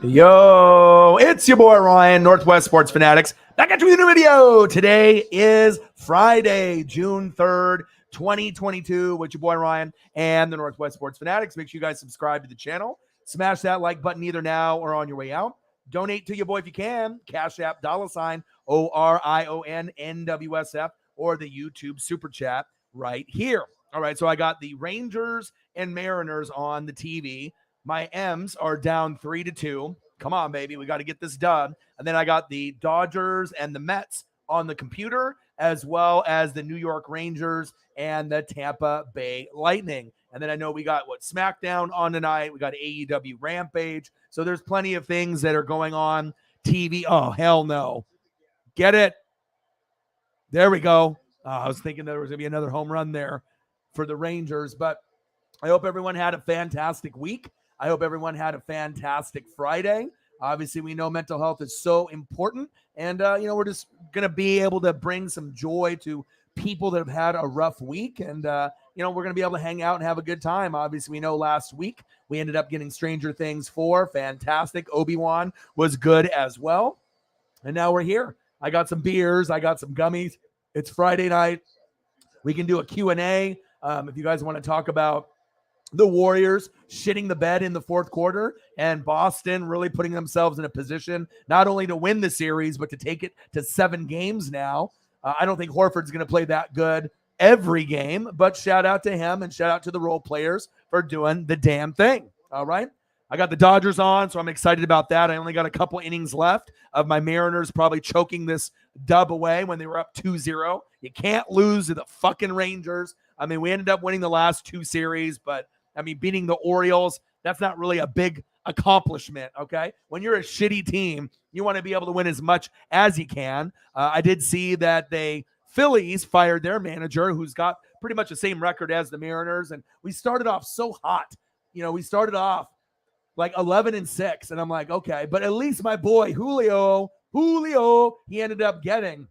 Yo, it's your boy Ryan, Northwest Sports Fanatics, back at you with a new video. Today is Friday, June 3rd, 2022, with your boy Ryan and the Northwest Sports Fanatics. Make sure you guys subscribe to the channel. Smash that like button either now or on your way out. Donate to your boy if you can. Cash App, $ ORION NWSF, or the YouTube Super Chat right here. All right, so I got the Rangers and Mariners on the TV. My M's are down 3-2. Come on, baby. We got to get this done. And then I got the Dodgers and the Mets on the computer, as well as the New York Rangers and the Tampa Bay Lightning. And then I know we got SmackDown on tonight. We got AEW Rampage. So there's plenty of things that are going on TV. Oh, hell no. Get it? There we go. I was thinking there was going to be another home run there for the Rangers, but I hope everyone had a fantastic week. I hope everyone had a fantastic Friday. Obviously, we know mental health is so important. And, we're just going to be able to bring some joy to people that have had a rough week. And, we're going to be able to hang out and have a good time. Obviously, we know last week we ended up getting Stranger Things 4. Fantastic. Obi-Wan was good as well. And now we're here. I got some beers. I got some gummies. It's Friday night. We can do a Q&A if you guys want to talk about the Warriors shitting the bed in the fourth quarter and Boston really putting themselves in a position not only to win the series, but to take it to 7 games now. I don't think Horford's going to play that good every game, but shout out to him and shout out to the role players for doing the damn thing. All right. I got the Dodgers on, so I'm excited about that. I only got a couple innings left of my Mariners probably choking this dub away when they were up 2-0. You can't lose to the fucking Rangers. I mean, we ended up winning the last 2 series, but beating the Orioles, that's not really a big accomplishment, okay? When you're a shitty team, you want to be able to win as much as you can. I did see that Phillies fired their manager, who's got pretty much the same record as the Mariners, and we started off so hot. We started off like 11-6, and I'm like, okay, but at least my boy Julio, he ended up getting,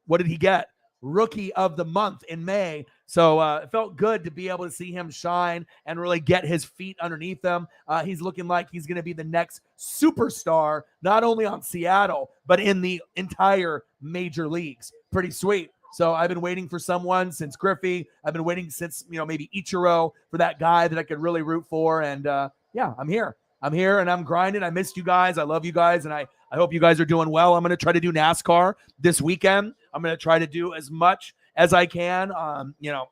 what did he get? Rookie of the month in May. So it felt good to be able to see him shine and really get his feet underneath him. He's looking like he's going to be the next superstar, not only on Seattle, but in the entire major leagues. Pretty sweet. So I've been waiting for someone since Griffey. I've been waiting since, maybe Ichiro, for that guy that I could really root for. And I'm here. I'm here and I'm grinding. I missed you guys. I love you guys. And I hope you guys are doing well. I'm going to try to do NASCAR this weekend. I'm going to try to do as much as I can.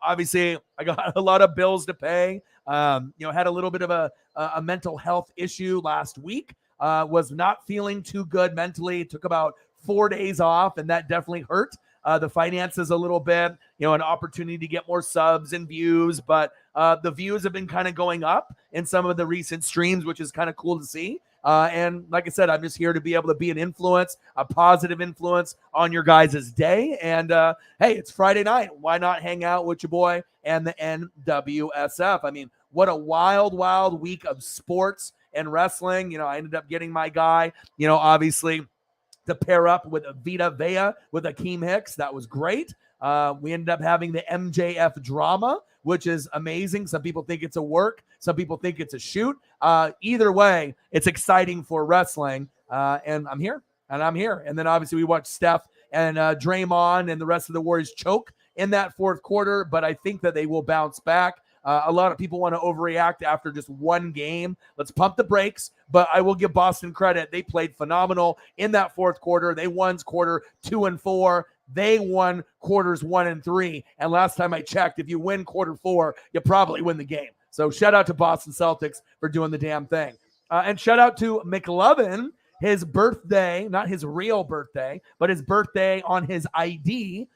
Obviously I got a lot of bills to pay. Had a little bit of a mental health issue last week. Was not feeling too good mentally. Took about 4 days off, and that definitely hurt the finances a little bit. An opportunity to get more subs and views, but the views have been kind of going up in some of the recent streams, which is kind of cool to see. And like I said, I'm just here to be able to be an influence, a positive influence on your guys' day. And hey, it's Friday night. Why not hang out with your boy and the NWSF? What a wild, wild week of sports and wrestling. I ended up getting my guy, obviously to pair up with Vita Vea with Akeem Hicks. That was great. We ended up having the MJF drama, which is amazing. Some people think it's a work. Some people think it's a shoot. Either way, it's exciting for wrestling. And I'm here. And then obviously we watched Steph and Draymond and the rest of the Warriors choke in that fourth quarter, but I think that they will bounce back. A lot of people want to overreact after just one game. Let's pump the brakes, but I will give Boston credit. They played phenomenal in that fourth quarter. They won quarter 2 and 4. They won quarters 1 and 3. And last time I checked, if you win quarter 4, you probably win the game. So shout out to Boston Celtics for doing the damn thing. And shout out to McLovin. His birthday, not his real birthday, but his birthday on his ID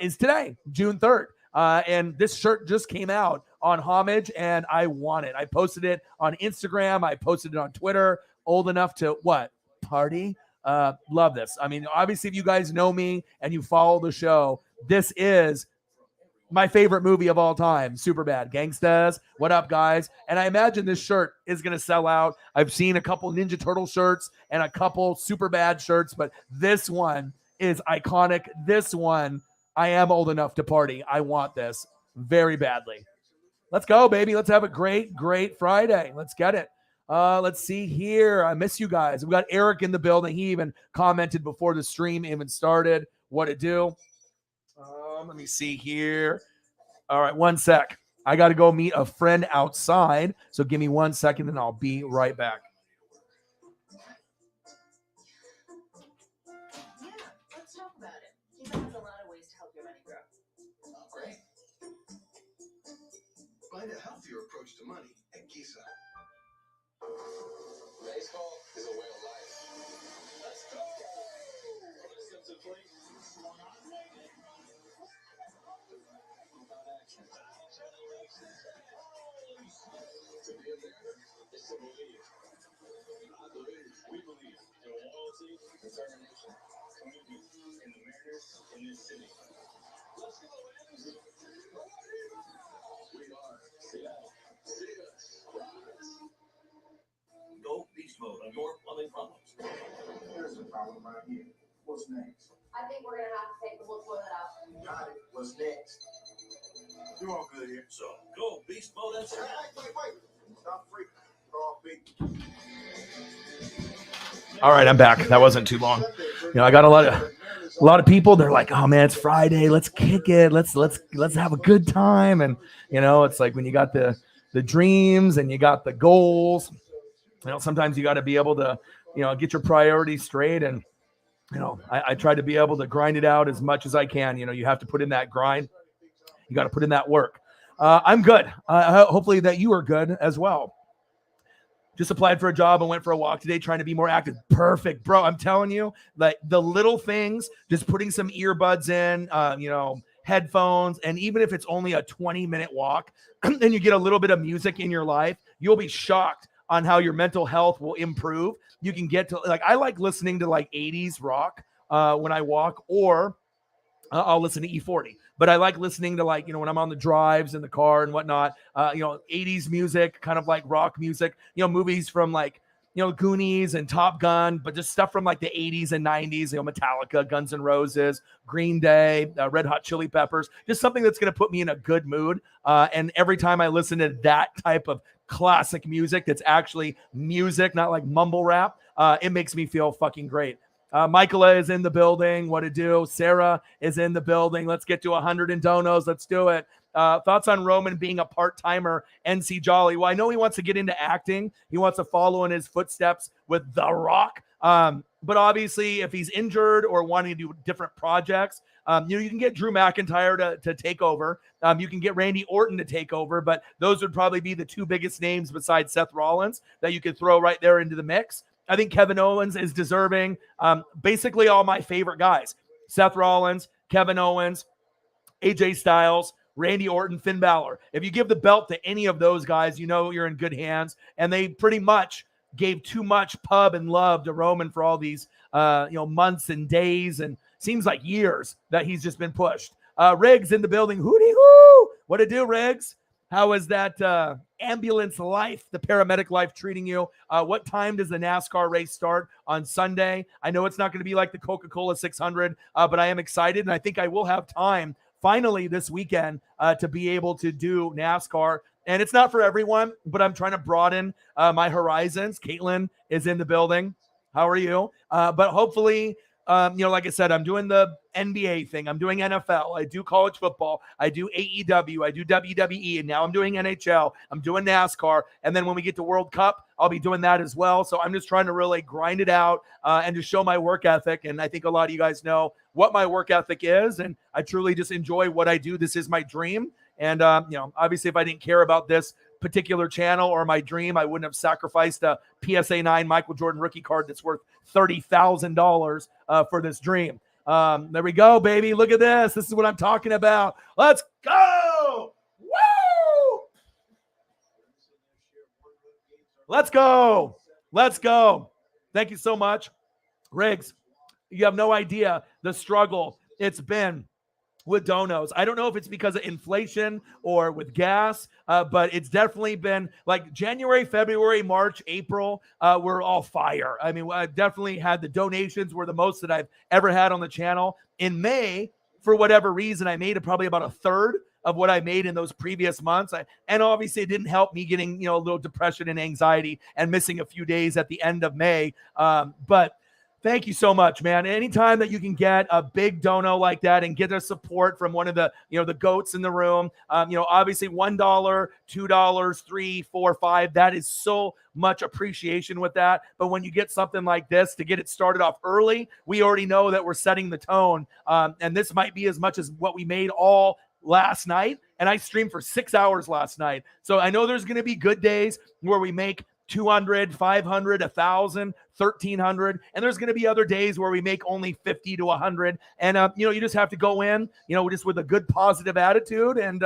is today, June 3rd. And this shirt just came out on Homage, and I want it. I posted it on Instagram. I posted it on Twitter. Old enough to what? Party? Love this. Obviously, if you guys know me and you follow the show, this is my favorite movie of all time, Superbad. Gangstas, what up, guys? And I imagine this shirt is going to sell out. I've seen a couple Ninja Turtle shirts and a couple Superbad shirts, but this one is iconic. This one, I am old enough to party. I want this very badly. Let's go, baby. Let's have a great, great Friday. Let's get it. Let's see here. I miss you guys. We got Eric in the building. He even commented before the stream even started. What it do? Let me see here. All right, one sec. I got to go meet a friend outside. So give me 1 second and I'll be right back. Yeah, let's talk about it. Kisa has a lot of ways to help your money grow. Oh, great. Find a healthier approach to money at Kisa. Baseball is a way of life. Let's go! Let's step to the plate. To be a Mariner is to believe. I believe. We believe in loyalty, determination, commitment in the Mariners in this city. Let's go, Rams! We are Seattle. See us. Rise. Go beast mode on your plumbing problems. There's a problem right here. What's next? I think we're gonna have to take the whole toilet out. Got it. What's next? You're all good here. So go beast mode and Wait. Stop freaking. We're all big. All right, I'm back. That wasn't too long. I got a lot of people. They're like, "Oh man, it's Friday. Let's kick it. Let's have a good time." And it's like when you got the dreams and you got the goals. Sometimes you got to be able to, get your priorities straight. And I try to be able to grind it out as much as I can. You have to put in that grind. You got to put in that work. I'm good. Hopefully that you are good as well. Just applied for a job and went for a walk today, trying to be more active. Perfect, bro. I'm telling you, like the little things, just putting some earbuds in, headphones, and even if it's only a 20-minute walk and you get a little bit of music in your life, you'll be shocked on how your mental health will improve. You can get to, I like listening to 80s rock when I walk, or I'll listen to E40. But I like listening to when I'm on the drives in the car and whatnot, 80s music, kind of like rock music, movies from Goonies and Top Gun, but just stuff from the 80s and 90s, Metallica, Guns N' Roses, Green Day, Red Hot Chili Peppers, just something that's going to put me in a good mood. And every time I listen to that type of classic music, that's actually music, not like mumble rap, it makes me feel fucking great. Michaela is in the building. What to do? Sarah is in the building. Let's get to 100 in donos. Let's do it. Thoughts on Roman being a part-timer NC Jolly? Well, I know he wants to get into acting. He wants to follow in his footsteps with The Rock. But obviously, if he's injured or wanting to do different projects, you can get Drew McIntyre to take over. You can get Randy Orton to take over. But those would probably be the two biggest names besides Seth Rollins that you could throw right there into the mix. I think Kevin Owens is deserving. Basically all my favorite guys: Seth Rollins, Kevin Owens, AJ Styles, Randy Orton, Finn Balor. If you give the belt to any of those guys, you're in good hands. And they pretty much gave too much pub and love to Roman for all these months and days, and seems like years that he's just been pushed. Riggs in the building. Hootie hoo! What to do, Riggs? How is that ambulance life, the paramedic life, treating you? What time does the NASCAR race start on Sunday? I know it's not going to be like the Coca-Cola 600, but I am excited, and I think I will have time finally this weekend to be able to do NASCAR. And it's not for everyone, but I'm trying to broaden my horizons. Caitlin is in the building. How are you? But hopefully, like I said, I'm doing the NBA thing. I'm doing NFL. I do college football. I do AEW. I do WWE. And now I'm doing NHL. I'm doing NASCAR. And then when we get to World Cup, I'll be doing that as well. So I'm just trying to really grind it out and just show my work ethic. And I think a lot of you guys know what my work ethic is. And I truly just enjoy what I do. This is my dream. And, obviously, if I didn't care about this particular channel or my dream, I wouldn't have sacrificed a PSA 9 Michael Jordan rookie card that's worth $30,000 for this dream. There we go, baby. Look at this. This is what I'm talking about. Let's go. Woo! Let's go. Let's go. Thank you so much, Riggs. You have no idea the struggle it's been with donos. I don't know if it's because of inflation or with gas, but it's definitely been like January, February, March, April, we're all fire. I mean, I definitely had the donations were the most that I've ever had on the channel. In May, for whatever reason, I made probably about a third of what I made in those previous months. And obviously it didn't help me getting, a little depression and anxiety and missing a few days at the end of May. But thank you so much, man. Anytime that you can get a big dono like that and get the support from one of the, the goats in the room, obviously $1, $2, $3, $4, $5, that is so much appreciation with that. But when you get something like this to get it started off early, we already know that we're setting the tone. And this might be as much as what we made all last night. And I streamed for 6 hours last night. So I know there's going to be good days where we make 200, 500, 1,000, 1,300. And there's going to be other days where we make only 50 to 100. And, you just have to go in, just with a good positive attitude. And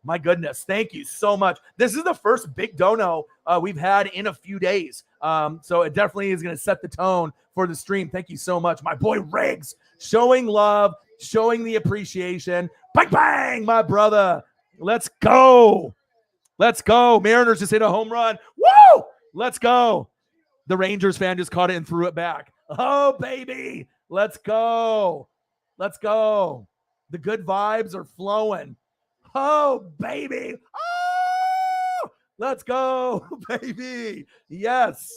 my goodness, thank you so much. This is the first big dono we've had in a few days. So it definitely is going to set the tone for the stream. Thank you so much. My boy Riggs, showing love, showing the appreciation. Bang, bang, my brother. Let's go. Let's go. Mariners just hit a home run. Woo! Let's go. The Rangers fan just caught it and threw it back. Oh, baby. Let's go. Let's go. The good vibes are flowing. Oh, baby. Oh, let's go, baby. Yes.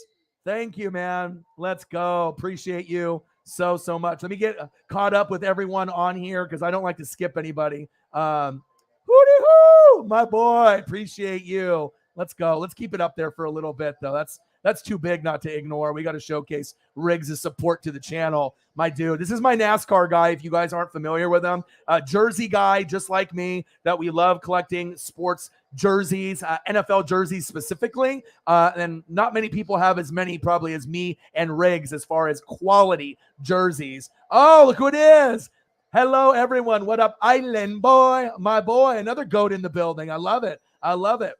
Thank you, man. Let's go. Appreciate you so much. Let me get caught up with everyone on here because I don't like to skip anybody. Hoo-dee-hoo, my boy. Appreciate you. Let's go. Let's keep it up there for a little bit, though. That's too big not to ignore. We got to showcase Riggs' support to the channel. My dude, this is my NASCAR guy, if you guys aren't familiar with him. Jersey guy, just like me, that we love collecting sports jerseys, NFL jerseys specifically. And not many people have as many probably as me and Riggs as far as quality jerseys. Oh, look who it is. Hello, everyone. What up, Island boy? My boy, another GOAT in the building. I love it. I love it.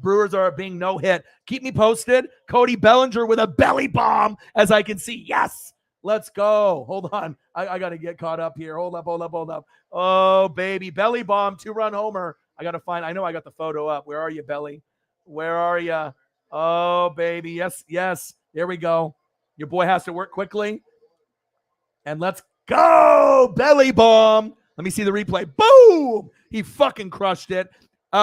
Brewers are being no hit. Keep me posted. Cody Bellinger with a belly bomb, as I can see. Yes. Let's go. Hold on. I got to get caught up here. Hold up. Oh, baby. Belly bomb, 2-run homer. I know I got the photo up. Where are you, Belly? Where are you? Oh, baby. Yes. There we go. Your boy has to work quickly. And let's go. Belly bomb. Let me see the replay. Boom. He fucking crushed it.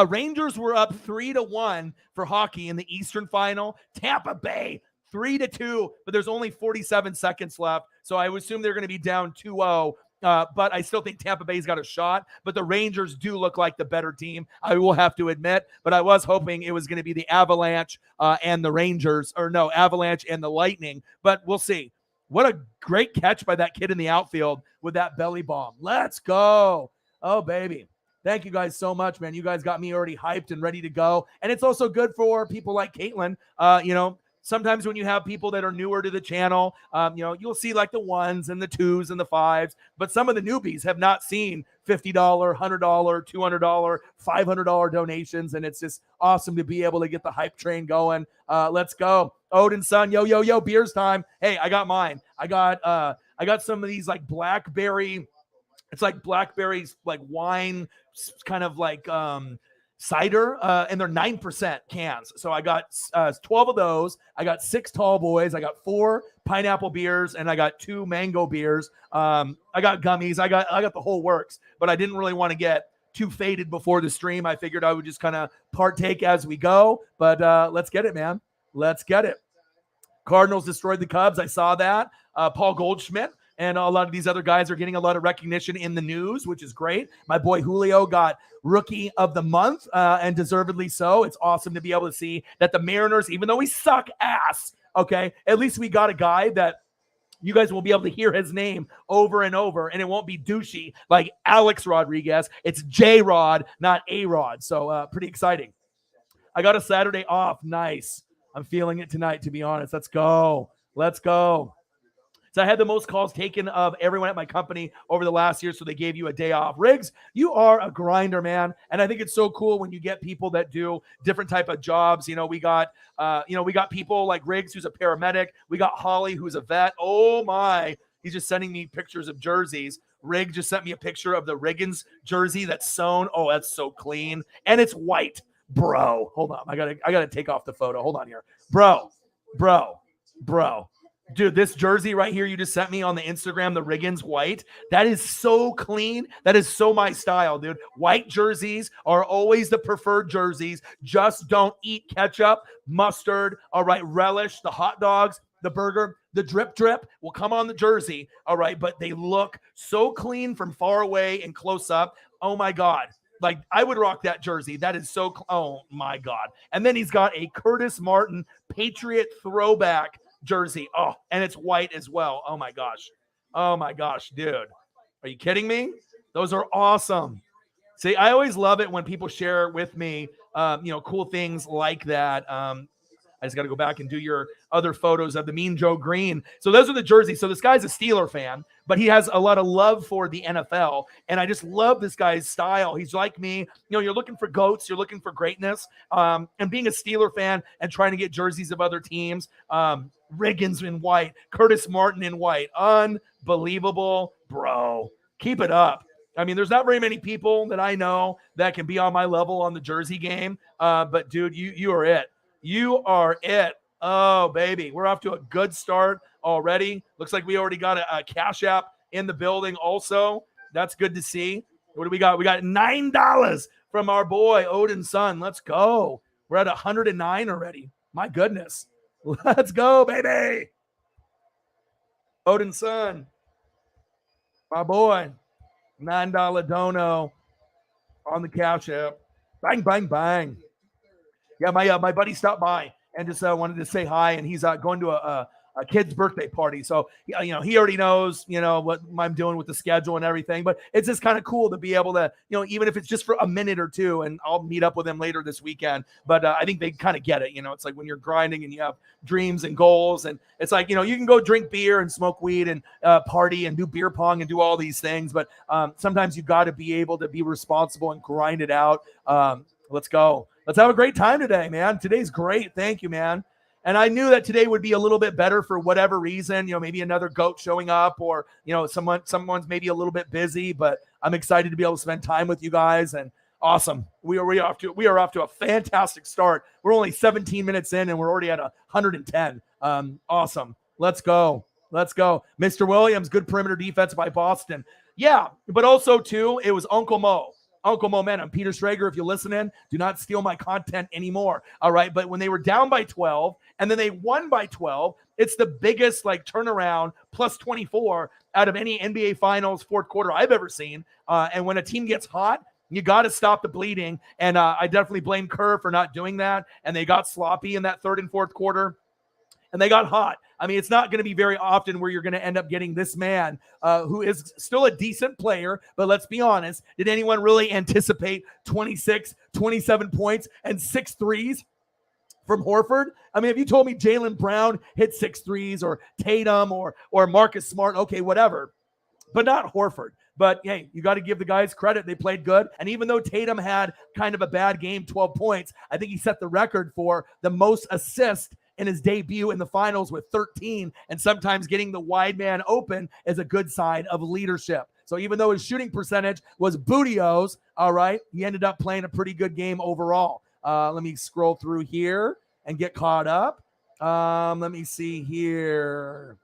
Rangers were up 3-1 for hockey in the Eastern Final. Tampa Bay 3-2, but there's only 47 seconds left. So I would assume they're going to be down 2-0. But I still think Tampa Bay's got a shot. But the Rangers do look like the better team, I will have to admit. But I was hoping it was going to be the Avalanche and the Rangers, or no, Avalanche and the Lightning. But we'll see. What a great catch by that kid in the outfield with that belly bomb. Let's go. Oh, baby. Thank you guys so much, man. You guys got me already hyped and ready to go. And it's also good for people like Caitlin. Sometimes when you have people that are newer to the channel, you'll see like the 1s and the 2s and the 5s. But some of the newbies have not seen $50, $100, $200, $500 donations. And it's just awesome to be able to get the hype train going. Let's go. Odin son, yo, beers time. Hey, I got mine. I got some of these like blackberry. It's like blackberries, like wine, kind of like cider, and they're 9% cans. So I got 12 of those. I got 6 tall boys. I got 4 pineapple beers, and I got 2 mango beers. I got gummies. I got the whole works. But I didn't really want to get too faded before the stream. I figured I would just kind of partake as we go. But let's get it, man. Let's get it. Cardinals destroyed the Cubs. I saw that. Paul Goldschmidt and a lot of these other guys are getting a lot of recognition in the news, which is great. My boy Julio got Rookie of the Month, and deservedly so. It's awesome to be able to see that the Mariners, even though we suck ass, okay, at least we got a guy that you guys will be able to hear his name over and over, and it won't be douchey like Alex Rodriguez. It's J-Rod, not A-Rod. So pretty exciting. I got a Saturday off. Nice. I'm feeling it tonight, to be honest. Let's go. Let's go. So I had the most calls taken of everyone at my company over the last year, so they gave you a day off. Riggs, you are a grinder, man. And I think it's so cool when you get people that do different type of jobs. We got people like Riggs, who's a paramedic. We got Holly, who's a vet. Oh my, he's just sending me pictures of jerseys. Riggs just sent me a picture of the Riggins jersey that's sewn. Oh, that's so clean. And it's white. Bro, hold on. I gotta take off the photo. Hold on here. Bro. Dude, this jersey right here you just sent me on the Instagram, the Riggins white, that is so clean. That is so my style, dude. White jerseys are always the preferred jerseys. Just don't eat ketchup, mustard, all right, relish, the hot dogs, the burger, the drip will come on the jersey, all right, but they look so clean from far away and close up. Oh my God. Like, I would rock that jersey. That is so, oh my God. And then he's got a Curtis Martin Patriot throwback jersey. Oh, and it's white as well. Oh my gosh. Oh my gosh, dude. Are you kidding me? Those are awesome. See, I always love it when people share with me, cool things like that. I just got to go back and do your other photos of the Mean Joe Green. So those are the jerseys. So this guy's a Steeler fan, but he has a lot of love for the NFL. And I just love this guy's style. He's like me. You're looking for GOATs. You're looking for greatness. And being a Steeler fan and trying to get jerseys of other teams, Riggins in white, Curtis Martin in white. Unbelievable, bro. Keep it up. I mean, there's not very many people that I know that can be on my level on the jersey game. But, dude, you are it. You are it. Oh, baby. We're off to a good start already. Looks like we already got a Cash App in the building also. That's good to see. What do we got? We got $9 from our boy, Odin Sun. Let's go. We're at 109 already. My goodness. Let's go, baby. Odin Sun. My boy. $9 dono on the Cash App. Bang, bang, bang. Yeah, my buddy stopped by and just wanted to say hi, and he's going to a kid's birthday party. So, he already knows, what I'm doing with the schedule and everything, but it's just kind of cool to be able to, even if it's just for a minute or two, and I'll meet up with him later this weekend. But I think they kind of get it. It's like when you're grinding and you have dreams and goals, and it's like, you can go drink beer and smoke weed and party and do beer pong and do all these things. But sometimes you got to be able to be responsible and grind it out. Let's go. Let's have a great time today, man. Today's great. Thank you, man. And I knew that today would be a little bit better for whatever reason, maybe another GOAT showing up, or, someone's maybe a little bit busy, but I'm excited to be able to spend time with you guys. And awesome. We are off to a fantastic start. We're only 17 minutes in and we're already at 110. Awesome. Let's go. Mr. Williams, good perimeter defense by Boston. Yeah, but also too, it was Uncle Momentum. Peter Schrager, if you're listening, do not steal my content anymore. All right. But when they were down by 12 and then they won by 12, it's the biggest turnaround plus 24 out of any NBA Finals fourth quarter I've ever seen. And when a team gets hot, you got to stop the bleeding. And I definitely blame Kerr for not doing that. And they got sloppy in that third and fourth quarter. And they got hot. I mean, it's not going to be very often where you're going to end up getting this man who is still a decent player. But let's be honest. Did anyone really anticipate 26, 27 points and 6 threes from Horford? I mean, if you told me Jaylen Brown hit 6 threes or Tatum or Marcus Smart, okay, whatever. But not Horford. But, hey, you got to give the guys credit. They played good. And even though Tatum had kind of a bad game, 12 points, I think he set the record for the most assists in his debut in the finals with 13, and sometimes getting the wide man open is a good sign of leadership. So even though his shooting percentage was bootios, all right, he ended up playing a pretty good game overall. Let me scroll through here and get caught up. Let me see here.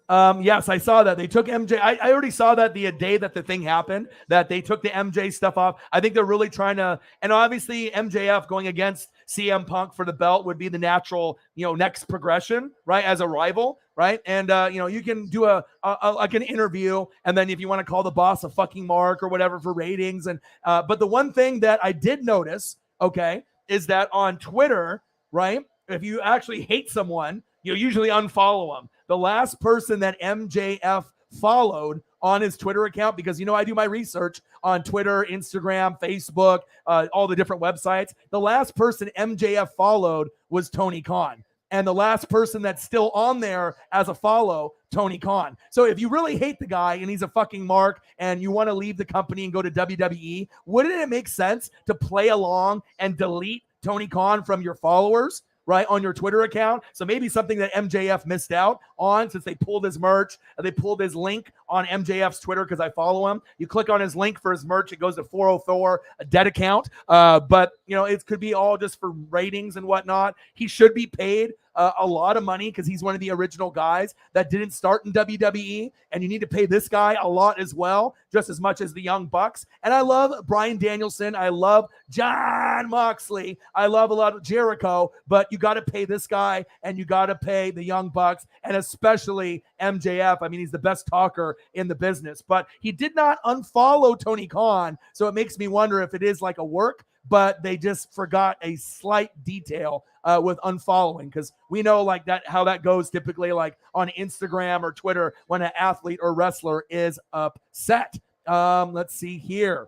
Yes, I saw that. They took MJ. I already saw that the day that the thing happened, that they took the MJ stuff off. I think they're really trying to, and obviously MJF going against CM Punk for the belt would be the natural, next progression, right? As a rival, right? And, you can do like an interview, and then if you want to call the boss a fucking mark or whatever for ratings. And, but the one thing that I did notice, okay, is that on Twitter, right? If you actually hate someone, you usually unfollow them. The last person that MJF followed on his Twitter account, because I do my research on Twitter, Instagram, Facebook, all the different websites. The last person MJF followed was Tony Khan. And the last person that's still on there as a follow, Tony Khan. So if you really hate the guy and he's a fucking mark and you want to leave the company and go to WWE, wouldn't it make sense to play along and delete Tony Khan from your followers? Right, on your Twitter account. So maybe something that MJF missed out on, since they pulled his merch, they pulled his link on MJF's Twitter, because I follow him. You click on his link for his merch, it goes to 404, a dead account. But it could be all just for ratings and whatnot. He should be paid a lot of money because he's one of the original guys that didn't start in WWE, and you need to pay this guy a lot as well, just as much as the Young Bucks. And I love Bryan Danielson. I love Jon Moxley. I love a lot of Jericho, but you got to pay this guy, and you got to pay the Young Bucks, and especially MJF. I mean, he's the best talker in the business, but he did not unfollow Tony Khan, so it makes me wonder if it is like a work, but they just forgot a slight detail with unfollowing, because we know like that how that goes typically, like on Instagram or Twitter, when an athlete or wrestler is upset. Let's see here.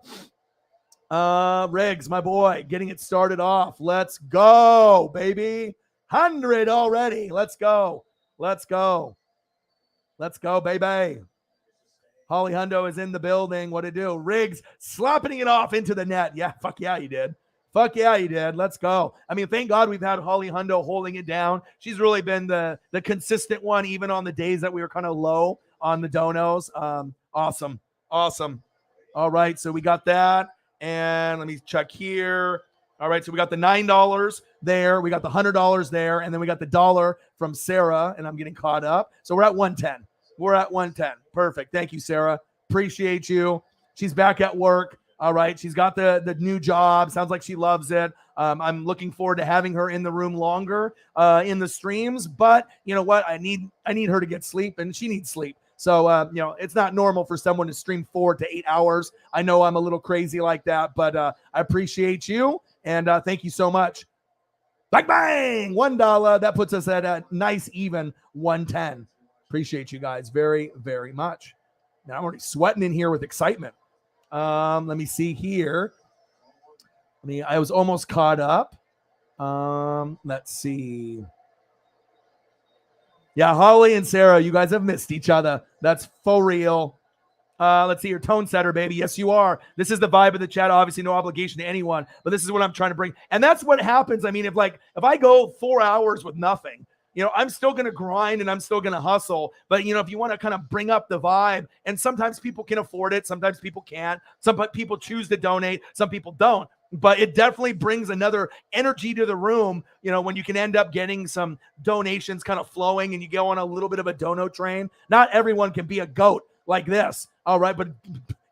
Riggs, my boy, getting it started off. Let's go, baby. 100 already. Let's go. Let's go. Let's go, baby. Holly Hundo is in the building. What to do? Riggs slapping it off into the net. Yeah, fuck yeah, he did. Fuck yeah, he did. Let's go. I mean, thank God we've had Holly Hundo holding it down. She's really been the consistent one, even on the days that we were kind of low on the donos. Awesome. Awesome. All right, so we got that. And let me check here. All right, so we got the $9 there. We got the $100 there. And then we got the $1 from Sarah, and I'm getting caught up. So we're at 110. We're at 110. Perfect. Thank you, Sarah. Appreciate you. She's back at work. All right. She's got the new job. Sounds like she loves it. I'm looking forward to having her in the room longer in the streams. But you know what? I need her to get sleep, and she needs sleep. So, it's not normal for someone to stream 4 to 8 hours. I know I'm a little crazy like that, but I appreciate you. And thank you so much. Bang, bang. $1. That puts us at a nice even 110. Appreciate you guys very, very much. Now I'm already sweating in here with excitement. Let me see here. I was almost caught up. Let's see. Yeah, Holly and Sarah, you guys have missed each other. That's for real. Let's see your tone setter, baby. Yes, you are. This is the vibe of the chat. Obviously, no obligation to anyone, but this is what I'm trying to bring. And that's what happens. I mean, if I go 4 hours with nothing, I'm still going to grind and I'm still going to hustle. But, if you want to kind of bring up the vibe, and sometimes people can afford it. Sometimes people can't. Some people choose to donate. Some people don't. But it definitely brings another energy to the room, when you can end up getting some donations kind of flowing and you go on a little bit of a dono train. Not everyone can be a goat like this. All right. But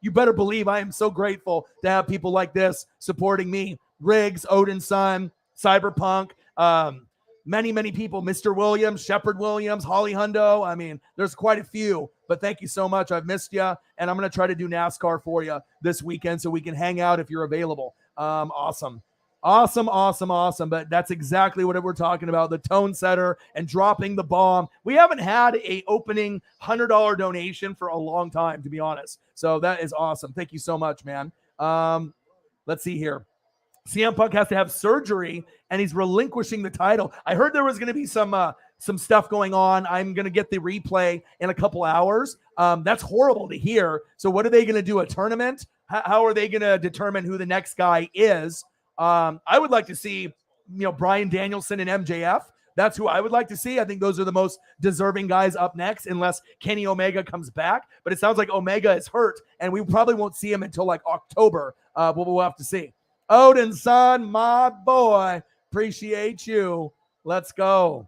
you better believe I am so grateful to have people like this supporting me. Riggs, Odin's son, Cyberpunk, many, many people, Mr. Williams, Shepard Williams, Holly Hundo. I mean, there's quite a few, but thank you so much. I've missed you, and I'm going to try to do NASCAR for you this weekend so we can hang out if you're available. Awesome. But that's exactly what we're talking about, the tone setter and dropping the bomb. We haven't had a opening $100 donation for a long time, to be honest. So that is awesome. Thank you so much, man. Let's see here. CM Punk has to have surgery, and he's relinquishing the title. I heard there was going to be some stuff going on. I'm going to get the replay in a couple hours. That's horrible to hear. So what are they going to do, a tournament? How are they going to determine who the next guy is? I would like to see, Bryan Danielson and MJF. That's who I would like to see. I think those are the most deserving guys up next, unless Kenny Omega comes back. But it sounds like Omega is hurt, and we probably won't see him until like October. We'll have to see. Odin's son, my boy. Appreciate you. Let's go.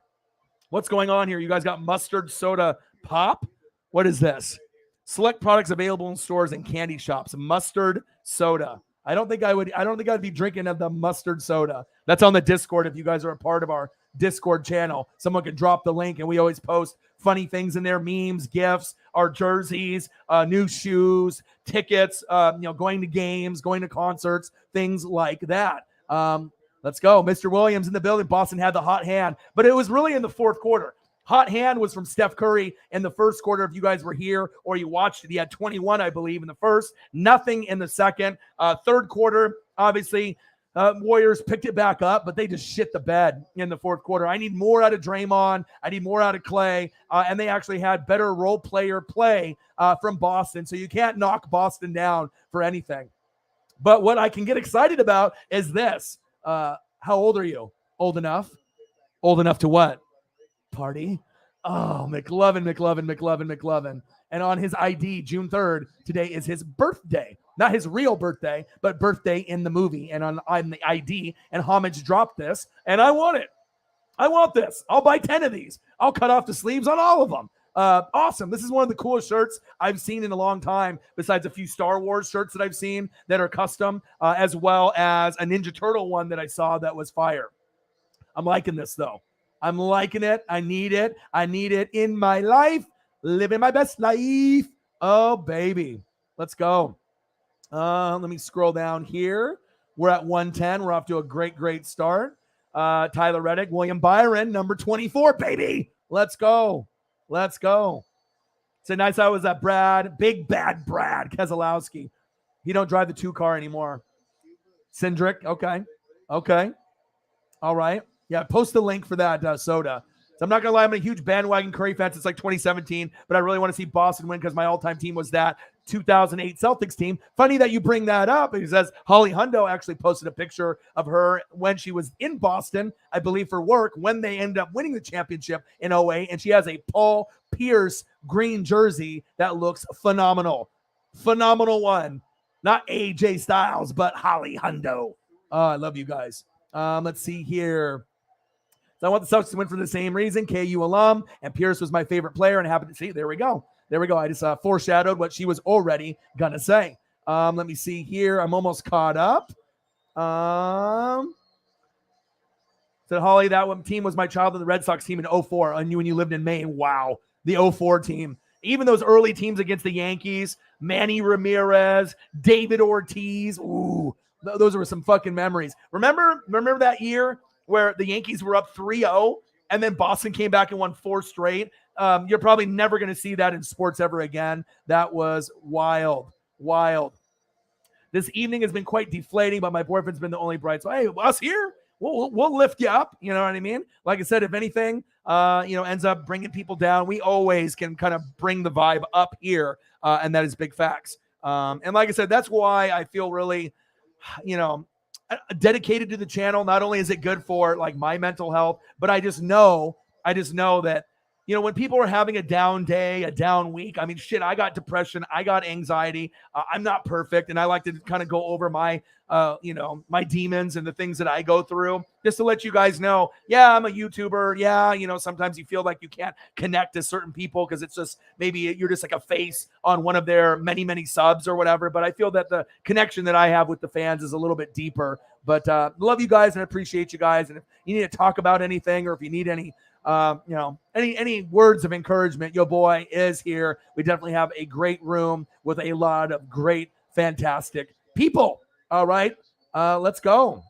What's going on here? You guys got mustard soda pop? What is this? Select products available in stores and candy shops. Mustard soda. I don't think I'd be drinking of the mustard soda. That's on the Discord. If you guys are a part of our Discord channel, someone can drop the link, and we always post funny things in there, memes, gifts, our jerseys, new shoes, tickets, going to games, going to concerts, things like that. Let's go. Mr. Williams in the building. Boston had the hot hand, but it was really in the fourth quarter. Hot hand was from Steph Curry in the first quarter. If you guys were here or you watched it, he had 21, I believe, in the first. Nothing in the second. Third quarter, obviously, Warriors picked it back up, but they just shit the bed in the fourth quarter. I need more out of Draymond. I need more out of Clay. And they actually had better role player play from Boston. So you can't knock Boston down for anything. But what I can get excited about is this. How old are you? Old enough? Old enough to what? Party? Oh, McLovin. And on his ID, June 3rd, today is his birthday. Not his real birthday, but birthday in the movie. And on the ID, and Homage dropped this, and I want it. I want this. I'll buy 10 of these. I'll cut off the sleeves on all of them. Awesome. This is one of the coolest shirts I've seen in a long time, besides a few Star Wars shirts that I've seen that are custom, as well as a Ninja Turtle one that I saw that was fire. I'm liking this, though. I'm liking it. I need it. I need it in my life. Living my best life. Oh, baby. Let's go. Let me scroll down here. We're at 110. We're off to a great start. Tyler Reddick, William Byron, number 24, baby. Let's go. Let's go. It's a nice I was that Brad, big bad Brad Keselowski. He don't drive the 2-car anymore. Cindric, okay. Okay. All right. Yeah, post the link for that soda. So I'm not going to lie, I'm a huge bandwagon Curry fan since like 2017, but I really want to see Boston win because my all-time team was that 2008 Celtics team. Funny that you bring that up because Holly Hundo actually posted a picture of her when she was in Boston, I believe for work, when they ended up winning the championship in 08, and she has a Paul Pierce green jersey that looks phenomenal. Phenomenal one. Not AJ Styles, but Holly Hundo. I love you guys. Let's see here. So I want the Celtics to win for the same reason. KU alum, and Pierce was my favorite player, and happened to see. There we go. There we go. I just foreshadowed what she was already gonna say. Let me see here. I'm almost caught up. Said Holly, that one team was my childhood, the Red Sox team in 04. I knew when you lived in Maine. Wow, the 04 team. Even those early teams against the Yankees, Manny Ramirez, David Ortiz. Ooh, those were some fucking memories. Remember that year where the Yankees were up 3-0 and then Boston came back and won 4 straight? You're probably never going to see that in sports ever again. That was wild. This evening has been quite deflating, but my boyfriend's been the only bright. So, hey, us here, we'll lift you up. You know what I mean? Like I said, if anything, ends up bringing people down, we always can kind of bring the vibe up here, and that is big facts. And like I said, that's why I feel really, dedicated to the channel. Not only is it good for like my mental health, but I just know that, when people are having a down day, a down week, I mean, shit, I got depression, I got anxiety. I'm not perfect. And I like to kind of go over my, my demons and the things that I go through just to let you guys know, yeah, I'm a YouTuber. Yeah. Sometimes you feel like you can't connect to certain people because it's just, maybe you're just like a face on one of their many, many subs or whatever. But I feel that the connection that I have with the fans is a little bit deeper. But love you guys and appreciate you guys. And if you need to talk about anything, or if you need any, any words of encouragement, your boy is here. We definitely have a great room with a lot of great, fantastic people. All right, let's go.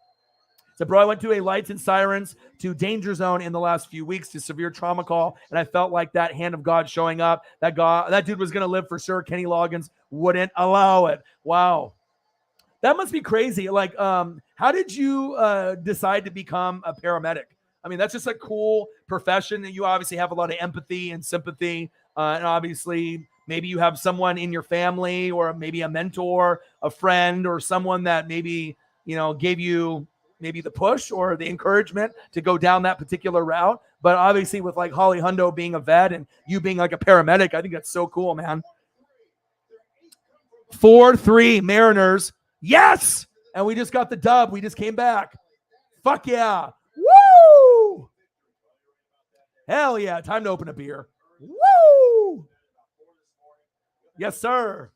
So, bro, I went to a lights and sirens to danger zone in the last few weeks to severe trauma call, and I felt like that hand of God showing up. That dude was gonna live for sure. Kenny Loggins wouldn't allow it. Wow. That must be crazy. Like, how did you decide to become a paramedic? I mean, that's just a cool profession. You obviously have a lot of empathy and sympathy. And obviously, maybe you have someone in your family, or maybe a mentor, a friend, or someone that maybe, gave you maybe the push or the encouragement to go down that particular route. But obviously, with like Holly Hundo being a vet and you being like a paramedic, I think that's so cool, man. 4-3 Mariners. Yes! And we just got the dub. We just came back. Fuck yeah. Woo! Hell yeah. Time to open a beer. Woo! Yes, sir.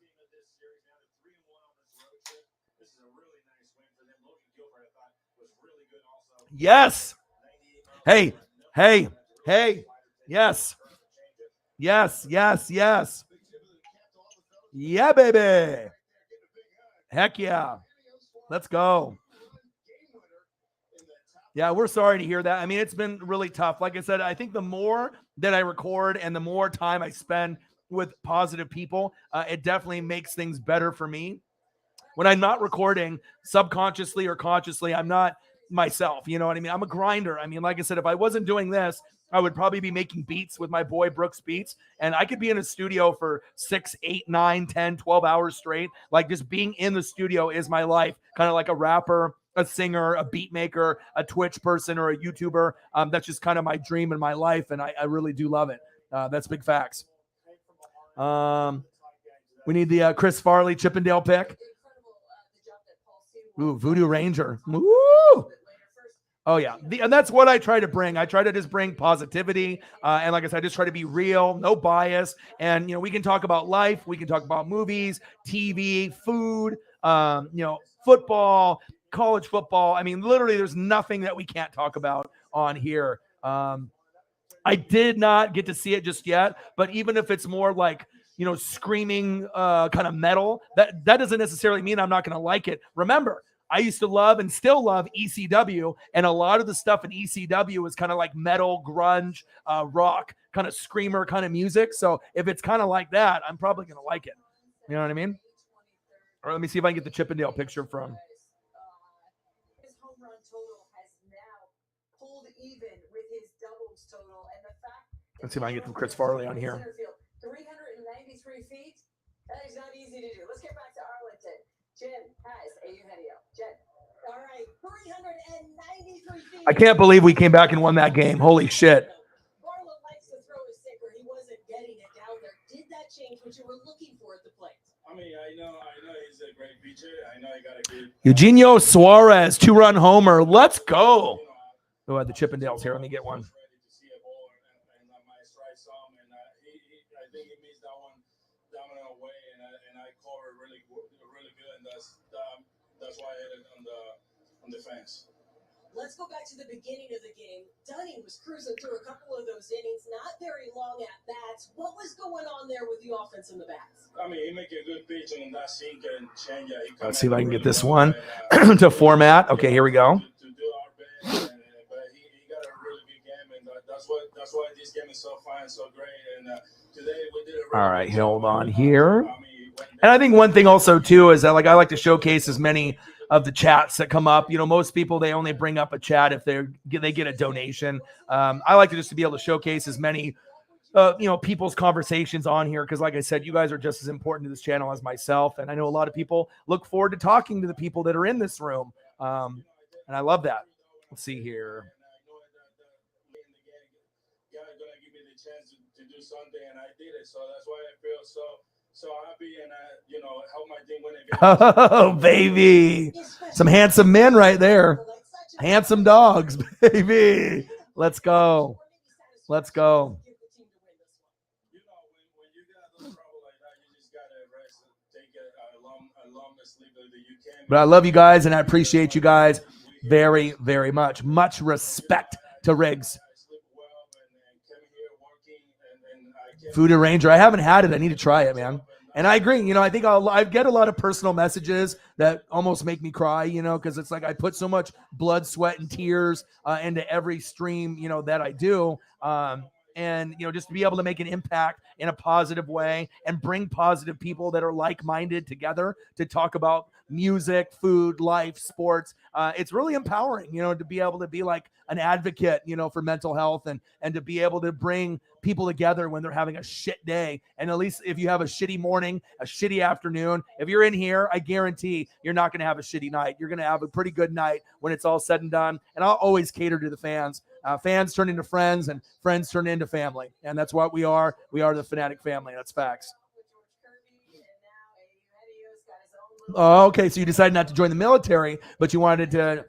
Yes. Hey. Yes. Yeah, baby. Heck yeah. Let's go. Yeah, we're sorry to hear that. I mean, it's been really tough. Like I said, I think the more that I record and the more time I spend with positive people, it definitely makes things better for me. When I'm not recording, subconsciously or consciously, I'm not myself. You know what I mean? I'm a grinder. I mean, like I said, if I wasn't doing this, I would probably be making beats with my boy Brooks Beats, and I could be in a studio for 6, 8, 9, 10, 12 hours straight. Like, just being in the studio is my life, kind of like a rapper, a singer, a beat maker, a Twitch person, or a YouTuber. That's just kind of my dream in my life, and I really do love it. That's big facts. We need the Chris Farley Chippendale pick. Ooh, Voodoo Ranger. Woo! Oh yeah, and that's what I try to bring. I try to just bring positivity, and like I said, I just try to be real, no bias. And we can talk about life, we can talk about movies, TV, food, football, college football. I mean, literally, there's nothing that we can't talk about on here. I did not get to see it just yet, but even if it's more like screaming kind of metal, that doesn't necessarily mean I'm not going to like it. Remember, I used to love and still love ECW, and a lot of the stuff in ECW is kind of like metal, grunge, rock, kind of screamer kind of music. So if it's kind of like that, I'm probably going to like it. You know what I mean? Or let me see if I can get the Chippendale picture from. His home run total has now pulled even with his doubles total, and the fact. Let's see if I can get some Chris Farley on here. 393 feet. That is not easy to do. Let's get back to Arlington. Jen has a Eugenio. Jen. All right, 393 feet. I can't believe we came back and won that game. Holy shit. Barlow likes to throw his sinker. He wasn't getting it down there. Did that change what you were looking for at the plate? I mean, I know he's a great pitcher. I know he got a good. Eugenio Suarez, 2-run homer. Let's go. Oh, the Chippendales here. Let me get one. Ready to see a ball and my strike some, and I think he missed that one dominant away, and I covered really good, and that's why I hit it on the fence. Let's go back to the beginning of the game. Dunning was cruising through a couple of those innings, not very long at bats. What was going on there with the offense in the bats? I mean, he make a good pitch on that sinker and change. Let's see if I can get this one to format. Okay, here we go. To do our best, but he got a really good game, and that's why this game is so fun, so great. And today we did a really All right, good job. hold on here. I mean, And I think one thing also too is that I like to showcase as many of the chats that come up. Most people, they only bring up a chat if they get a donation. I like to just to be able to showcase as many people's conversations on here, because like I said, you guys are just as important to this channel as myself, and I know a lot of people look forward to talking to the people that are in this room, and I love that. Let's see here. Gonna give me the chance to do something, and I did it. So that's why I feel so happy, and help my team win again. Oh baby, some handsome men right there, handsome dogs, baby. Let's go. Let's go. When you got those trouble like that, you just gotta rest and take a longer sleep that you can. But I love you guys, and I appreciate you guys very, very much. Much respect to Riggs. Voodoo Ranger. I haven't had it. I need to try it, man. And I agree. I think I get a lot of personal messages that almost make me cry, because it's like I put so much blood, sweat, and tears into every stream, that I do. And, just to be able to make an impact in a positive way and bring positive people that are like-minded together to talk about music, food, life, sports. It's really empowering, to be able to be like an advocate, for mental health and to be able to bring people together when they're having a shit day. And at least if you have a shitty morning, a shitty afternoon, if you're in here, I guarantee you're not going to have a shitty night. You're going to have a pretty good night when it's all said and done. And I'll always cater to the fans. Fans turn into friends, and friends turn into family. And that's what we are. We are the Fanatic family. That's facts. Oh, okay. So you decided not to join the military, but you wanted to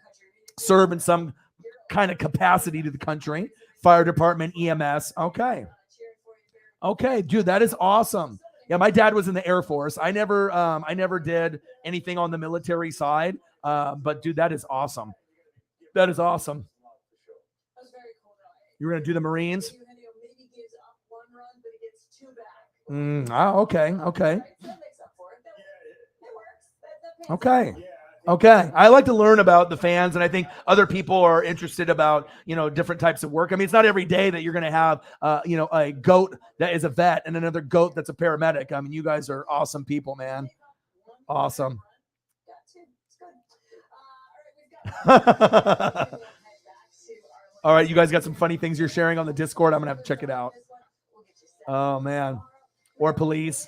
serve in some kind of capacity to the country. Fire department, EMS. Okay. Okay, dude, that is awesome. Yeah, my dad was in the Air Force. I never did anything on the military side. But dude, that is awesome. That is awesome. You were gonna do the Marines? Okay. Okay. Okay. I like to learn about the fans, and I think other people are interested about, different types of work. I mean, it's not every day that you're going to have, a goat that is a vet and another goat that's a paramedic. I mean, you guys are awesome people, man. Awesome. All right. You guys got some funny things you're sharing on the Discord. I'm going to have to check it out. Oh, man. Or police.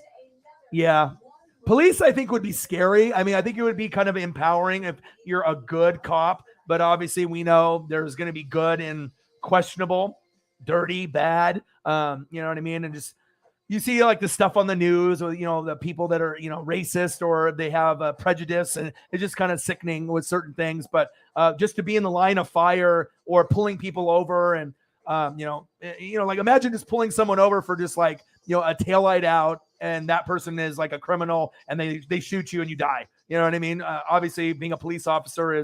Yeah. Police, I think, would be scary. I mean, I think it would be kind of empowering if you're a good cop, but obviously we know there's going to be good and questionable, dirty, bad. You know what I mean? And just you see like the stuff on the news or, the people that are, racist or they have a prejudice, and it's just kind of sickening with certain things. But just to be in the line of fire or pulling people over and, like imagine just pulling someone over for just like, a taillight out, and that person is like a criminal and they shoot you and you die. You know what I mean? Obviously being a police officer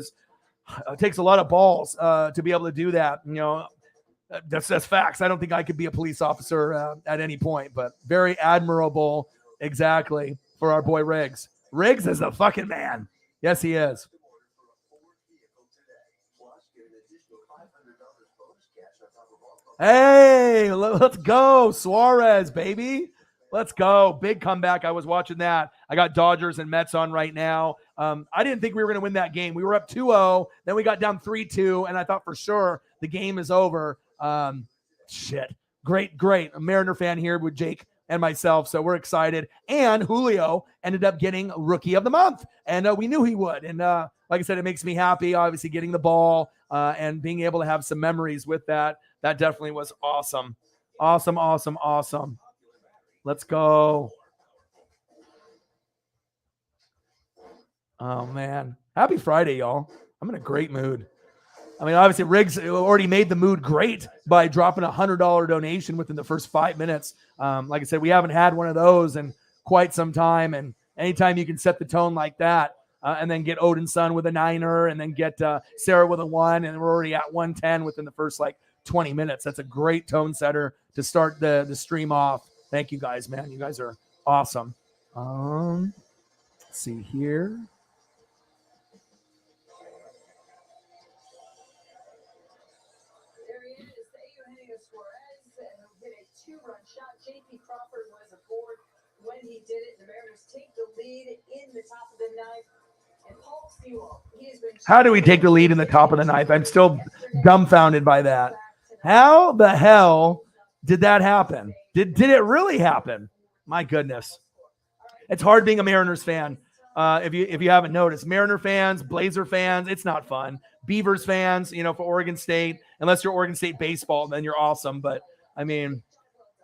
takes a lot of balls to be able to do that. That's facts. I don't think I could be a police officer at any point, but very admirable. Exactly. For our boy Riggs. Riggs is a fucking man. Yes, he is. Hey, let's go. Suarez, baby. Let's go. Big comeback. I was watching that. I got Dodgers and Mets on right now. I didn't think we were going to win that game. We were up 2-0. Then we got down 3-2, and I thought for sure the game is over. Great. A Mariner fan here with Jake and myself, so we're excited. And Julio ended up getting Rookie of the Month, and we knew he would. And like I said, it makes me happy, obviously, getting the ball and being able to have some memories with that. That definitely was awesome. Awesome. Let's go. Oh, man. Happy Friday, y'all. I'm in a great mood. I mean, obviously, Riggs already made the mood great by dropping a $100 donation within the first 5 minutes. Like I said, we haven't had one of those in quite some time. And anytime you can set the tone like that, and then get Odin's son with a 9er, and then get Sarah with a 1, and we're already at 110 within the first 20 minutes. That's a great tone setter to start the stream off. Thank you guys, man. You guys are awesome. Let's see here. There he is, Eugenio Suarez, who hit a 2-run shot. J.P. Crawford was aboard when he did it. The Mariners take the lead in the top of the ninth. And Paul Sewell, he has been. How do we take the lead in the top of the ninth? I'm still dumbfounded by that. How the hell did that happen? Did it really happen? My goodness. It's hard being a Mariners fan. If you haven't noticed, Mariner fans, Blazer fans, it's not fun. Beavers fans, for Oregon State, unless you're Oregon State baseball, then you're awesome. But I mean,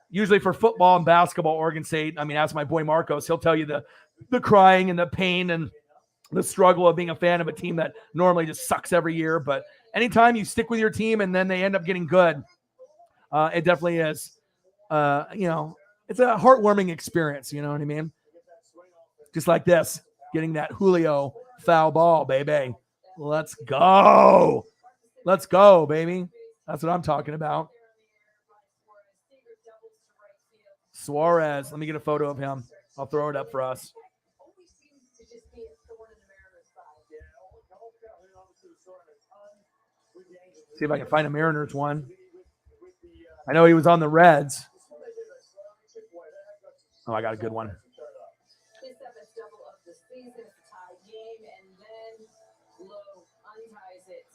usually for football and basketball, Oregon State, I mean, ask my boy Marcos, he'll tell you the crying and the pain and the struggle of being a fan of a team that normally just sucks every year. But anytime you stick with your team and then they end up getting good, it definitely is, it's a heartwarming experience. You know what I mean? Just like this, getting that Julio foul ball, baby. Let's go. Let's go, baby. That's what I'm talking about. Suarez. Let me get a photo of him. I'll throw it up for us. See if I can find a Mariners one. I know he was on the Reds. Oh, I got a good one. His seventh double of the season. It's a tie game, and then Lowe unties it.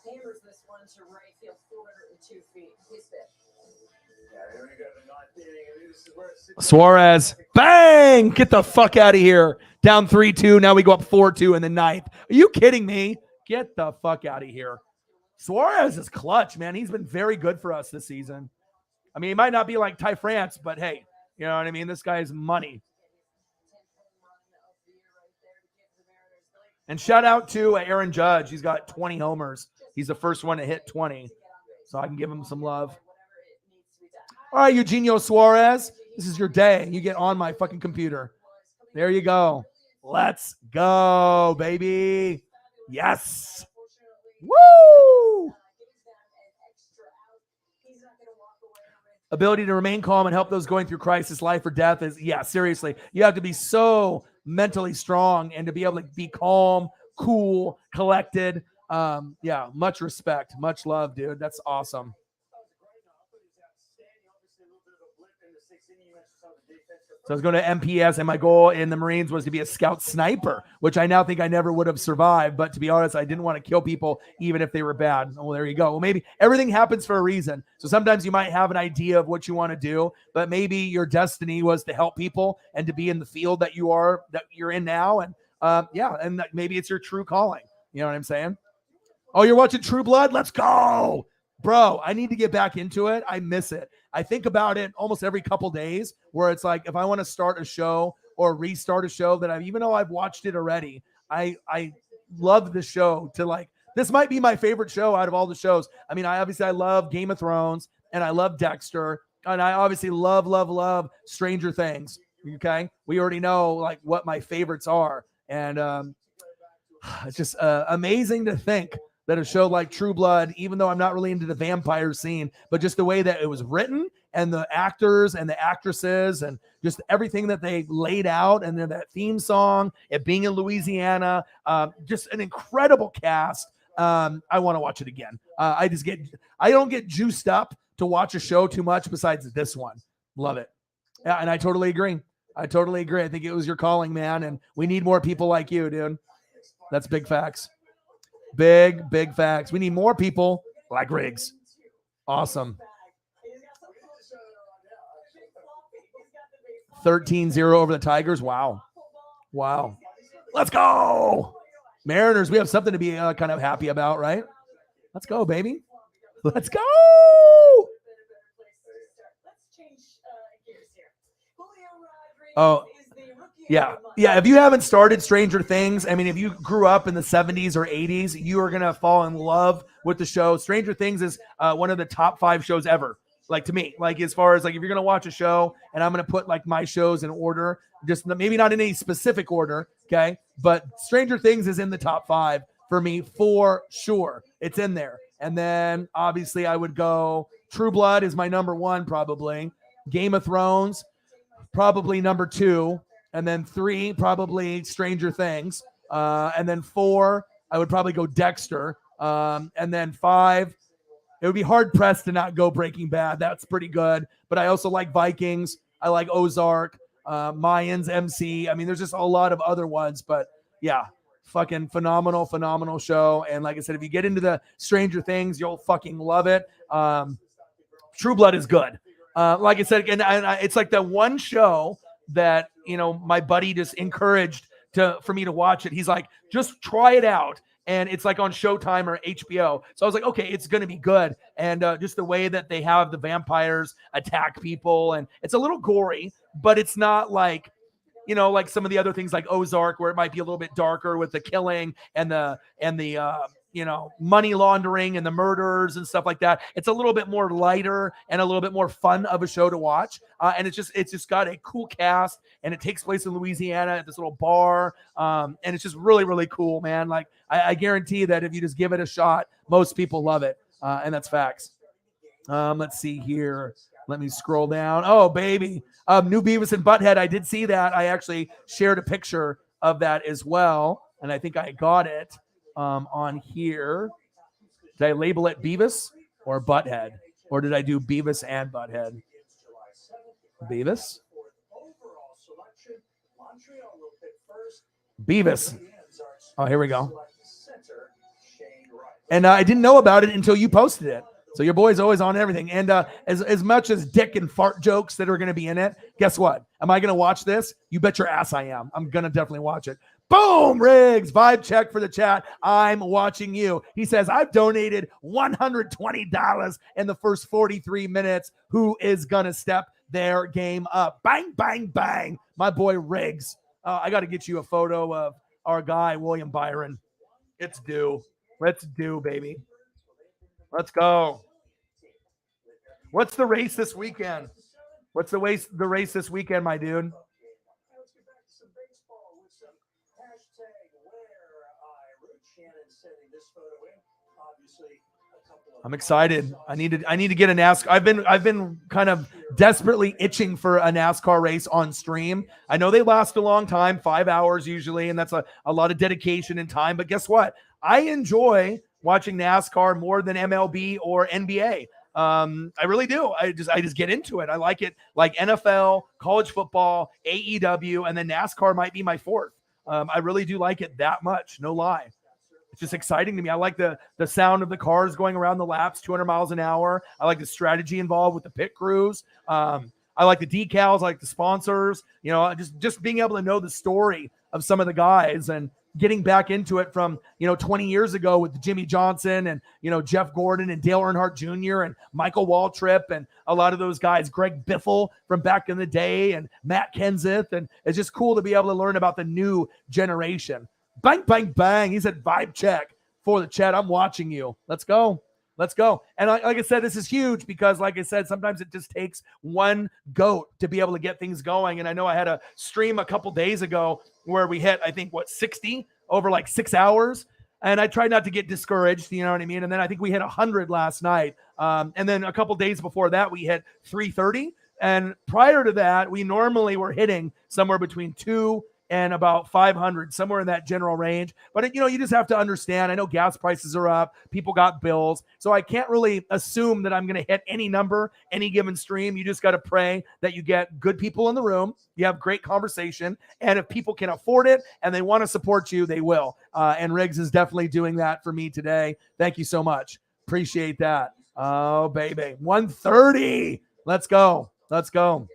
Hammers this one to right field, 402 feet. His fifth. Suarez, bang! Get the fuck out of here. Down 3-2. Now we go up 4-2 in the ninth. Are you kidding me? Get the fuck out of here. Suarez is clutch, man. He's been very good for us this season. I mean, he might not be like Ty France, but hey, you know what I mean? This guy is money. And shout out to Aaron Judge. He's got 20 homers. He's the first one to hit 20. So I can give him some love. All right, Eugenio Suarez. This is your day. You get on my fucking computer. There you go. Let's go, baby. Yes. Woo! Ability to remain calm and help those going through crisis, life or death is, seriously. You have to be so mentally strong and to be able to be calm, cool, collected. Much respect, much love, dude. That's awesome. So I was going to MPS, and my goal in the Marines was to be a scout sniper, which I now think I never would have survived. But to be honest, I didn't want to kill people, even if they were bad. Well, there you go. Well, maybe everything happens for a reason. So sometimes you might have an idea of what you want to do, but maybe your destiny was to help people and to be in the field that you're in now. And maybe it's your true calling. You know what I'm saying? Oh, you're watching True Blood? Let's go. Bro, I need to get back into it. I miss it. I think about it almost every couple days where it's like if I want to start a show or restart a show that even though I've watched it already, I love the show to like, this might be my favorite show out of all the shows. I mean, I love Game of Thrones and I love Dexter and I obviously love Stranger Things. Okay. We already know like what my favorites are. And it's just amazing to think that a show like True Blood, even though I'm not really into the vampire scene, but just the way that it was written and the actors and the actresses and just everything that they laid out and then that theme song, it being in Louisiana, just an incredible cast. I want to watch it again. I don't get juiced up to watch a show too much besides this one. Love it. Yeah, and I totally agree. I think it was your calling, man. And we need more people like you, dude. That's big facts. Big facts. We need more people like Riggs. Awesome. 13-0 over the Tigers. Wow. Let's go. Mariners, we have something to be kind of happy about, right? Let's go, baby. Let's go. Oh, yeah. If you haven't started Stranger Things, I mean, if you grew up in the 70s or 80s, you are going to fall in love with the show. Stranger Things is one of the top 5 shows ever. Like to me, like as far as like if you're going to watch a show and I'm going to put like my shows in order, just maybe not in any specific order. Okay. But Stranger Things is in the top 5 for me for sure. It's in there. And then obviously I would go True Blood is my number 1, probably. Game of Thrones, probably number 2. And then 3, probably Stranger Things. And then 4, I would probably go Dexter. And then 5, it would be hard pressed to not go Breaking Bad. That's pretty good. But I also like Vikings. I like Ozark, Mayans, MC. I mean, there's just a lot of other ones. But yeah, fucking phenomenal show. And like I said, if you get into the Stranger Things, you'll fucking love it. True Blood is good. Like I said, and it's like the one show that, you know, my buddy just encouraged for me to watch it. He's like, just try it out. And it's like on Showtime or HBO. So I was like, okay, it's going to be good. And just the way that they have the vampires attack people. And it's a little gory, but it's not like, you know, like some of the other things like Ozark, where it might be a little bit darker with the killing and the you know, money laundering and the murders and stuff like that. It's a little bit more lighter and a little bit more fun of a show to watch. And it's just got a cool cast, and it takes place in Louisiana at this little bar. And it's just really cool, man. Like I guarantee that if you just give it a shot, most people love it. And that's facts. Let's see here. Let me scroll down. Oh, baby. New Beavis and Butthead. I did see that. I actually shared a picture of that as well. And I think I got it. On here, did I label it Beavis or Butthead, or did I do Beavis and Butthead? Beavis, oh, here we go. And I didn't know about it until you posted it. So your boy's always on everything. And as much as dick and fart jokes that are going to be in it, guess what? Am I going to watch this? You bet your ass I am. I'm going to definitely watch it. Boom, Riggs. Vibe check for the chat. I'm watching you. He says, I've donated $120 in the first 43 minutes. Who is going to step their game up? Bang, bang, bang. My boy Riggs. I got to get you a photo of our guy, William Byron. It's due. Let's do, baby. Let's go. What's the race this weekend? What's the race this weekend, my dude? I'm excited. I need to get a NASCAR. I've been kind of desperately itching for a NASCAR race on stream. I know they last a long time, 5 hours usually, and that's a lot of dedication and time. But guess what? I enjoy watching NASCAR more than MLB or NBA. I really do. I just get into it. I like it, like NFL, college football, AEW, and then NASCAR might be my fourth. I really do like it that much. No lie. It's just exciting to me. I like the sound of the cars going around the laps, 200 miles an hour. I like the strategy involved with the pit crews. I like the decals, I like the sponsors, you know, just being able to know the story of some of the guys. And getting back into it from, 20 years ago with Jimmy Johnson and, Jeff Gordon and Dale Earnhardt Jr. and Michael Waltrip and a lot of those guys, Greg Biffle from back in the day and Matt Kenseth. And it's just cool to be able to learn about the new generation. Bang, bang, bang. He said vibe check for the chat. I'm watching you. Let's go. Let's go. And like I said, this is huge because, like I said, sometimes it just takes one GOAT to be able to get things going. And I know I had a stream a couple days ago where we hit, I think, 60 over like 6 hours. And I tried not to get discouraged, you know what I mean? And then I think we hit 100 last night. And then a couple days before that, we hit 330. And prior to that, we normally were hitting somewhere between 2 and about 500, somewhere in that general range. But, you just have to understand, I know gas prices are up, people got bills, so I can't really assume that I'm going to hit any number, any given stream. You just got to pray that you get good people in the room, you have great conversation, and if people can afford it and they want to support you, they will. And Riggs is definitely doing that for me today. Thank you so much. Appreciate that. Oh, baby. 130. Let's go. Let's go.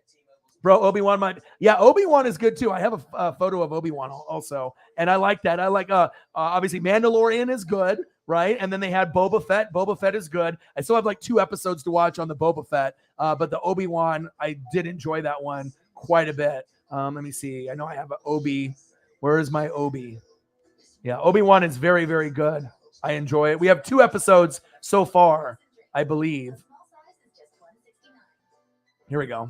Bro, Obi-Wan Obi-Wan is good too. I have a photo of Obi-Wan also, and I like that. I like, obviously Mandalorian is good, right? And then they had Boba Fett. Boba Fett is good. I still have like 2 episodes to watch on the Boba Fett, but the Obi-Wan, I did enjoy that one quite a bit. Let me see. I know I have an Obi. Where is my Obi? Yeah, Obi-Wan is very, very good. I enjoy it. We have 2 episodes so far, I believe. Here we go.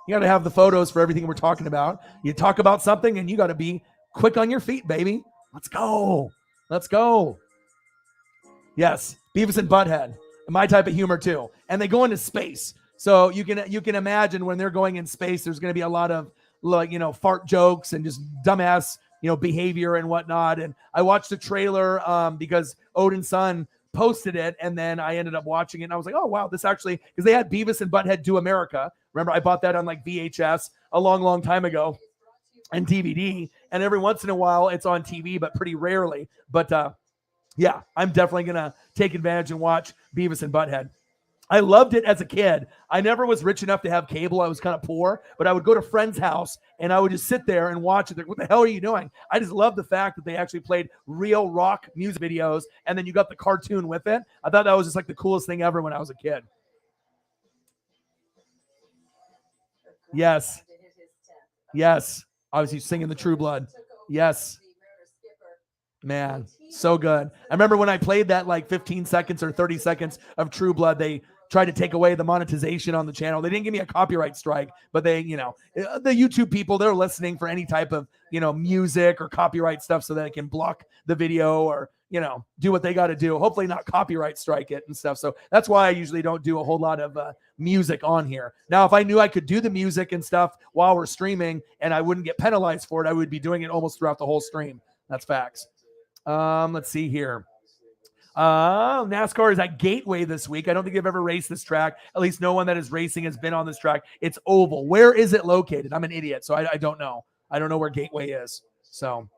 You got to have the photos for everything we're talking about. You talk about something and you got to be quick on your feet, baby. Let's go. Let's go. Yes, Beavis and Butthead. My type of humor too. And they go into space. So you can imagine when they're going in space, there's going to be a lot of fart jokes and just dumbass, behavior and whatnot. And I watched the trailer because Odin's son posted it, and then I ended up watching it, and I was like, oh, wow, this actually, because they had Beavis and Butthead Do America. Remember, I bought that on like VHS a long, long time ago and DVD, and every once in a while it's on TV, but pretty rarely. But yeah, I'm definitely going to take advantage and watch Beavis and Butthead. I loved it as a kid. I never was rich enough to have cable. I was kind of poor, but I would go to friends' house and I would just sit there and watch it. Like, what the hell are you doing? I just love the fact that they actually played real rock music videos and then you got the cartoon with it. I thought that was just like the coolest thing ever when I was a kid. Yes. Yes. Obviously singing the True Blood. Yes. Man, so good. I remember when I played that like 15 seconds or 30 seconds of True Blood, they tried to take away the monetization on the channel. They didn't give me a copyright strike, but they, the YouTube people, they're listening for any type of, music or copyright stuff so that it can block the video or, do what they got to do. Hopefully not copyright strike it and stuff. So that's why I usually don't do a whole lot of music on here. Now, if I knew I could do the music and stuff while we're streaming and I wouldn't get penalized for it, I would be doing it almost throughout the whole stream. That's facts. Let's see here. NASCAR is at Gateway this week. I don't think they've ever raced this track. At least no one that is racing has been on this track. It's oval. Where is it located? I'm an idiot, so I don't know. I don't know where Gateway is. So.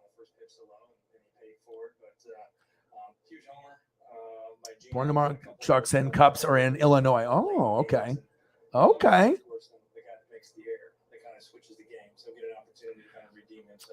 Born Tomorrow trucks and cups are in Illinois. Oh, okay. Okay.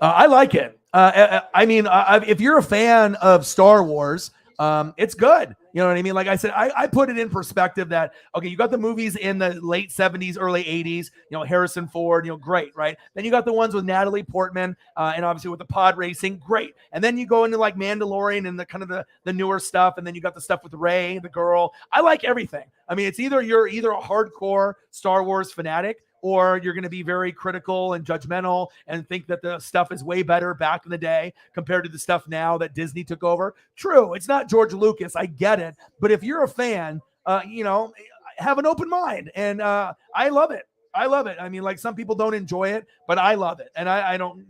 I like it. I mean, if you're a fan of Star Wars, it's good. You know what I mean? Like I said, I put it in perspective that, okay, you got the movies in the late 70s, early 80s, Harrison Ford, great, right? Then you got the ones with Natalie Portman, and obviously with the pod racing, great. And then you go into like Mandalorian and the kind of the newer stuff, and then you got the stuff with Rey, the girl. I like everything. I mean, it's you're a hardcore Star Wars fanatic, or you're going to be very critical and judgmental and think that the stuff is way better back in the day compared to the stuff now that Disney took over. True, it's not George Lucas. I get it. But if you're a fan, have an open mind. And I love it. I love it. I mean, like some people don't enjoy it, but I love it. And I don't,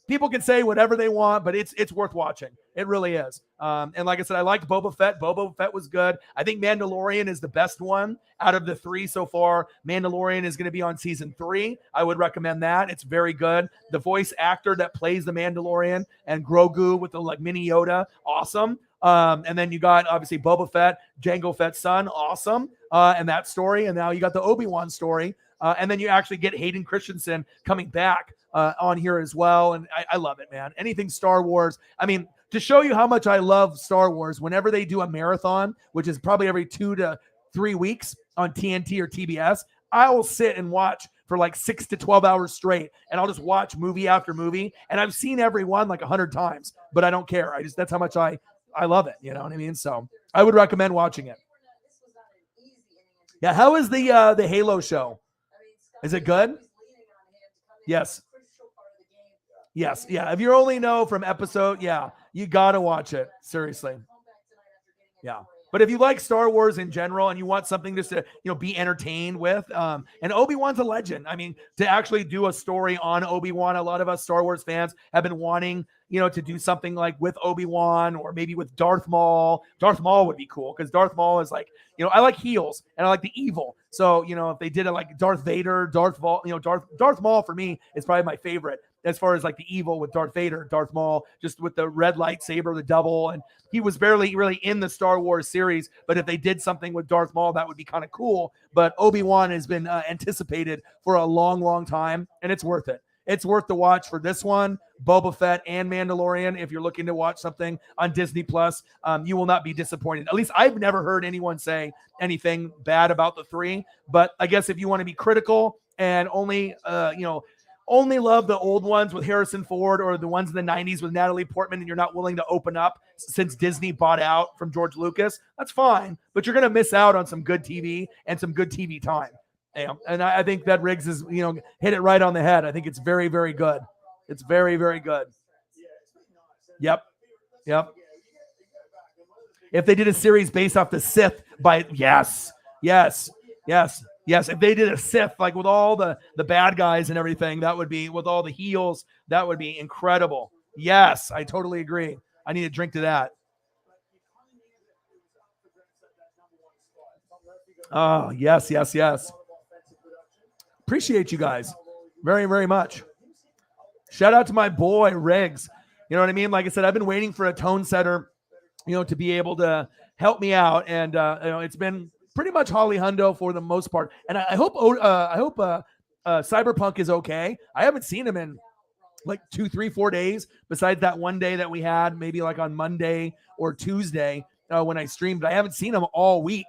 people can say whatever they want, but it's worth watching. It really is. And like I said, I liked Boba Fett. Boba Fett was good. I think Mandalorian is the best one out of the 3 so far. Mandalorian is going to be on season 3. I would recommend that. It's very good. The voice actor that plays the Mandalorian and Grogu with the like mini Yoda, awesome. And then you got obviously Boba Fett, Jango Fett's son, awesome. And that story. And now you got the Obi-Wan story. And then you actually get Hayden Christensen coming back on here as well. And I love it, man. Anything Star Wars. I mean, to show you how much I love Star Wars, whenever they do a marathon, which is probably every 2 to 3 weeks on TNT or TBS, I will sit and watch for like 6 to 12 hours straight, and I'll just watch movie after movie. And I've seen every one like 100 times, but I don't care. That's how much I love it. You know what I mean? So I would recommend watching it. Yeah. How is the Halo show? Is it good? Yes. Yes. Yeah. If you only know from episode, yeah, you got to watch it. Seriously. Yeah. But if you like Star Wars in general and you want something just to, be entertained with, and Obi-Wan's a legend. I mean, to actually do a story on Obi-Wan, a lot of us Star Wars fans have been wanting, to do something like with Obi-Wan or maybe with Darth Maul. Darth Maul would be cool because Darth Maul is like, I like heels and I like the evil. So, if they did it like Darth Vader, Darth Maul, Darth Maul for me is probably my favorite as far as like the evil with Darth Vader, Darth Maul, just with the red lightsaber, the double. And he was barely really in the Star Wars series. But if they did something with Darth Maul, that would be kind of cool. But Obi-Wan has been anticipated for a long, long time, and it's worth it. It's worth the watch for this one, Boba Fett and Mandalorian. If you're looking to watch something on Disney Plus, you will not be disappointed. At least I've never heard anyone say anything bad about the three. But I guess if you want to be critical and only love the old ones with Harrison Ford or the ones in the 90s with Natalie Portman, and you're not willing to open up since Disney bought out from George Lucas, that's fine. But you're going to miss out on some good TV and some good TV time. And I think that Riggs is, hit it right on the head. I think it's very, very good. It's very, very good. Yep. If they did a series based off the Sith yes. If they did a Sith, like with all the bad guys and everything, that would be with all the heels, that would be incredible. Yes, I totally agree. I need a drink to that. Oh, yes. Appreciate you guys very, very much. Shout out to my boy Riggs. You know what I mean? Like I said, I've been waiting for a tone setter, to be able to help me out. And, it's been pretty much Holly Hundo for the most part. And I hope Cyberpunk is okay. I haven't seen him in like 2, 3, 4 days, besides that one day that we had, maybe like on Monday or Tuesday when I streamed. I haven't seen him all week.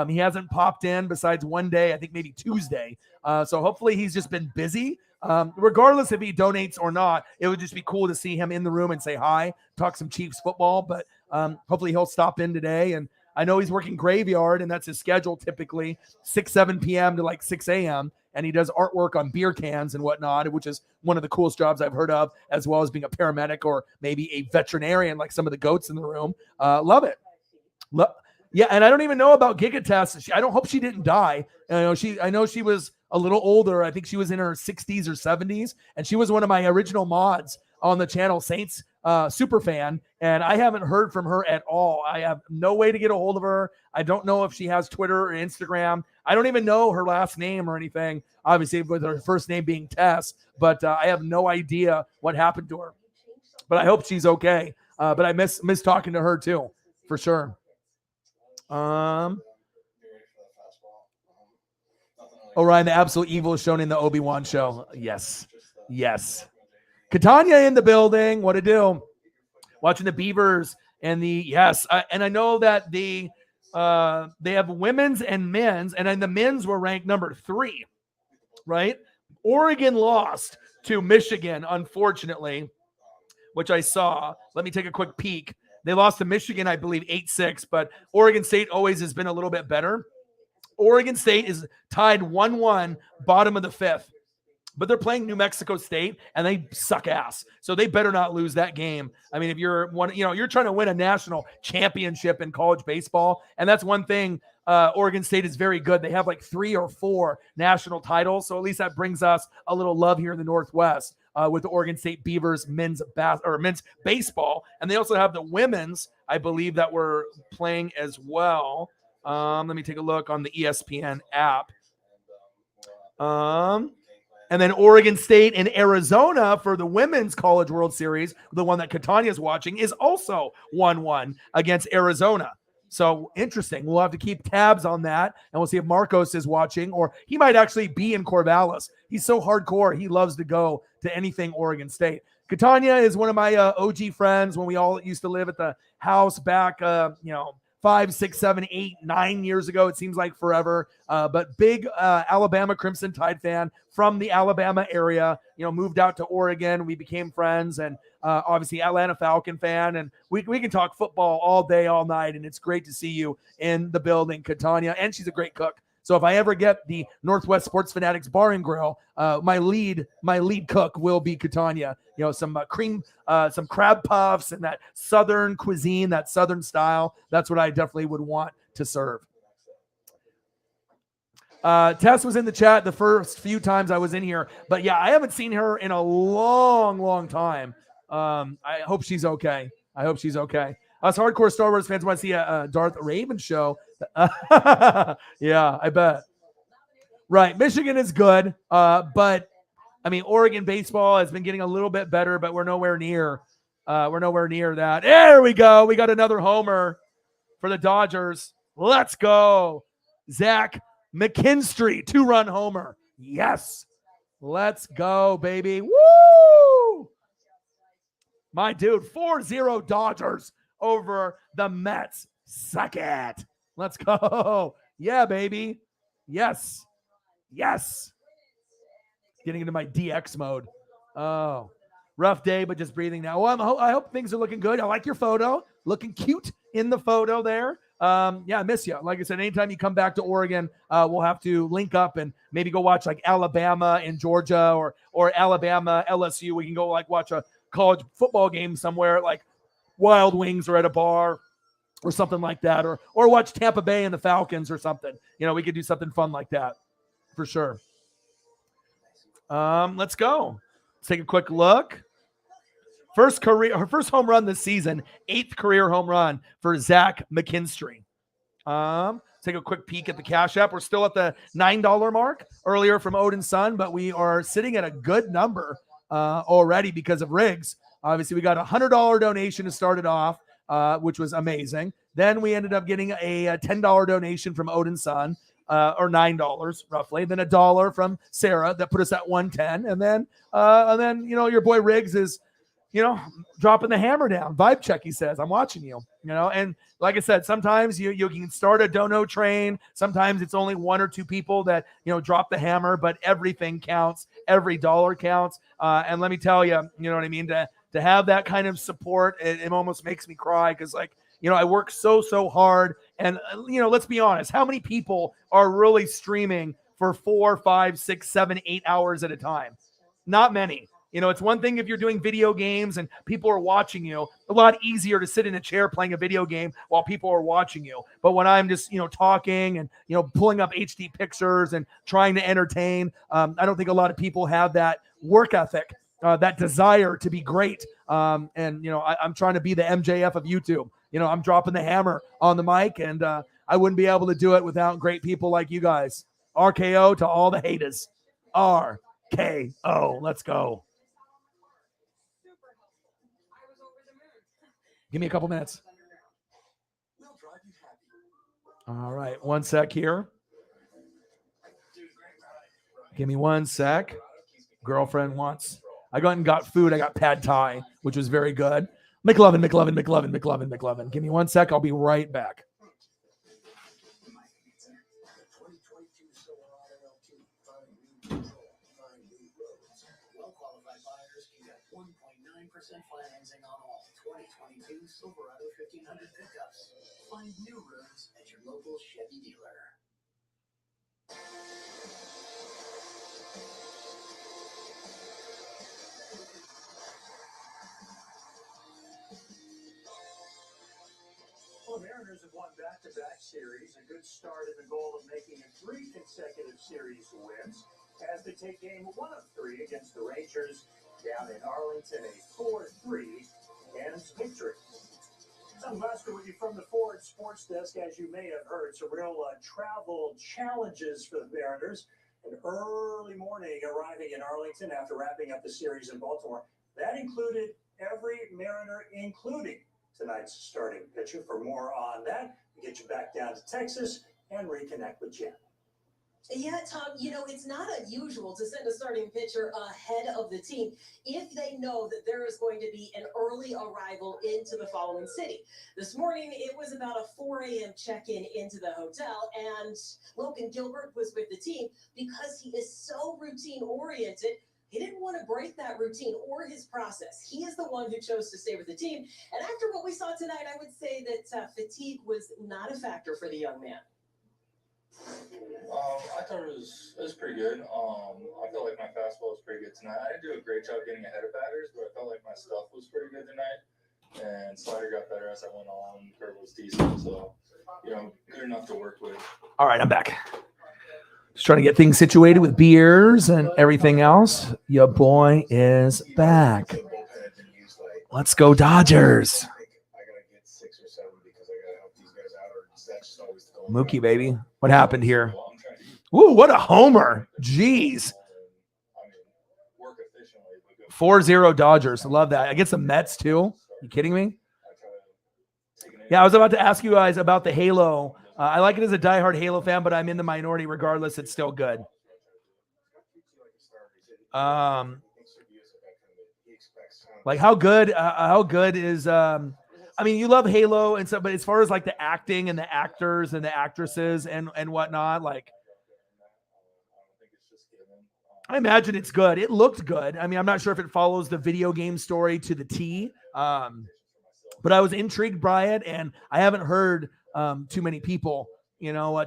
He hasn't popped in besides one day, I think maybe Tuesday. So hopefully he's just been busy. Regardless if he donates or not, it would just be cool to see him in the room and say hi, talk some Chiefs football. But hopefully he'll stop in today. And I know he's working graveyard, and that's his schedule typically, 7 p.m. to like 6 a.m. And he does artwork on beer cans and whatnot, which is one of the coolest jobs I've heard of, as well as being a paramedic or maybe a veterinarian like some of the goats in the room. Love it. Yeah, and I don't even know about Gigatest. I don't hope she didn't die. I know she was a little older. I think she was in her 60s or 70s, and she was one of my original mods on the channel, Saints super fan, and I haven't heard from her at all. I have no way to get a hold of her. I don't know if she has Twitter or Instagram. I don't even know her last name or anything, obviously with her first name being Tess, but I have no idea what happened to her. But I hope she's okay. But I miss talking to her too, for sure. Ryan, the absolute evil is shown in the Obi-Wan show. Yes. Catania in the building. What to do? Watching the Beavers and and I know that they have women's and men's, and then the men's were ranked number 3, right? Oregon lost to Michigan, unfortunately, which I saw. Let me take a quick peek. They lost to Michigan, I believe, 8-6, but Oregon State always has been a little bit better. Oregon State is tied 1-1, bottom of the 5th. But they're playing New Mexico State, and they suck ass. So they better not lose that game. I mean, if you're you're trying to win a national championship in college baseball, and that's one thing. Oregon State is very good. They have like 3 or 4 national titles. So at least that brings us a little love here in the Northwest with the Oregon State Beavers men's baseball. And they also have the women's, I believe, that we're playing as well. Let me take a look on the ESPN app. And then Oregon State and Arizona for the Women's College World Series, the one that Catania is watching, is also 1-1 against Arizona. So interesting. We'll have to keep tabs on that, and we'll see if Marcos is watching, or he might actually be in Corvallis. He's so hardcore. He loves to go to anything Oregon State. Catania is one of my OG friends when we all used to live at the house back, 5, 6, 7, 8, 9 years ago. It seems like forever. But big Alabama Crimson Tide fan from the Alabama area, moved out to Oregon. We became friends, and obviously Atlanta Falcon fan. And we can talk football all day, all night. And it's great to see you in the building, Catania. And she's a great cook. So if I ever get the Northwest Sports Fanatics Bar and Grill, my lead cook will be Catania. Some some crab puffs and that Southern cuisine, that Southern style. That's what I definitely would want to serve. Tess was in the chat the first few times I was in here, but yeah, I haven't seen her in a long, long time. I hope she's okay. Us hardcore Star Wars fans want to see a Darth Raven show. Yeah, I bet. Right. Michigan is good. But I mean, Oregon baseball has been getting a little bit better, but we're nowhere near that. There we go. We got another homer for the Dodgers. Let's go. Zach McKinstry, 2-run homer. Yes. Let's go, baby. Woo! My dude, 4-0 Dodgers over the Mets. Suck it. Let's go. Yeah, baby. Yes. Getting into my DX mode. Oh, rough day, but just breathing now. Well, I hope things are looking good. I like your photo. Looking cute in the photo there. Yeah, I miss you. Like I said, anytime you come back to Oregon, we'll have to link up and maybe go watch like Alabama and Georgia or Alabama, LSU. We can go like watch a college football game somewhere like Wild Wings or at a bar or something like that, or watch Tampa Bay and the Falcons or something. We could do something fun like that for sure. Let's go. Let's take a quick look. First home run this season, 8th career home run for Zach McKinstry. Take a quick peek at the Cash App. We're still at the $9 mark earlier from Odin Sun, but we are sitting at a good number already because of Riggs. Obviously, we got a $100 donation to start it off, which was amazing. Then we ended up getting a $10 donation from Odin Sun, or $9 roughly. Then $1 from Sarah that put us at 110, and then your boy Riggs is dropping the hammer down. Vibe check, he says. I'm watching you. And like I said, sometimes you can start a dono train. Sometimes it's only 1 or 2 people that drop the hammer, but everything counts. Every dollar counts. And let me tell you, you know what I mean. To have that kind of support, it almost makes me cry because I work so hard. And, let's be honest, how many people are really streaming for 4, 5, 6, 7, 8 hours at a time? Not many. It's one thing if you're doing video games and people are watching you. A lot easier to sit in a chair playing a video game while people are watching you. But when I'm just, talking and, pulling up HD pictures and trying to entertain, I don't think a lot of people have that work ethic, that desire to be great. I'm trying to be the MJF of YouTube. I'm dropping the hammer on the mic, and I wouldn't be able to do it without great people like you guys. RKO to all the haters. RKO. Let's go. Give me a couple minutes. All right. One sec here. Give me one sec. Girlfriend wants. I went and got food. I got pad thai, which was very good. McLovin. Give me one sec. I'll be right back. Well-qualified buyers can get 1.9% financing on all 2022 Silverado 1500 pickups. Find new roads at your local Chevy dealer. Well, the Mariners have won back-to-back series, a good start in the goal of making it 3 consecutive series wins as they take game 1 of 3 against the Rangers down in Arlington, a 4-3 M's victory. Tom Glasgow with you from the Ford Sports Desk. As you may have heard, some real travel challenges for the Mariners. An early morning arriving in Arlington after wrapping up the series in Baltimore. That included every Mariner, including tonight's starting pitcher. For more on that, we get you back down to Texas and reconnect with Jen. Yeah, Tom, it's not unusual to send a starting pitcher ahead of the team if they know that there is going to be an early arrival into the following city. This morning, it was about a 4 a.m. check-in into the hotel, and Logan Gilbert was with the team because he is so routine-oriented. He didn't want to break that routine or his process. He is the one who chose to stay with the team. And after what we saw tonight, I would say that fatigue was not a factor for the young man. I thought it was pretty good. I felt like my fastball was pretty good tonight. I didn't do a great job getting ahead of batters, but I felt like my stuff was pretty good tonight. And slider got better as I went on. Curve was decent, so good enough to work with. All right, I'm back. Just trying to get things situated with beers and everything else. Your boy is back. Let's go Dodgers. Mookie, baby. What happened here? Ooh, what a homer. Jeez. 4-0 Dodgers. I love that. Against the Mets, too. You kidding me? Yeah, I was about to ask you guys about the Halo. I like it as a diehard Halo fan, but I'm in the minority regardless. It's still good. Like how good is I mean, you love Halo and stuff, but as far as like the acting and the actors and the actresses and whatnot, like I imagine it's good. It looked good. I mean, I'm not sure if it follows the video game story to the T, but I was intrigued by it, and I haven't heard too many people,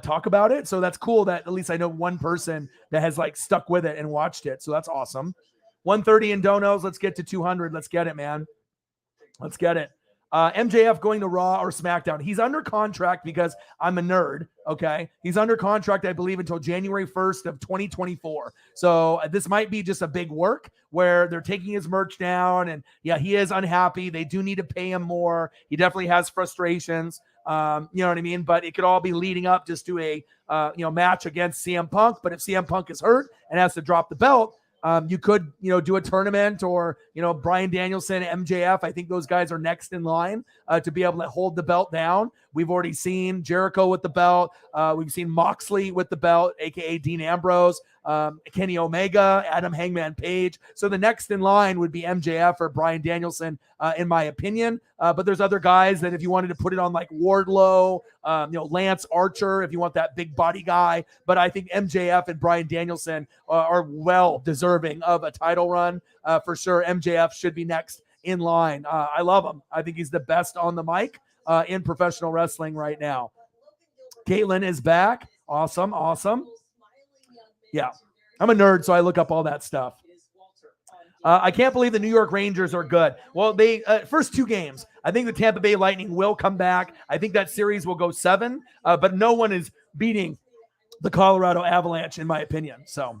talk about it. So that's cool that at least I know one person that has like stuck with it and watched it. So that's awesome. 130 in donos. Let's get to 200. Let's get it, man. Let's get it. MJF going to Raw or SmackDown. He's under contract because I'm a nerd. Okay. He's under contract, I believe, until January 1st of 2024. So this might be just a big work where they're taking his merch down, and yeah, he is unhappy. They do need to pay him more. He definitely has frustrations. You know what I mean? But it could all be leading up just to a, match against CM Punk. But if CM Punk is hurt and has to drop the belt, you could, do a tournament or, Bryan Danielson, MJF. I think those guys are next in line to be able to hold the belt down. We've already seen Jericho with the belt. We've seen Moxley with the belt, a.k.a. Dean Ambrose, Kenny Omega, Adam Hangman Page. So the next in line would be MJF or Bryan Danielson, in my opinion. But there's other guys that if you wanted to put it on like Wardlow, Lance Archer, if you want that big body guy. But I think MJF and Bryan Danielson are well deserving of a title run. For sure, MJF should be next in line. I love him. I think he's the best on the mic in professional wrestling right now. Caitlin is back. Awesome. Yeah, I'm a nerd, so I look up all that stuff. I can't believe the New York Rangers are good. Well, they first two games, I think the Tampa Bay Lightning will come back. I think that series will go 7, but no one is beating the Colorado Avalanche, in my opinion. So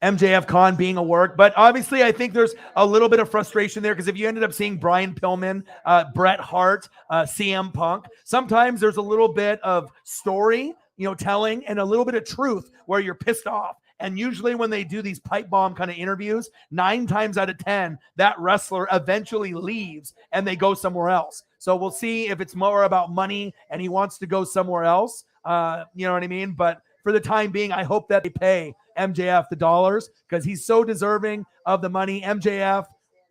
MJF Con being a work, but obviously I think there's a little bit of frustration there because if you ended up seeing Brian Pillman, Bret Hart, CM Punk, sometimes there's a little bit of story, telling and a little bit of truth where you're pissed off. And usually when they do these pipe bomb kind of interviews, 9 times out of 10, that wrestler eventually leaves and they go somewhere else. So we'll see if it's more about money and he wants to go somewhere else. You know what I mean? But for the time being, I hope that they pay MJF the dollars because he's so deserving of the money. MJF,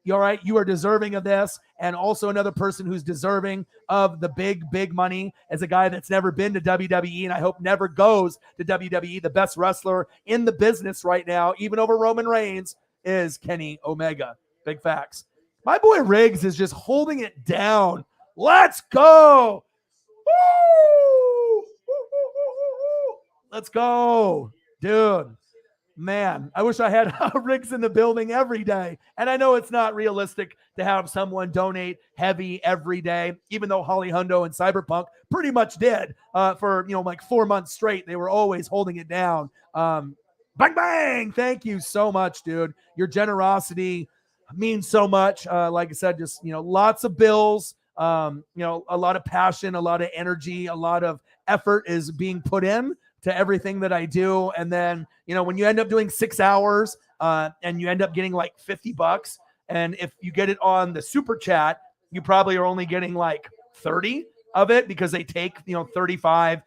you all right? You are deserving of this. And also another person who's deserving of the big money as a guy that's never been to WWE and I hope never goes to WWE. The best wrestler in the business right now, even over Roman Reigns, is Kenny Omega. Big facts. My boy Riggs is just holding it down. Let's go. Woo! Let's go, dude. Man, I wish I had Riggs in the building every day. And I know it's not realistic to have someone donate heavy every day, even though Holly Hundo and Cyberpunk pretty much did for, like 4 months straight. They were always holding it down. Bang, bang. Thank you so much, dude. Your generosity means so much. Like I said, just, lots of bills, a lot of passion, a lot of energy, a lot of effort is being put in to everything that I do. And then, when you end up doing 6 hours and you end up getting like $50, And if you get it on the super chat, you probably are only getting like 30 of it because they take, 35%,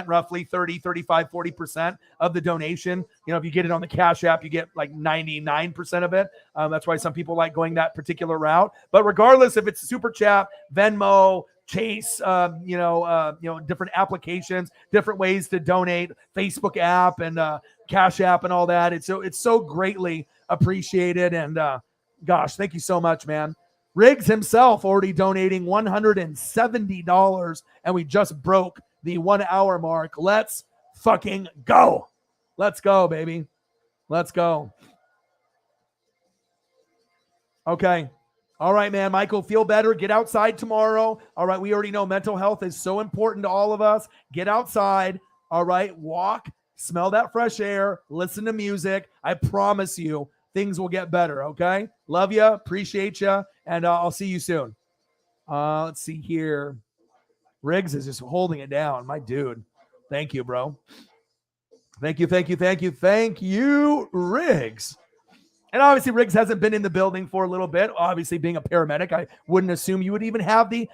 roughly 30, 35, 40% of the donation. If you get it on the Cash App, you get like 99% of it. That's why some people like going that particular route. But regardless if it's super chat, Venmo, Chase, different applications, different ways to donate, Facebook app and Cash App and all that. It's so greatly appreciated. And gosh, thank you so much, man. Riggs himself already donating $170, and we just broke the 1 hour mark. Let's fucking go. Let's go, baby. Let's go. Okay. All right, man. Michael, feel better. Get outside tomorrow. All right. We already know mental health is so important to all of us. Get outside. All right. Walk, smell that fresh air, listen to music. I promise you things will get better. Okay. Love you. Appreciate you. And I'll see you soon. Let's see here. Riggs is just holding it down. My dude. Thank you, bro. Thank you, Riggs. And obviously, Riggs hasn't been in the building for a little bit. Obviously, being a paramedic, I wouldn't assume you would even have the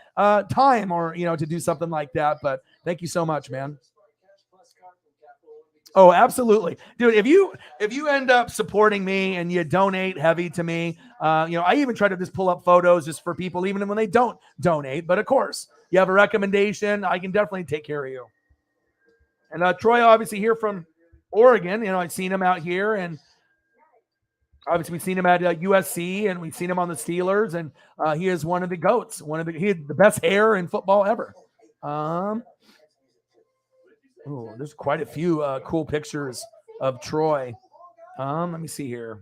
time or, to do something like that. But thank you so much, man. Oh, absolutely. Dude, if you end up supporting me and you donate heavy to me, I even try to just pull up photos just for people, even when they don't donate. But of course, you have a recommendation, I can definitely take care of you. And Troy, obviously here from Oregon, I've seen him out here, and obviously we've seen him at USC, and we've seen him on the Steelers, and he is one of the GOATs. He had the best hair in football ever. There's quite a few cool pictures of Troy. Let me see here.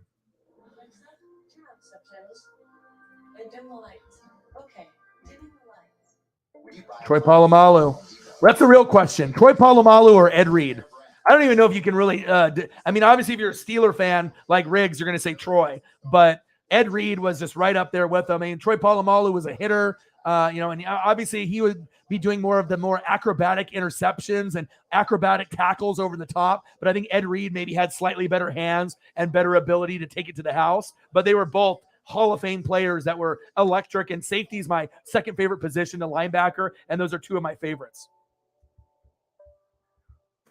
Troy Polamalu. That's the real question. Troy Polamalu or Ed Reed? I don't even know if you can really. Obviously, if you're a Steeler fan like Riggs, you're going to say Troy. But Ed Reed was just right up there with him. Troy Polamalu was a hitter. And obviously he would be doing more of the more acrobatic interceptions and acrobatic tackles over the top. But I think Ed Reed maybe had slightly better hands and better ability to take it to the house. But they were both Hall of Fame players that were electric, and safety is my second favorite position to linebacker. And those are two of my favorites.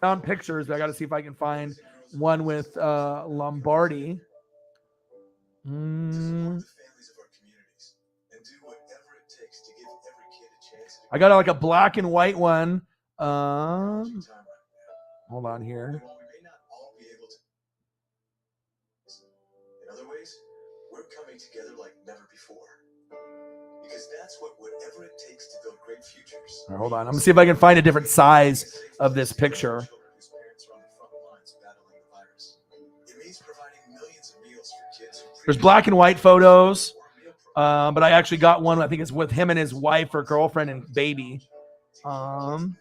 Found pictures, but I got to see if I can find one with Lombardi. I got like a black and white one. Hold on here. In other ways, we're coming together like never before. Because that's whatever it takes to build great futures. All right, hold on. I'm going to see if I can find a different size of this picture. There's black and white photos. But I actually got one, I think it's with him and his wife or girlfriend and baby. Their education.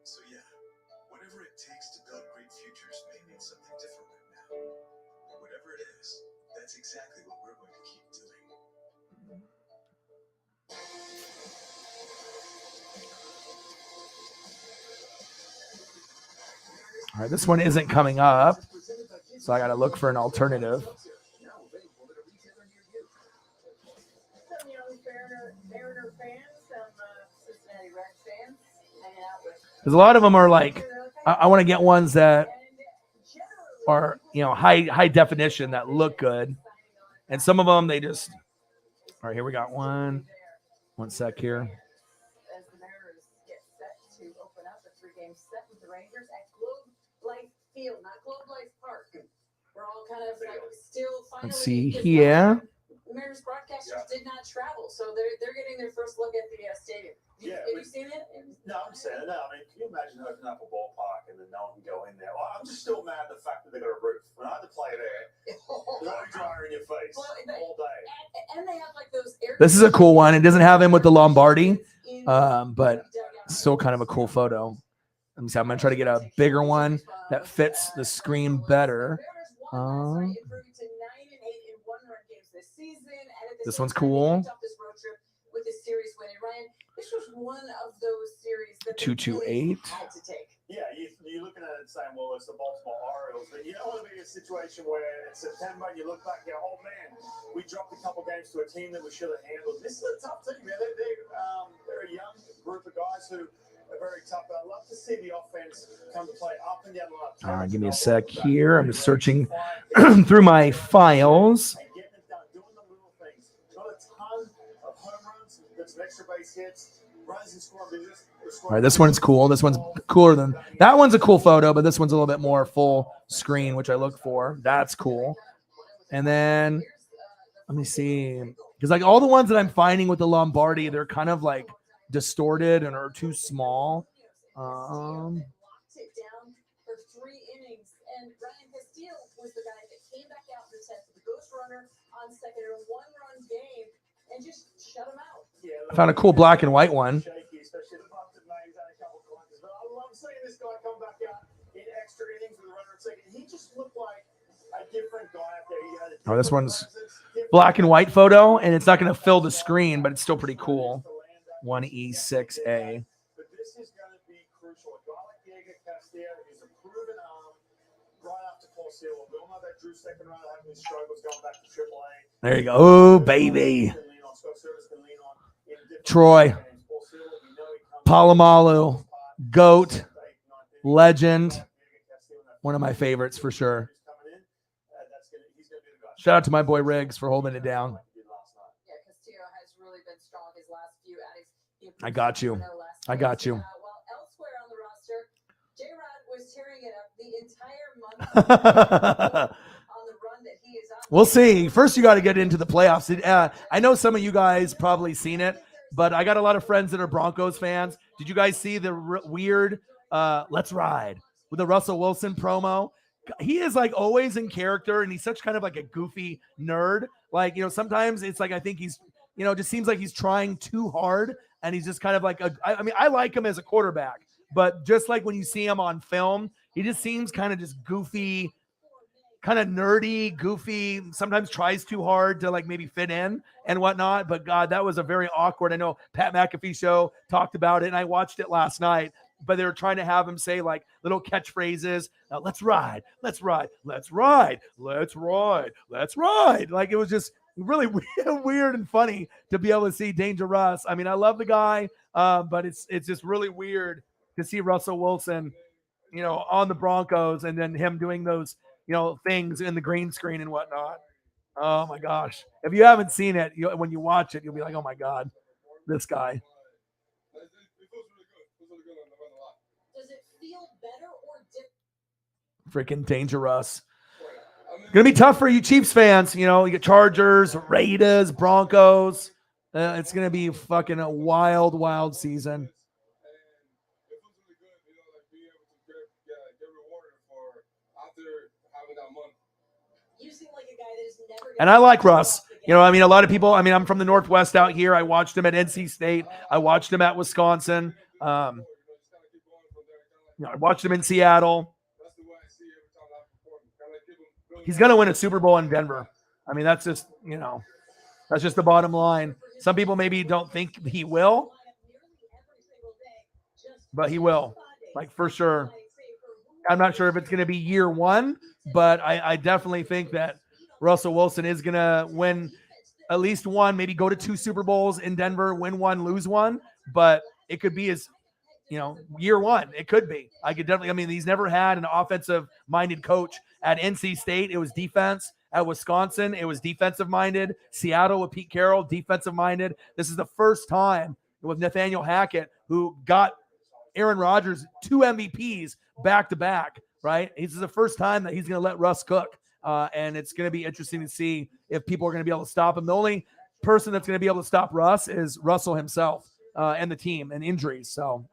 So yeah, whatever it takes to build great futures may mean something different right now. Whatever it is, that's exactly what we're going to keep doing. All right, this one isn't coming up, so I got to look for an alternative. Because a lot of them are like, I want to get ones that are, high definition that look good. And some of them, they just, all right, here we got one. One sec here. As the Mariners get set to open up a 3-game set with the Rangers at Globe Life Field, not Globe Life Park. We're all kind of still finally. Let's see here. The Mariners broadcasters did not travel, so they're getting their first look at the stadium. Have you seen it? No, I'm saying no. Can you imagine opening up a ballpark and then no one can go in there? Well, I'm just still mad at the fact that they got a roof. When I had to play there, blow dryer in your face all day. And they have like those. This is a cool one. It doesn't have him with the Lombardi, but still kind of a cool photo. I'm going to try to get a bigger one that fits the screen better. This one's cool. This was one of those series that 228. Yeah, you're looking at it saying, well, it's the Baltimore Orioles, but you don't want to be in a situation where it's September and you look back and go, oh man, we dropped a couple games to a team that we should have handled. This is a tough team, man. They're a young group of guys who are very tough, but I'd love to see the offense come to play up and down the line. Give me a sec here. I'm just searching through my files. And getting it done, doing the little things. Got a ton of home runs, got some extra base hits, runs and scoring business. All right, this one's cool. This one's cooler than that one's a cool photo, but this one's a little bit more full screen, which I look for. That's cool. And then let me see, because like all the ones that I'm finding with the Lombardi, they're kind of like distorted and are too small. Locked it down for 3 innings, and Ryan Castillo was the guy that came back out in the 10th with the ghost runner on second in a 1-run game and just shut him out. I found a cool black and white one. Shaky, especially the Bucks have made a couple of clunkers. But I love seeing this guy come back out in extra innings with a runner at second. He just looked like a different guy out there. He had a Oh, this one's different black and white photo, and it's not going to fill the screen, but it's still pretty cool. 1E6A. But this is going to be crucial. A guy like Diego Castillo is a proven arm right after Paul Sewell. We all know that Drew second runner having his struggles going back to AAA. There you go. Oh, baby. Troy. Palomalu. GOAT. Legend. One of my favorites for sure. Shout out to my boy Riggs for holding it down. Yeah, Castillo has really been strong his last few outings. I got you. I got you. While elsewhere on the roster, J-Rod was tearing it up the entire month on the run that he is on. We'll see. First, you got to get into the playoffs. I know some of you guys probably seen it, but I got a lot of friends that are Broncos fans. Did you guys see the weird Let's Ride with the Russell Wilson promo? He is like always in character, and he's such kind of like a goofy nerd. Like, you know, sometimes it's like I think he's, you know, just seems like he's trying too hard, and he's just kind of like I mean, I like him as a quarterback, but just like when you see him on film, he just seems kind of just goofy, kind of nerdy, goofy, sometimes tries too hard to like maybe fit in and whatnot. But God, that was a very awkward. I know Pat McAfee show talked about it, and I watched it last night, but they were trying to have him say like little catchphrases. Let's ride, let's ride, let's ride, let's ride, let's ride. Like it was just really weird and funny to be able to see Danger Russ. I mean, I love the guy, but it's just really weird to see Russell Wilson, you know, on the Broncos, and then him doing those, you know, things in the green screen and whatnot. Oh my gosh. If you haven't seen it, when you watch it, you'll be like, oh my God, this guy. Does it feel better or different? Freaking dangerous. Gonna be tough for you Chiefs fans. You know, you get Chargers, Raiders, Broncos. It's gonna be fucking a wild, wild season. You seem like a guy that is never. And I like Russ. You know, I mean, a lot of people, I mean, I'm from the Northwest out here. I watched him at NC State. I watched him at Wisconsin. You know, I watched him in Seattle. He's going to win a Super Bowl in Denver. I mean, that's just, you know, that's just the bottom line. Some people maybe don't think he will, but he will, like for sure. I'm not sure if it's going to be year one, but I definitely think that Russell Wilson is going to win at least one, maybe go to 2 Super Bowls in Denver, win one, lose one, but it could be his, you know, year one. It could be. I could definitely, I mean, he's never had an offensive minded coach. At NC State, it was defense. At Wisconsin, it was defensive minded. Seattle with Pete Carroll, defensive minded. This is the first time with Nathaniel Hackett, who got Aaron Rodgers 2 MVPs back to back, right? This is the first time that he's going to let Russ cook. And it's going to be interesting to see if people are going to be able to stop him. The only person that's going to be able to stop Russ is Russell himself and the team and injuries. So.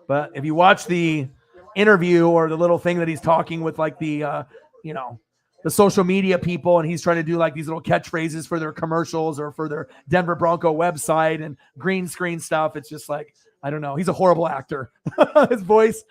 But if you watch the interview or the little thing that he's talking with like the, you know, the social media people, and he's trying to do like these little catchphrases for their commercials or for their Denver Bronco website and green screen stuff. It's just like, I don't know. He's a horrible actor. his voice.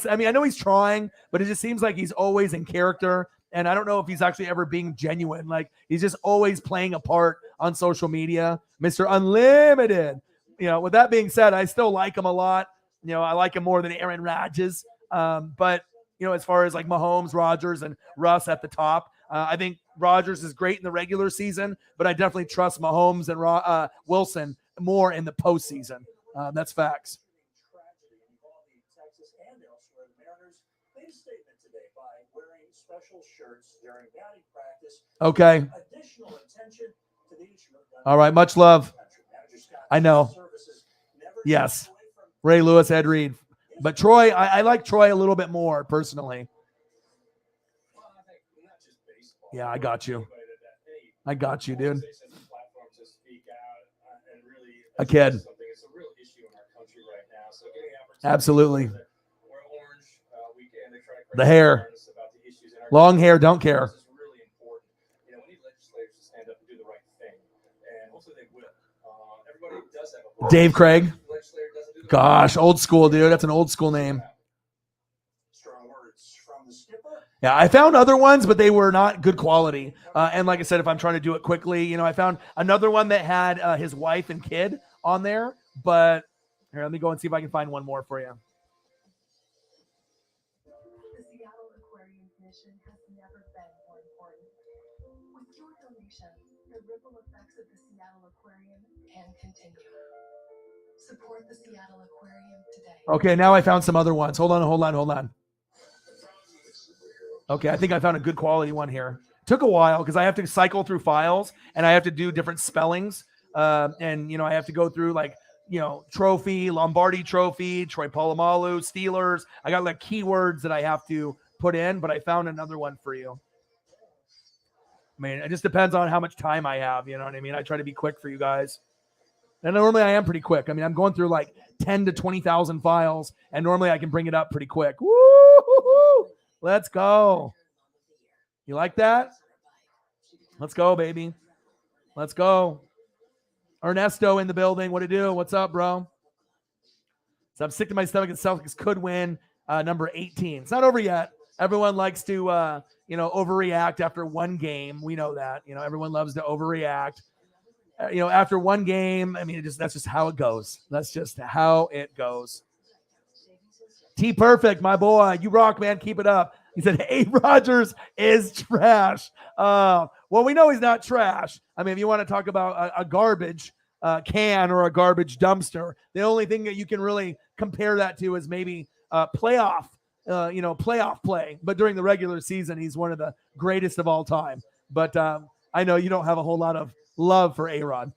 I mean, I know he's trying, but it just seems like he's always in character. And I don't know if he's actually ever being genuine. Like he's just always playing a part on social media, Mr. Unlimited. You know, with that being said, I still like him a lot. You know, I like him more than Aaron Rodgers. But, you know, as far as like Mahomes, Rodgers, and Russ at the top, I think Rodgers is great in the regular season, but I definitely trust Mahomes and Wilson more in the postseason. That's facts. Tragedy involving Texas and elsewhere. The Mariners made a statement today by wearing special shirts during batting practice. Okay. Additional attention to the issue of All right. Much love. Manager Scott I know. Services never Yes. shied away from Ray Lewis, Ed Reed. But Troy, I like Troy a little bit more personally. Well, I think not just baseball. Yeah, I got you. Anybody hey, I got you, dude. organizations and platforms to speak out and really A kid. something. It's a real issue in our country right now. So getting the opportunity Absolutely. to wear orange weekend to try to The create hair. awareness about the issues in our Long country. hair, don't care. This is really important. You know, we need legislators to stand up and do the right thing, and hopefully they will. Everybody does have a voice. Dave Craig. Legislator doesn't do the Gosh, old school, dude. That's an old school name. strong words from the skipper. Yeah, I found other ones, but they were not good quality. And like I said, if I'm trying to do it quickly, you know, I found another one that had his wife and kid on there. But here, let me go and see if I can find one more for you. The Seattle Aquarium mission has never been more important. With your donation, the ripple effects of the Seattle Aquarium can continue. Support the Seattle Aquarium today. Okay, now I found some other ones. Hold on. Okay, I think I found a good quality one here. Took a while because I have to cycle through files and I have to do different spellings. And, you know, I have to go through like, you know, trophy, Lombardi trophy, Troy Polamalu, Steelers. I got like keywords that I have to put in, but I found another one for you. I mean, it just depends on how much time I have. You know what I mean? I try to be quick for you guys. And normally I am pretty quick. I mean, I'm going through like 10 to 20,000 files, and normally I can bring it up pretty quick. Woo! Let's go. You like that? Let's go, baby. Let's go. Ernesto in the building. What to do? What's up, bro? So I'm sick to my stomach. The Celtics could win number 18. It's not over yet. Everyone likes to, you know, overreact after one game. We know that. You know, everyone loves to overreact. You know, after one game, I mean, that's just how it goes. That's just how it goes. T Perfect, my boy. You rock, man. Keep it up. He said, hey, Rodgers is trash. Well, we know he's not trash. I mean, if you want to talk about a garbage can or a garbage dumpster, the only thing that you can really compare that to is maybe playoff play. But during the regular season, he's one of the greatest of all time. But I know you don't have a whole lot of love for A-Rod.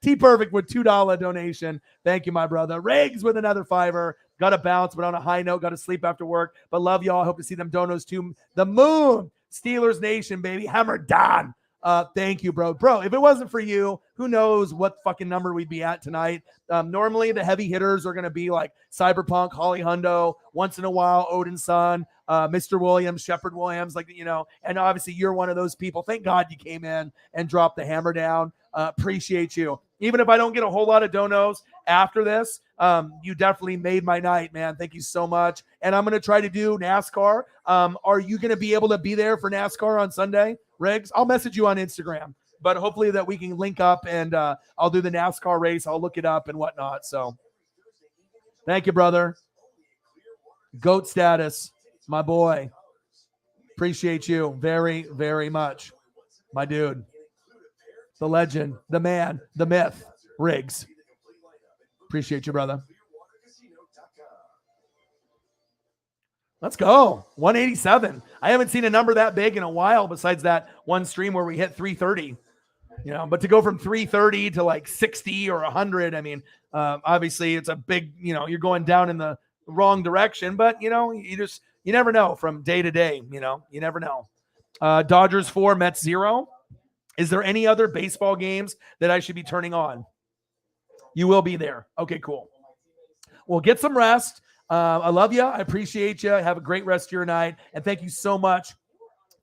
T Perfect with $2 donation. Thank you, my brother. Riggs with another $5. Got to bounce, but on a high note, got to sleep after work. But love y'all. Hope to see them donos to the moon. Steelers Nation, baby. Hammer Don. Thank you, bro. Bro, if it wasn't for you, who knows what fucking number we'd be at tonight. Normally, the heavy hitters are going to be like Cyberpunk, Holly Hundo, once in a while, Odin Sun, Mr. Williams, Shepard Williams, like, you know, and obviously you're one of those people. Thank God you came in and dropped the hammer down. Appreciate you. Even if I don't get a whole lot of donos after this, you definitely made my night, man. Thank you so much. And I'm going to try to do NASCAR. Are you going to be able to be there for NASCAR on Sunday, Riggs? I'll message you on Instagram, but hopefully that we can link up and I'll do the NASCAR race. I'll look it up and whatnot. So thank you, brother. GOAT status, my boy. Appreciate you very, very much. My dude. The legend, the man, the myth, Riggs. Appreciate you, brother. Let's go. 187. I haven't seen a number that big in a while besides that one stream where we hit 330. You know, but to go from 330 to like 60 or 100, I mean, obviously it's a big, you know, you're going down in the wrong direction, but, you know, you never know from day to day, you know, you never know. Dodgers 4, Mets 0. Is there any other baseball games that I should be turning on? You will be there. Okay, cool. Well, get some rest. I love you. I appreciate you. Have a great rest of your night. And thank you so much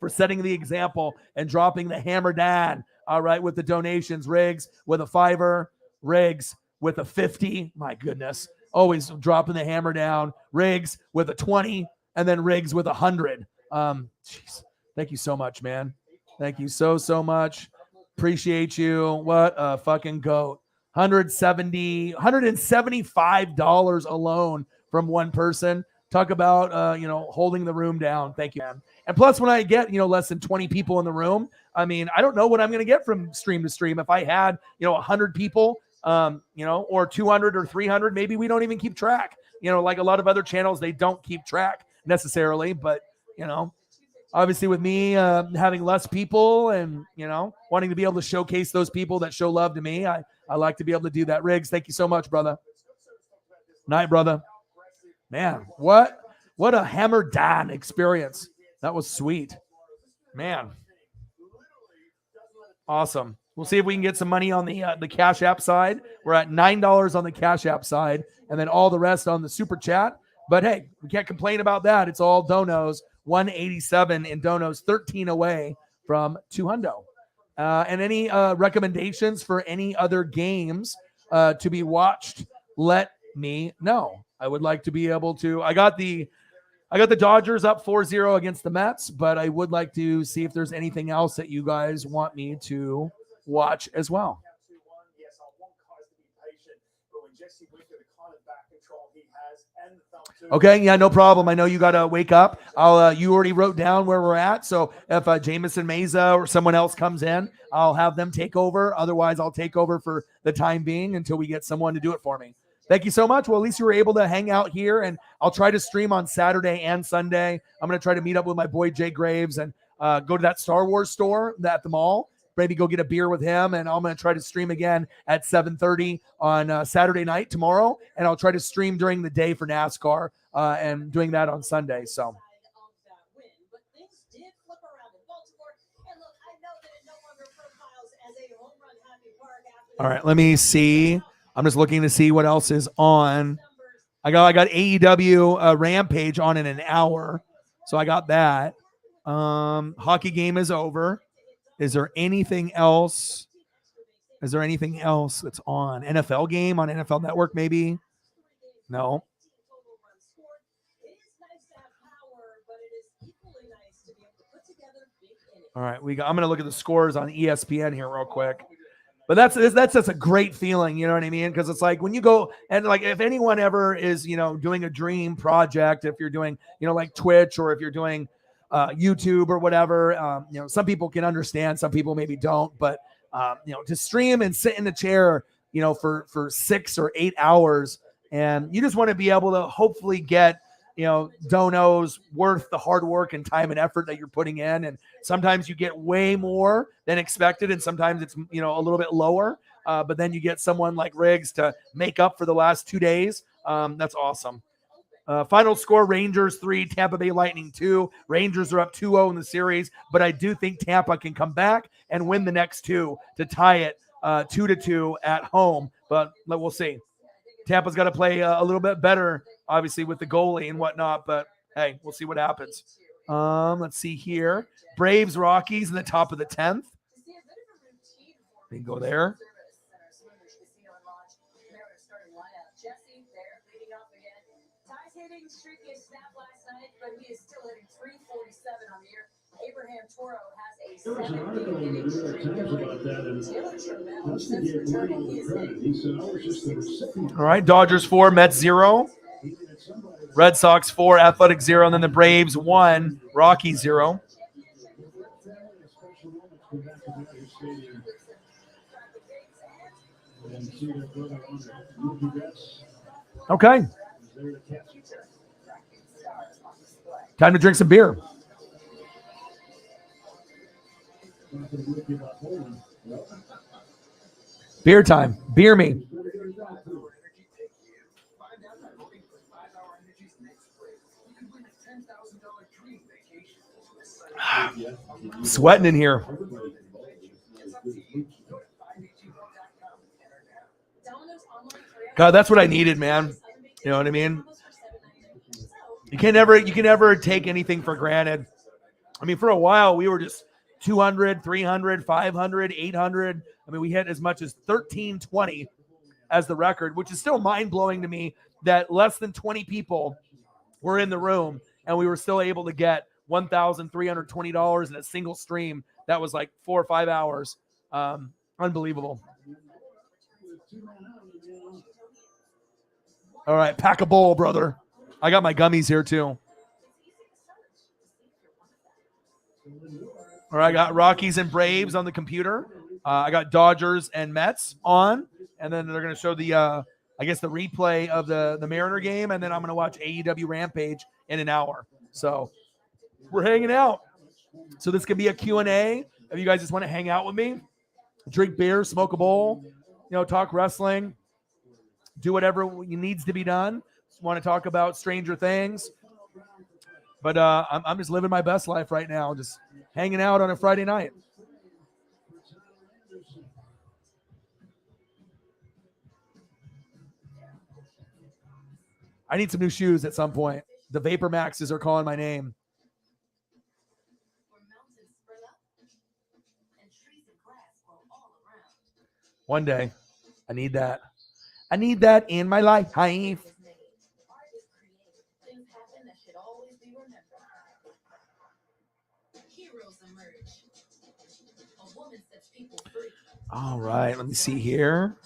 for setting the example and dropping the hammer down. All right, with the donations. Riggs with a $5. Riggs with a 50. My goodness. Always dropping the hammer down. Riggs with a 20. And then Riggs with 100. Jeez. Thank you so much, man. Thank you so much. Appreciate you. What a fucking goat. $175 alone from one person. Talk about, holding the room down. Thank you, man. And plus, when I get, less than 20 people in the room, I mean, I don't know what I'm going to get from stream to stream. If I had, 100 people, or 200 or 300, maybe we don't even keep track. Like a lot of other channels, they don't keep track necessarily. But, obviously with me having less people and, wanting to be able to showcase those people that show love to me, I like to be able to do that. Riggs, thank you so much, brother. Night, brother. Man, what a hammer down experience. That was sweet. Man. Awesome. We'll see if we can get some money on the Cash App side. We're at $9 on the Cash App side, and then all the rest on the Super Chat. But hey, we can't complain about that. It's all donos. 187 in donos, 13 away from 200. And any recommendations for any other games to be watched, let me know. I would like to be able to. I got the Dodgers up 4-0 against the Mets, but I would like to see if there's anything else that you guys want me to watch as well. Yes, I want Kais to be patient, but when Jesse Winker, the kind of back control he has, and the thumb too. Okay, yeah, no problem. I know you got to wake up. You already wrote down where we're at, so if Jamison Meza or someone else comes in, I'll have them take over. Otherwise, I'll take over for the time being until we get someone to do it for me. Thank you so much. Well, at least you were able to hang out here, and I'll try to stream on Saturday and Sunday. I'm going to try to meet up with my boy Jay Graves and go to that Star Wars store at the mall. Maybe go get a beer with him, and I'm going to try to stream again at 7:30 on Saturday night tomorrow, and I'll try to stream during the day for NASCAR and doing that on Sunday. So. All right, let me see. I'm just looking to see what else is on. I got AEW Rampage on in an hour, so I got that. Hockey game is over. Is there anything else? That's on? NFL game on NFL Network, maybe? No. All right, I'm going to look at the scores on ESPN here real quick. But that's just a great feeling, you know what I mean? Because it's like when you go and like if anyone ever is, doing a dream project, if you're doing, like Twitch or if you're doing YouTube or whatever, some people can understand, some people maybe don't. But, to stream and sit in the chair, for 6 or 8 hours, and you just want to be able to hopefully get, donos worth the hard work and time and effort that you're putting in. And sometimes you get way more than expected, and sometimes it's, a little bit lower. But then you get someone like Riggs to make up for the last 2 days. That's awesome. Final score, Rangers 3, Tampa Bay Lightning 2. Rangers are up 2-0 in the series, but I do think Tampa can come back and win the next two to tie it 2-2 at home. But we'll see. Tampa's got to play a little bit better, obviously, with the goalie and whatnot. But, hey, we'll see what happens. Let's see here. Braves, Rockies in the top of the 10th. We can go there. Hitting streak is snapped last night, but he is still hitting .347 on the year. Abraham Toro has a 7-game streak going. Taylor Trammell, since returning, he is hitting. All right, Dodgers 4, Mets 0. Red Sox 4, Athletic 0, and then the Braves 1, Rockies 0. Okay. Time to drink some beer. Beer time. Beer me. Sweating in here. God, that's what I needed, man. You know what I mean? You can never take anything for granted. I mean, for a while, we were just 200, 300, 500, 800. I mean, we hit as much as 1320 as the record, which is still mind-blowing to me that less than 20 people were in the room, and we were still able to get $1,320 in a single stream. That was like 4 or 5 hours. Unbelievable. All right, pack a bowl, brother. I got my gummies here too. All right, I got Rockies and Braves on the computer. I got Dodgers and Mets on, and then they're going to show the, I guess, the replay of the Mariner game, and then I'm going to watch AEW Rampage in an hour. So we're hanging out. So this could be a Q&A if you guys just want to hang out with me, drink beer, smoke a bowl, talk wrestling, do whatever needs to be done. Just want to talk about Stranger Things. But I'm just living my best life right now, just hanging out on a Friday night. I need some new shoes at some point. The Vapor Maxes are calling my name. One day, I need that. I need that in my life. All right, let me see here.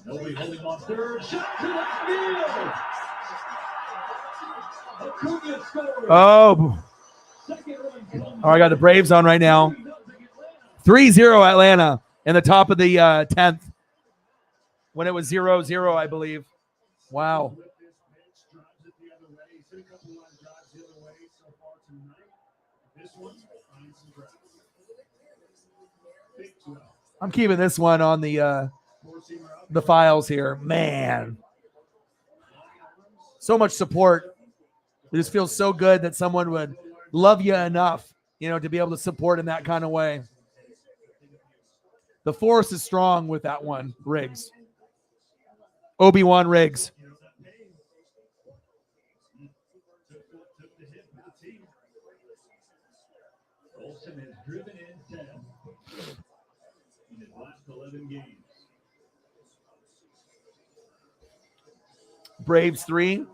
Nobody holding on third. Shot to left field. Acuna scores. Oh, I got the Braves on right now. 3-0 Atlanta in the top of the 10th when it was 0-0, I believe. Wow. I'm keeping this one on the files here. Man. So much support. It just feels so good that someone would love you enough, to be able to support in that kind of way. The force is strong with that one, Riggs. Obi-Wan Riggs. Olsen has driven in 10 in his last 11 games. Braves 3,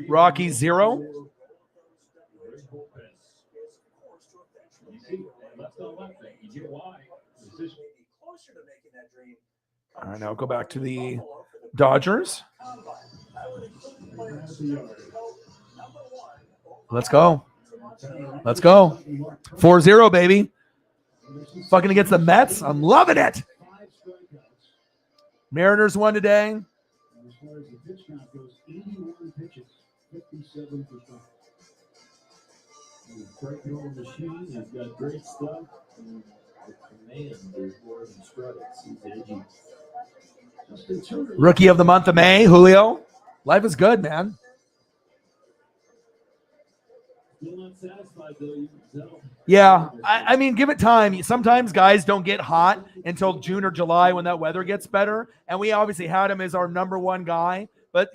Rockies 0. All right, now go back to the Dodgers. Let's go. Let's go. 4-0, baby. Fucking against the Mets. I'm loving it. Mariners won today. As far as the pitch count goes, 81 pitches, 57%. Quite the old machine. He's got great stuff. And the command is more than strutting. He's edgy. Rookie of the month of May, Julio. Life is good, man. Still not satisfied, though. You can tell. Yeah, I mean, give it time. Sometimes guys don't get hot until June or July when that weather gets better. And we obviously had him as our number one guy. But,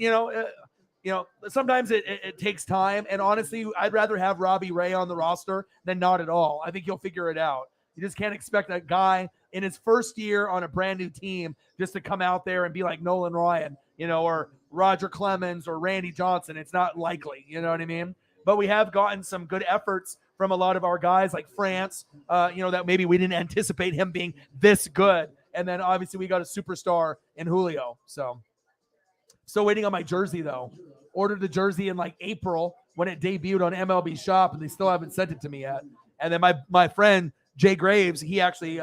sometimes it takes time. And honestly, I'd rather have Robbie Ray on the roster than not at all. I think he'll figure it out. You just can't expect a guy in his first year on a brand new team just to come out there and be like Nolan Ryan, or Roger Clemens or Randy Johnson. It's not likely. You know what I mean? But we have gotten some good efforts from a lot of our guys like France, that maybe we didn't anticipate him being this good. And then obviously we got a superstar in Julio. So still waiting on my jersey though. Ordered the jersey in like April when it debuted on MLB Shop and they still haven't sent it to me yet. And then my friend Jay Graves, he actually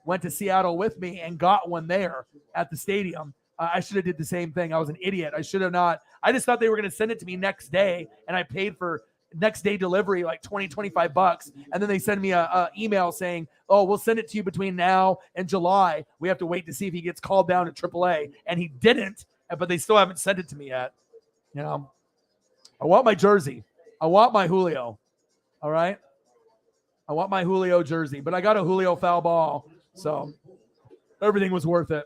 went to Seattle with me and got one there at the stadium. I should have did the same thing. I was an idiot. I should have not. I just thought they were going to send it to me next day and I paid for next day delivery like $20-25, and then they send me a email saying, oh, we'll send it to you between now and July. We have to wait to see if he gets called down to AAA, and he didn't, but they still haven't sent it to me yet. I want my jersey. I want my Julio. All right, I want my Julio jersey, but I got a Julio foul ball, so everything was worth it.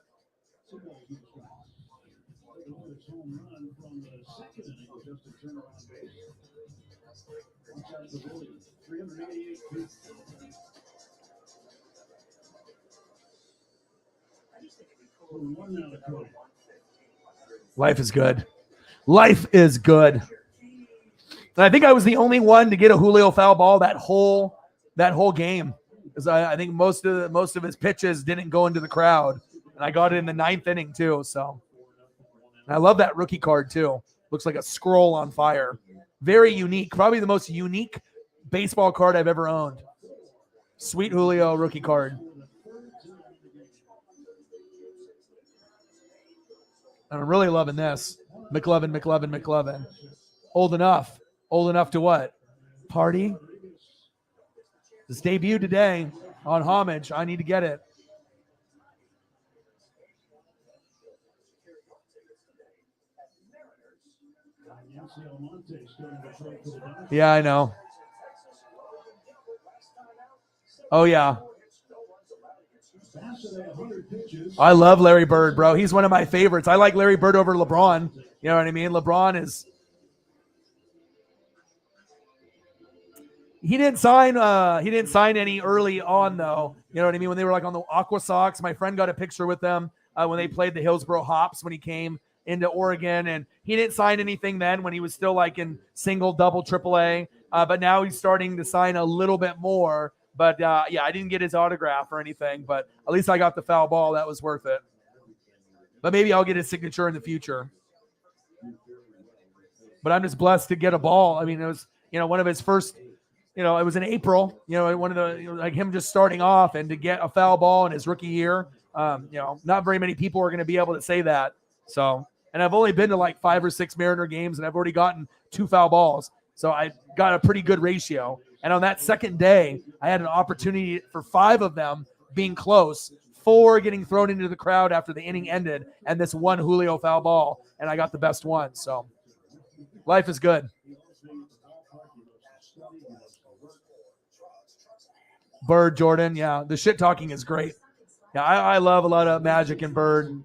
Life is good. Life is good. And I think I was the only one to get a Julio foul ball that whole game. Because I think most of his pitches didn't go into the crowd. And I got it in the 9th inning too. So and I love that rookie card too. Looks like a scroll on fire. Very unique. Probably the most unique baseball card I've ever owned. Sweet Julio rookie card. And I'm really loving this. McLovin. Old enough to what? Party? This debut today on Homage. I need to get it. Yeah, I know. Oh, yeah. I love Larry Bird, bro. He's one of my favorites. I like Larry Bird over LeBron. You know what I mean? LeBron is... He didn't sign any early on, though. You know what I mean? When they were like on the Aqua Sox, my friend got a picture with them when they played the Hillsboro Hops when he came into Oregon, and he didn't sign anything then when he was still like in single, double, AAA. But now he's starting to sign a little bit more. But yeah, I didn't get his autograph or anything, but at least I got the foul ball. That was worth it. But maybe I'll get his signature in the future. But I'm just blessed to get a ball. I mean, it was, one of his first, it was in April, one of the, like him just starting off and to get a foul ball in his rookie year. Not very many people are going to be able to say that. So, and I've only been to like 5 or 6 Mariner games and I've already gotten 2 foul balls. So I got a pretty good ratio. And on that second day, I had an opportunity for 5 of them being close, 4 getting thrown into the crowd after the inning ended, and this one Julio foul ball, and I got the best one. So life is good. Bird, Jordan, yeah. The shit talking is great. Yeah, I love a lot of Magic and Bird.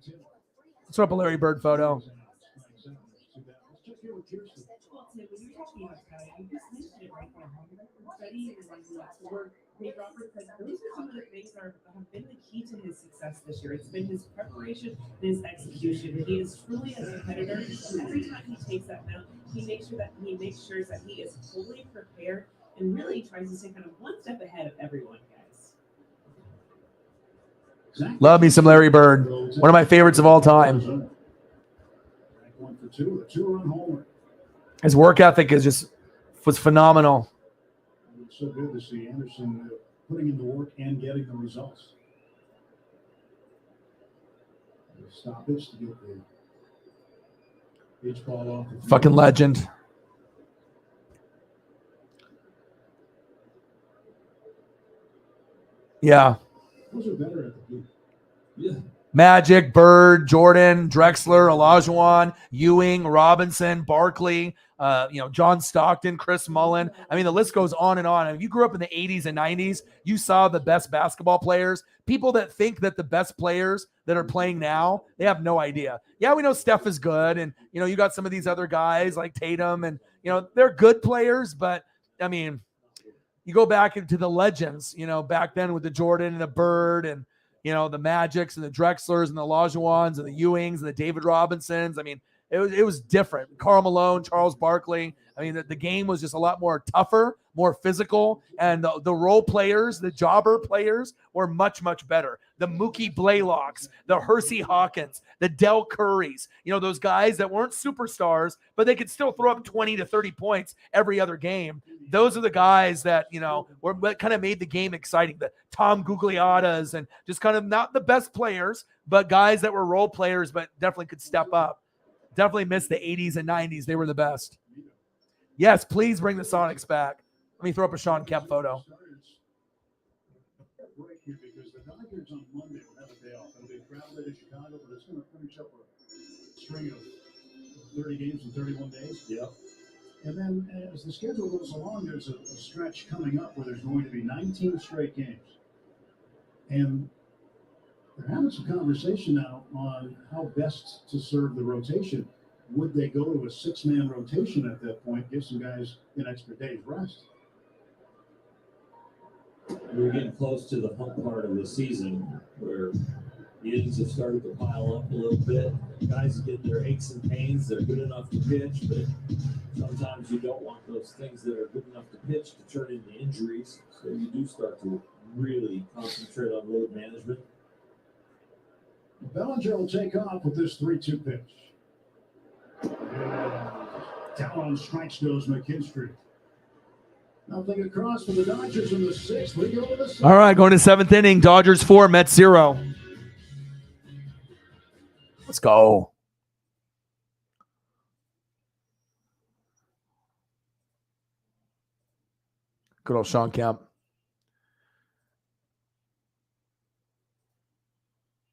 Let's throw up a Larry Bird photo. Nate Roberts said those are some of the things that have been the key to his success this year. It's been his preparation and his execution. He is truly a competitor. Every time he takes that mound, he makes sure that he is fully prepared and really tries to stay kind of one step ahead of everyone, guys. Love me some Larry Bird. One of my favorites of all time. His work ethic was phenomenal. So good to see Anderson putting in the work and getting the results. Stoppage to get the H ball off. Fucking legend. Yeah. Those are better at the blue. Yeah. Magic, Bird, Jordan, Drexler, Olajuwon, Ewing, Robinson, Barkley, John Stockton, Chris Mullin. I mean, the list goes on and on. If you grew up in the 80s and 90s, you saw the best basketball players. People that think that the best players that are playing now, they have no idea. Yeah, we know Steph is good. And, you got some of these other guys like Tatum and, they're good players. But, I mean, you go back into the legends, back then with the Jordan and the Bird and, the Magics and the Drexlers and the Olajuwons and the Ewings and the David Robinsons. I mean, it was different. Karl Malone, Charles Barkley. I mean, the game was just a lot more tougher, more physical, and the role players, the jobber players were much, much better. The Mookie Blaylocks, the Hersey Hawkins, the Del Currys, those guys that weren't superstars, but they could still throw up 20 to 30 points every other game. Those are the guys that, were what kind of made the game exciting. The Tom Gugliotas and just kind of not the best players, but guys that were role players, but definitely could step up. Definitely missed the 80s and 90s. They were the best. Yes, please bring the Sonics back. Let me throw up a Sean Kemp photo. Right here because the Dodgers on Monday will have a day off. It'll be a crowded in Chicago, but it's going to finish up a string of 30 games in 31 days. Yep. And then as the schedule goes along, there's a stretch coming up where there's going to be 19 straight games. And they're having some conversation now on how best to serve the rotation. Would they go to a 6-man rotation at that point, give some guys an extra day's rest? We're getting close to the hump part of the season where the innings have started to pile up a little bit. guys get their aches and pains. They're good enough to pitch, but sometimes you don't want those things that are good enough to pitch to turn into injuries. So you do start to really concentrate on load management. Bellinger will take off with this 3-2 pitch. And down on strikes goes McKinstry. Nothing across for the Dodgers in the 6th. We go to the 7th. All right, going to 7th inning. Dodgers 4, Mets 0. Let's go. Good old Sean Kemp.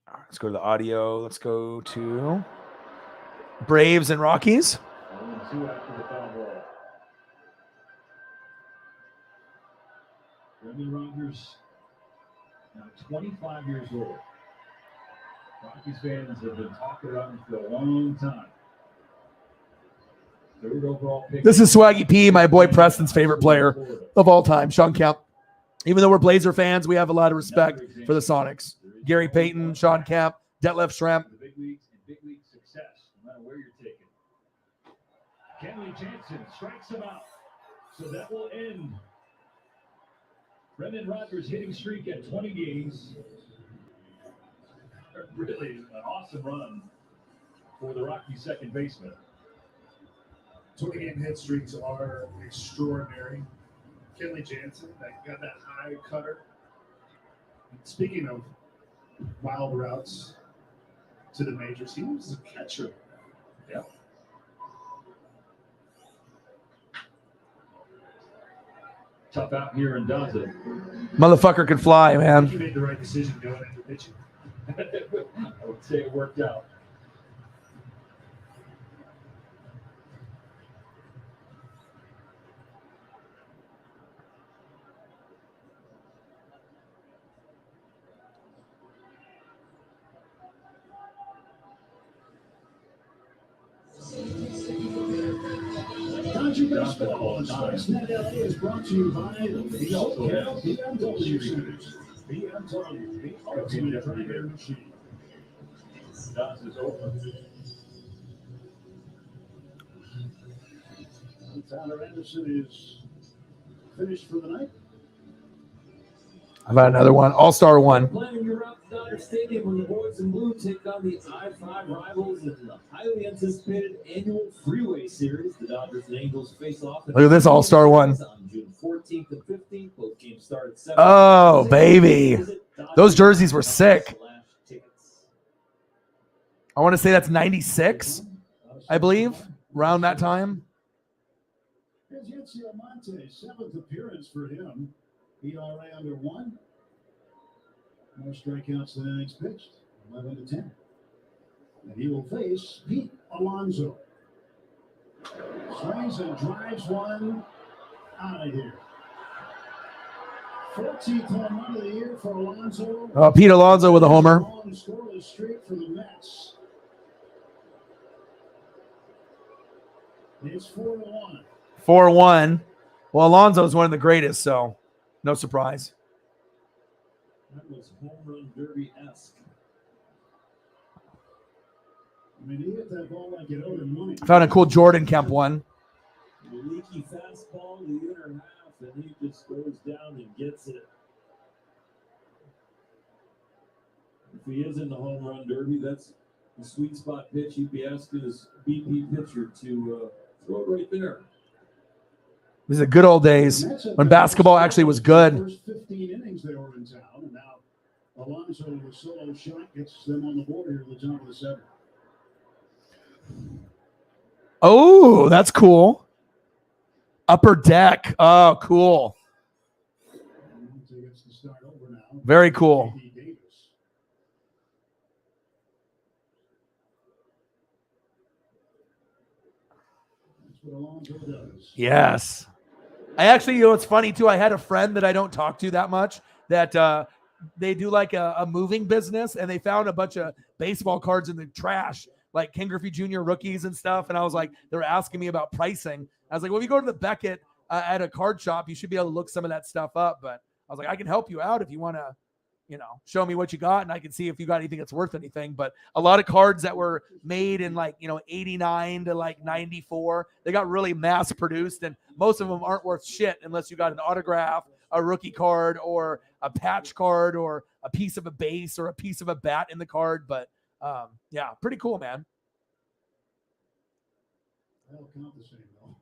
All right, let's go to the audio. Let's go to Braves and Rockies. 2 after the foul ball. Brendan Rodgers, now 25 years old. Rockies fans have been talking about him for a long time. 3rd overall pick. This is Swaggy P, my boy Preston's favorite player of all time, Sean Kemp. Even though we're Blazer fans, we have a lot of respect for the Sonics. Gary Payton, Sean Kemp, Detlef Schrempf. The big leagues and big league success, no matter where you're taken. Kenley Jansen strikes him out. So that will end Brendan Rodgers' hitting streak at 20 games. Really an awesome run for the Rockies second baseman. 20-game hit streaks are extraordinary. Kenley Jansen, that got that high cutter. Speaking of wild routes to the majors, he was a catcher. Yeah. Tough out here in Daza. Motherfucker can fly, man. He made the right decision going into pitching. I would say it worked out. Country Baseball on Sportsnet LA is brought to you by the SoCal BMW Centers. BMW, the ultimate driving machine. Dots is open. Tyler Anderson is finished for the night. How about another one? All-Star 1. Planning your route to Dodger Stadium when the boys in blue take on the I-5 rivals in the highly anticipated annual Freeway Series. The Dodgers and Angels face off. Look at this All-Star 1. On June 14th and 15th. Both games start at 7. Oh, baby. Those jerseys were sick. I want to say that's 96, I believe, around that time. Here's Yancy Almonte, 7th appearance for him. ERA under 1. More strikeouts than innings pitched, 11 to 10. And he will face Pete Alonso. Swings and drives one out of here. 14th home run of the year for Alonso. Oh, Pete Alonso with a homer. Long scoreless streak for the Mets. It's 4-1. 4-1. Well, Alonso's one of the greatest, so no surprise. That was home run derby-esque. I mean, he hit that ball like it owed him money. Found a cool Jordan Kemp one. The leaky fastball, the inner half, and he just goes down and gets it. If he is in the home run derby, that's the sweet spot pitch. He'd be asking his BP pitcher to throw it right there. These are good old days when basketball actually was good. First 15 innings they were in town, and now Alonso with a solo shot gets them on the board here at the top of the 7th. Oh, that's cool. Upper deck. Oh, cool. Alonso gets to start over now. Very cool. J.D. Davis. That's what Alonso does. Yes. I actually, it's funny too. I had a friend that I don't talk to that much that they do like a moving business, and they found a bunch of baseball cards in the trash, like Ken Griffey Jr. rookies and stuff. And I was like, they were asking me about pricing. I was like, well, if you go to the Beckett at a card shop, you should be able to look some of that stuff up. But I was like, I can help you out if you want to show me what you got and I can see if you got anything that's worth anything. But a lot of cards that were made in 89 to 94, they got really mass produced, and most of them aren't worth shit unless you got an autograph, a rookie card, or a patch card, or a piece of a base or a piece of a bat in the card. But yeah, pretty cool, man. That'll count the same though.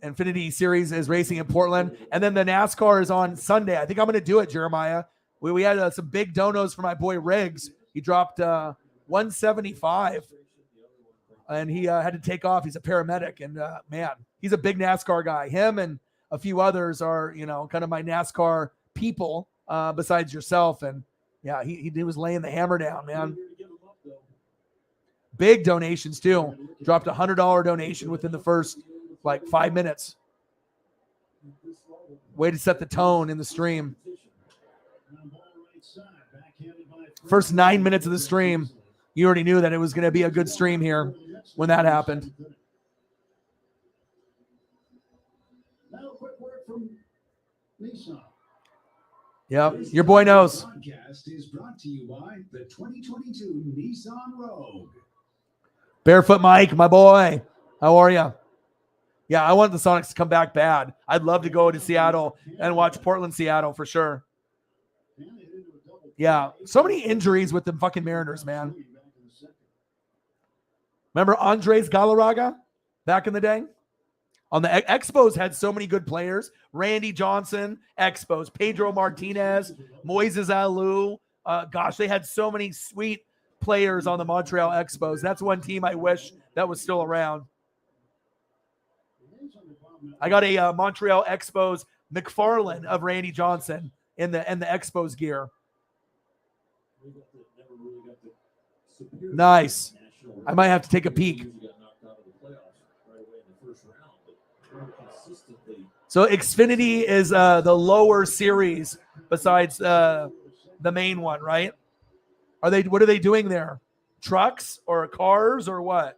Infinity Series is racing in Portland, and then the NASCAR is on Sunday. I think I'm going to do it, Jeremiah. We had some big donos for my boy Riggs. He dropped 175, and he had to take off. He's a paramedic, and man, he's a big NASCAR guy. Him and a few others are, kind of my NASCAR people besides yourself. And yeah, he was laying the hammer down, man. Big donations too. Dropped a $100 donation within the first 5 minutes. Way to set the tone in the stream. First 9 minutes of the stream, you already knew that it was going to be a good stream here when that happened. Now, a quick word from Nissan. Yep, your boy knows. Podcast is brought to you by the 2022 Nissan Rogue. Barefoot Mike, my boy. How are you? Yeah, I want the Sonics to come back bad. I'd love to go to Seattle and watch Portland-Seattle for sure. Yeah, so many injuries with the fucking Mariners, man. Remember Andres Galarraga back in the day? On the Expos had so many good players. Randy Johnson, Expos. Pedro Martinez, Moises Alou. Gosh, they had so many sweet players on the Montreal Expos. That's one team I wish that was still around. I got a Montreal Expos McFarlane of Randy Johnson in the Expos gear. Nice. I might have to take a peek. So Xfinity is the lower series besides the main one, right? What are they doing there? Trucks or cars or what?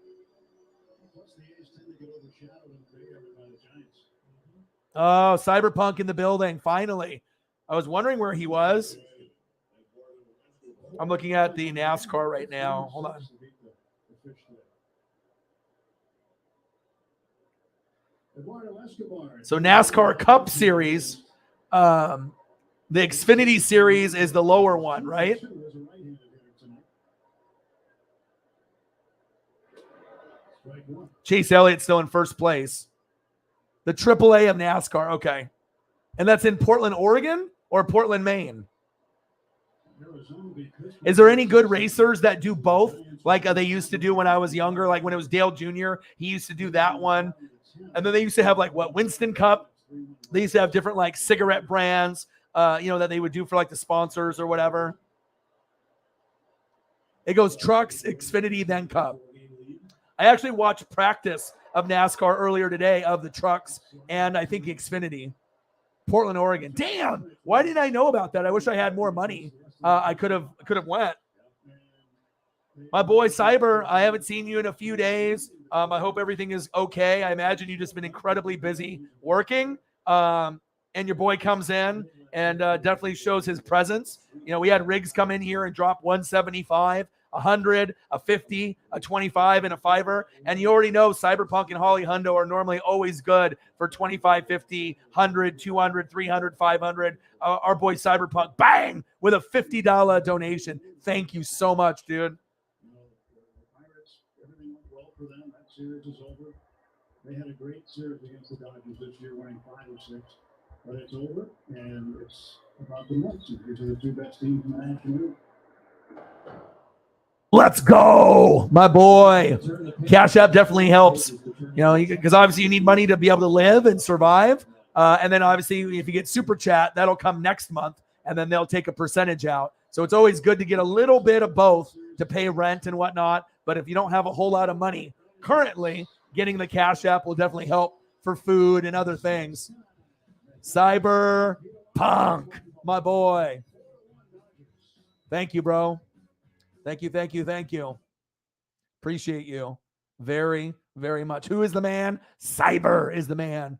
Oh, Cyberpunk in the building, finally. I was wondering where he was. I'm looking at the NASCAR right now. Hold on. So NASCAR Cup Series, the Xfinity Series is the lower one, right? Chase Elliott's still in first place. The AAA of NASCAR, okay. And that's in Portland, Oregon or Portland, Maine? Is there any good racers that do both like they used to do when I was younger? Like when it was Dale Jr., he used to do that one. And then they used to have Winston Cup. They used to have different cigarette brands, that they would do for the sponsors or whatever. It goes trucks, Xfinity, then Cup. I actually watched practice of NASCAR earlier today of the trucks and I think Xfinity. Portland, Oregon. Damn, why didn't I know about that? I wish I had more money. I could have went. My boy Cyber, I haven't seen you in a few days. I hope everything is okay. I imagine you've just been incredibly busy working. And your boy comes in and definitely shows his presence. We had Riggs come in here and drop 175, 100, a 50, a 25, and a $5. And you already know Cyberpunk and Holly Hundo are normally always good for 25, 50, 100, 200, 300, 500. Our boy Cyberpunk, bang, with a $50 donation. Thank you so much, dude. Pirates, everything went well for them. That series is over. They had a great series against the Dodgers this year, winning 5 or 6. But it's over, and it's about the Mets. These are the two best teams in the National League. Let's go, my boy. Cash App definitely helps, because obviously you need money to be able to live and survive. And then obviously if you get Super Chat, that'll come next month, and then they'll take a percentage out. So it's always good to get a little bit of both to pay rent and whatnot. But if you don't have a whole lot of money currently, getting the Cash App will definitely help for food and other things. Cyberpunk, my boy. Thank you, bro. Thank you. Appreciate you very, very much. Who is the man? Cyber is the man.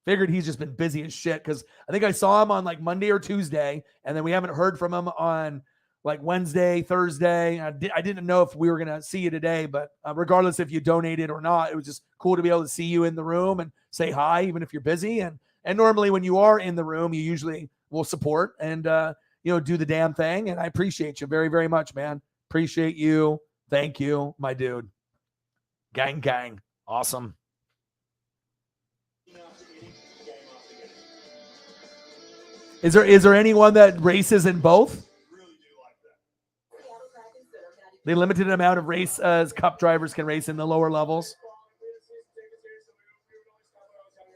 Figured he's just been busy as shit because I think I saw him on like Monday or Tuesday, and then we haven't heard from him on like Wednesday, Thursday. I didn't know if we were going to see you today, but regardless if you donated or not, it was just cool to be able to see you in the room and say hi, even if you're busy. And normally when you are in the room, you usually will support and, do the damn thing. And I appreciate you very, very much, man. Appreciate you. Thank you, my dude. Gang, gang. Awesome. Is there anyone that races in both? The limited amount of race cup drivers can race in the lower levels.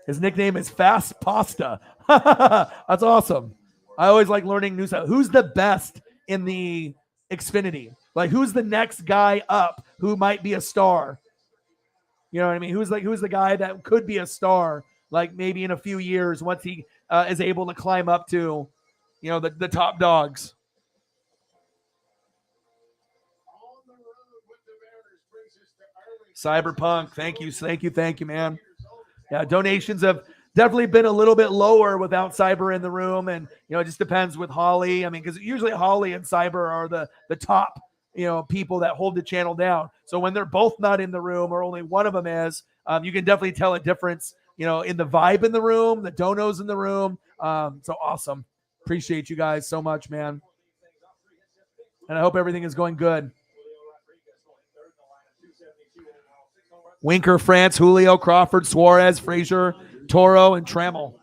His nickname is Fast Pasta. That's awesome. I always like learning new stuff. Who's the best in the Xfinity? Like, who's the next guy up who might be a star? You know what I mean? Who's the guy that could be a star? Like maybe in a few years once he is able to climb up to, the top dogs. Cyberpunk, thank you, man. Yeah, donations have definitely been a little bit lower without Cyber in the room, and it just depends with Holly. I mean, because usually Holly and Cyber are the top people that hold the channel down. So when they're both not in the room, or only one of them is, you can definitely tell a difference. In the vibe in the room, the donos in the room. So awesome. Appreciate you guys so much, man. And I hope everything is going good. Winker, France, Julio, Crawford, Suarez, Frazier, Toro, and Trammell.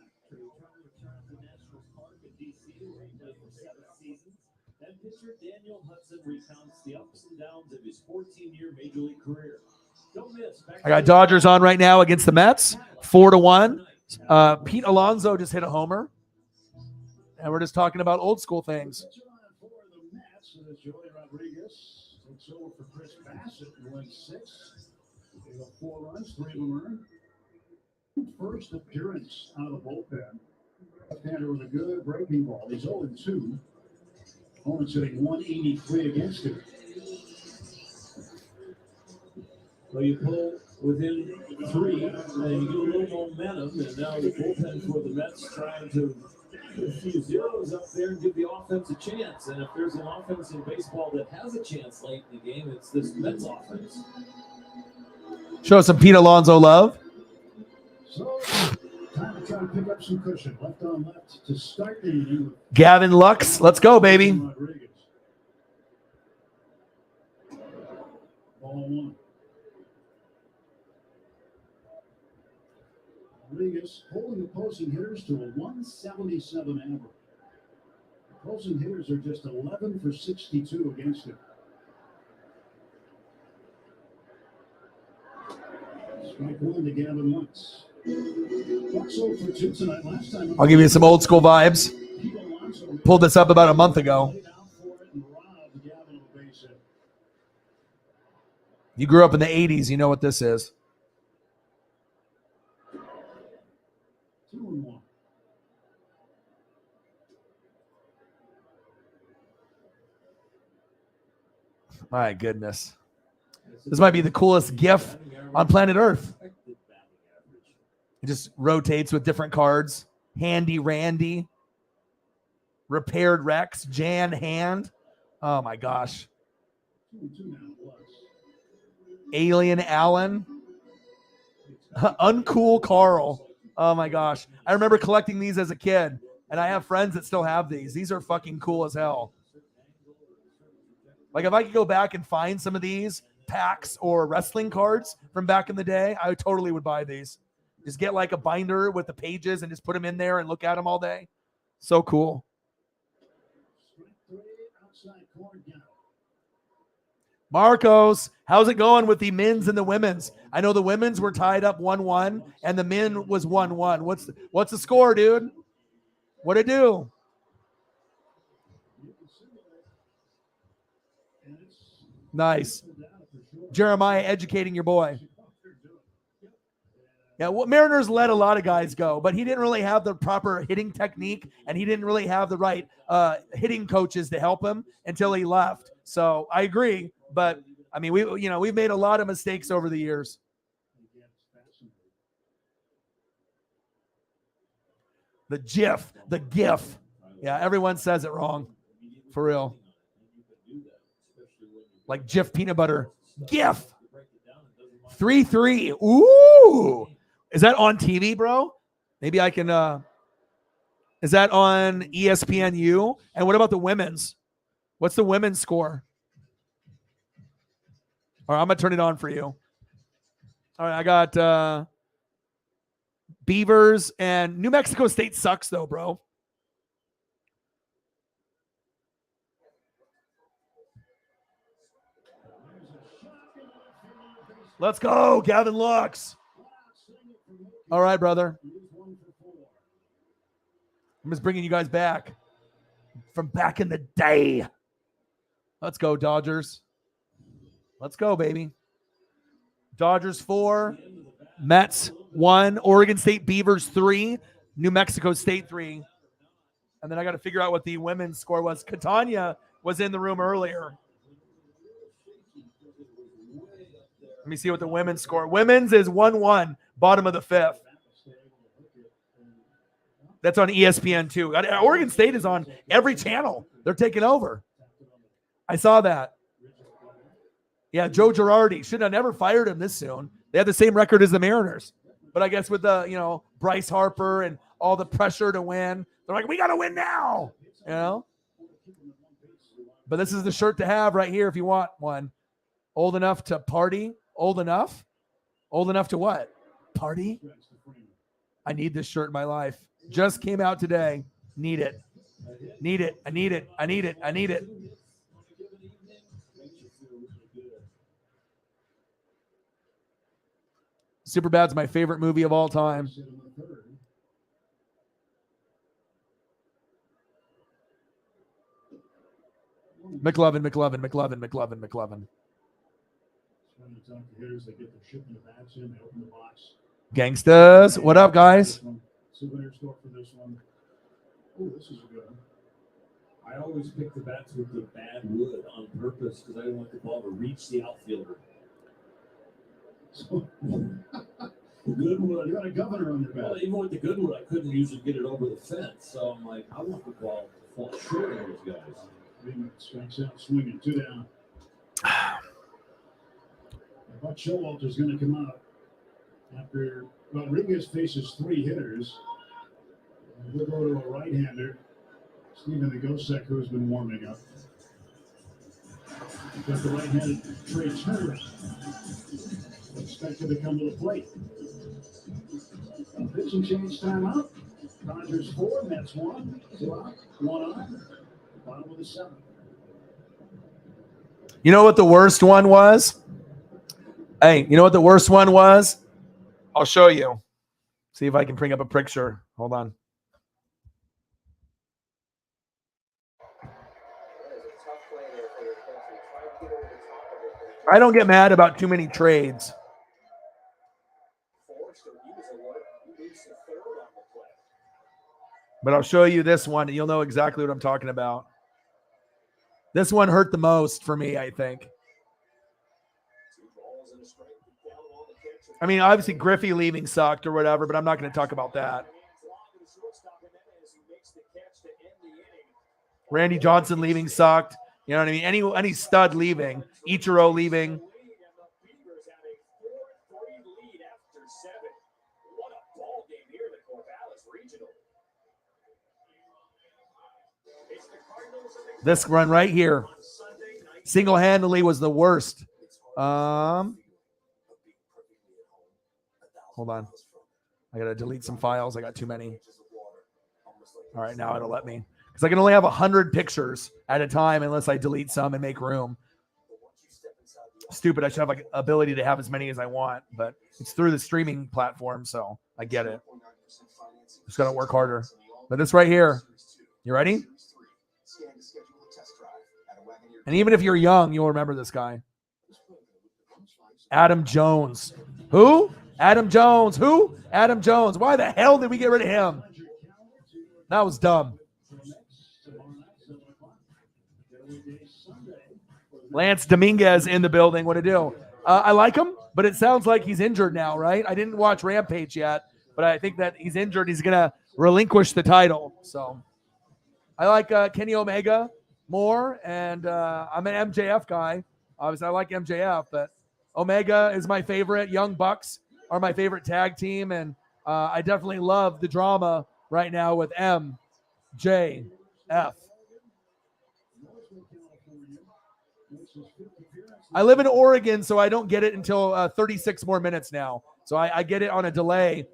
I got Dodgers on right now against the Mets, 4-1. Pete Alonso just hit a homer. And we're just talking about old school things. Joey Rodriguez takes over for Chris Bassett, who went 6. They got 4 runs, 3 of them earned. First appearance out of the bullpen. Left-hander with a good breaking ball. He's 0-2. Opponent's hitting 183 against him. Well, you pull within 3, and you get a little momentum, and now the bullpen for the Mets trying to put a few zeros up there and give the offense a chance. And if there's an offense in baseball that has a chance late in the game, it's this Mets offense. Show some Pete Alonso love. So, time to try to pick up some cushion. Left on left to start the inning. Gavin Lux, let's go, baby. Rodriguez. Ball 1. Rodriguez holding opposing hitters to a 177 average. Opposing hitters are just 11 for 62 against him. Strike 1 to Gavin Lux. Lux 0 for 2 tonight. Last time I'll give you some old school vibes. Pulled this up about a month ago. You grew up in the 80s, you know what this is. 2-1. My goodness. This might be the coolest GIF on planet Earth. It just rotates with different cards. Handy Randy. Repaired Rex. Jan Hand. Oh my gosh. Alien Allen. Uncool Carl. Oh my gosh. I remember collecting these as a kid, and I have friends that still have these. These are fucking cool as hell. Like if I could go back and find some of these packs or wrestling cards from back in the day, I totally would buy these. Just get like a binder with the pages and just put them in there and look at them all day. So cool. Marcos, how's it going with the men's and the women's? I know the women's were tied up 1-1 and the men was 1-1. What's the score, dude? What'd it do? Nice. Jeremiah educating your boy. Yeah, well, Mariners let a lot of guys go, but he didn't really have the proper hitting technique, and he didn't really have the right hitting coaches to help him until he left. So I agree, but I mean, we've made a lot of mistakes over the years. The GIF, the GIF. Yeah, everyone says it wrong. For real. Like Jif peanut butter. GIF. 3-3. Ooh. Is that on TV, bro? Maybe I can is that on ESPNU? And what about the women's? What's the women's score? All right, I'm gonna turn it on for you. All right, I got Beavers, and New Mexico State sucks though, bro. Let's go, Gavin Lux. All right, brother. I'm just bringing you guys back from back in the day. Let's go, Dodgers. Let's go, baby. Dodgers 4, Mets 1, Oregon State Beavers 3, New Mexico State 3. And then I got to figure out what the women's score was. Catania was in the room earlier. Let me see what the women's score. Women's is 1-1, bottom of the 5th. That's on ESPN too. Oregon State is on every channel. They're taking over. I saw that. Yeah, Joe Girardi. Should have never fired him this soon. They have the same record as the Mariners. But I guess with the, Bryce Harper and all the pressure to win, they're like, we got to win now. But this is the shirt to have right here if you want one. Old enough to party. Old enough? Old enough to what? Party? I need this shirt in my life. Just came out today. Need it. Need it. I need it. I need it. I need it. Superbad's my favorite movie of all time. McLovin. Gangstas. What up, guys? Souvenir store for this one. Oh, this is good. I always pick the bats with the bad wood on purpose because I didn't want the ball to reach the outfielder. So, good wood. You got a governor on your bat. Well, even with the good wood, I couldn't usually get it over the fence. So I'm like, I want the ball to fall short of those guys. Strikes out, swinging, 2 down. I thought Showalter's going to come out after Rodriguez faces 3 hitters. We'll go to a right-hander, Stephen Nagosek, who's been warming up. Got the right-handed Trey Turner expected to come to the plate. Pitching change timeout. Dodgers 4, Mets 1. 2 out, 1 on. Bottom of the 7th. You know what the worst one was? Hey, you know what the worst one was? I'll show you. See if I can bring up a picture. Hold on. I don't get mad about too many trades. But I'll show you this one, and you'll know exactly what I'm talking about. This one hurt the most for me, I think. I mean, obviously Griffey leaving sucked or whatever, but I'm not going to talk about that. Randy Johnson leaving sucked. You know what I mean? Any stud leaving. Ichiro leaving. This run right here, single-handedly was the worst. Hold on. I got to delete some files. I got too many. All right, now it'll let me. Because I can only have 100 pictures at a time unless I delete some and make room. Stupid. I should have like ability to have as many as I want, but it's through the streaming platform, so I get it. Just got to work harder. But this right here, you ready? And even if you're young, you'll remember this guy. Adam Jones. Who? Adam Jones. Who? Adam Jones. Why the hell did we get rid of him? That was dumb. Lance Dominguez in the building. What to do? I like him, but it sounds like he's injured now, right? I didn't watch Rampage yet, but I think that he's injured. He's going to relinquish the title. So I like Kenny Omega more, and I'm an MJF guy. Obviously, I like MJF, but Omega is my favorite. Young Bucks are my favorite tag team, and I definitely love the drama right now with MJF. I live in Oregon, so I don't get it until 36 more minutes now. So I get it on a delay.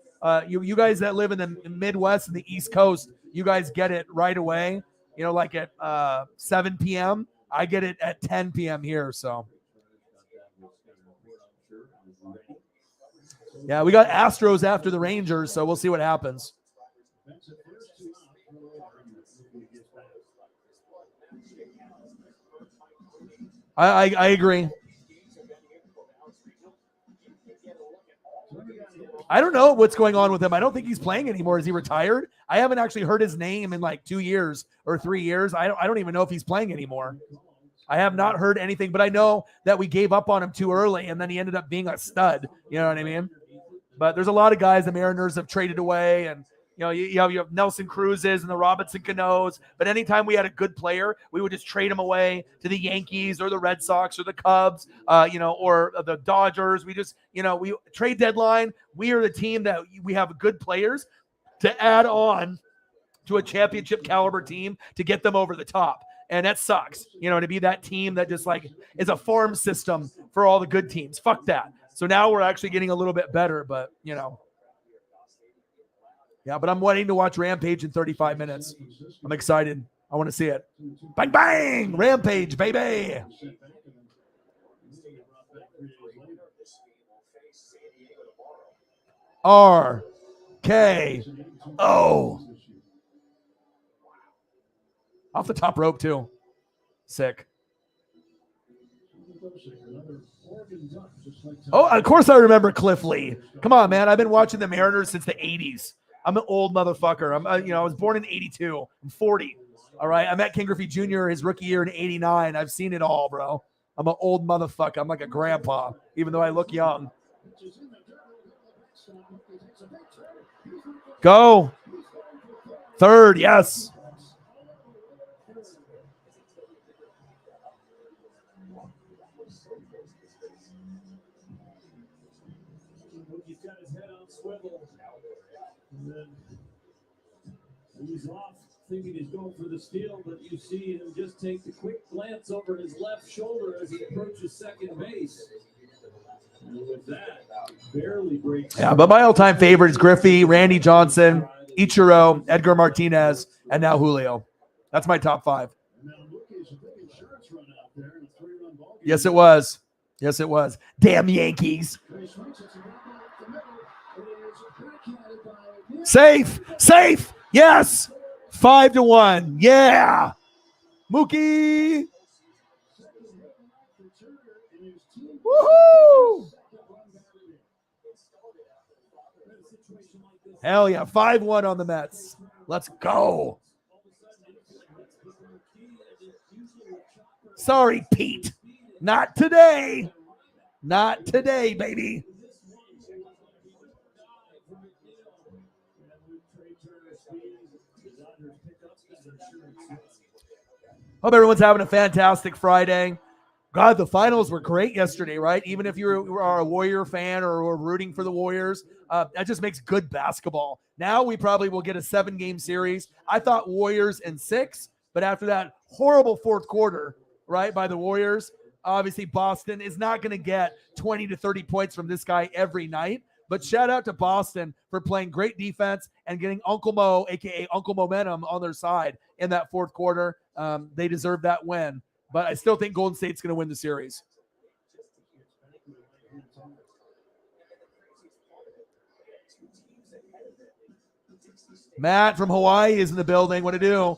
You guys that live in the Midwest and the East Coast, you guys get it right away. You know, like at 7 p.m. I get it at 10 p.m. here. So, yeah, we got Astros after the Rangers, so we'll see what happens. I agree. I don't know what's going on with him. I don't think he's playing anymore. Is he retired? I haven't actually heard his name in like 2 years or 3 years. I don't even know if he's playing anymore. I have not heard anything, but I know that we gave up on him too early, and then he ended up being a stud. You know what I mean? But there's a lot of guys the Mariners have traded away, and you know, you have Nelson Cruzes and the Robinson Canoes. But anytime we had a good player, we would just trade him away to the Yankees or the Red Sox or the Cubs, or the Dodgers. We just, we trade deadline. We are the team that we have good players to add on to a championship caliber team to get them over the top. And that sucks, to be that team that just like is a farm system for all the good teams. Fuck that. So now we're actually getting a little bit better, but yeah, but I'm waiting to watch Rampage in 35 minutes. I'm excited. I want to see it. Bang, bang! Rampage, baby! R-K-O. Off the top rope, too. Sick. Oh, of course I remember Cliff Lee. Come on, man. I've been watching the Mariners since the 80s. I'm an old motherfucker. I was born in 82. I'm 40. All right. I met Ken Griffey Jr. his rookie year in 89. I've seen it all, bro. I'm an old motherfucker. I'm like a grandpa, even though I look young. Go. Third. Yes. He's got his head on swivel. And then he's off thinking he's going for the steal, but you see him just take the quick glance over his left shoulder as he approaches second base. And with that, barely breaks. Yeah, but my all-time favorite is Griffey, Randy Johnson, Ichiro, Edgar Martinez, and now Julio. That's my top five. Yes, it was. Yes, it was. Damn Yankees. Safe. Yes. 5-1. Yeah. Mookie. Woohoo. Hell yeah. 5-1 on the Mets. Let's go. Sorry, Pete. Not today. Not today, baby. Hope everyone's having a fantastic Friday. God, the finals were great yesterday, right? Even if you are a Warrior fan or were rooting for the Warriors, that just makes good basketball. Now we probably will get a 7-game series. I thought Warriors in 6, but after that horrible fourth quarter, right, by the Warriors, obviously Boston is not going to get 20 to 30 points from this guy every night. But shout out to Boston for playing great defense and getting Uncle Mo, a.k.a. Uncle Momentum, on their side in that fourth quarter. They deserve that win. But I still think Golden State's going to win the series. Matt from Hawaii is in the building. What to do?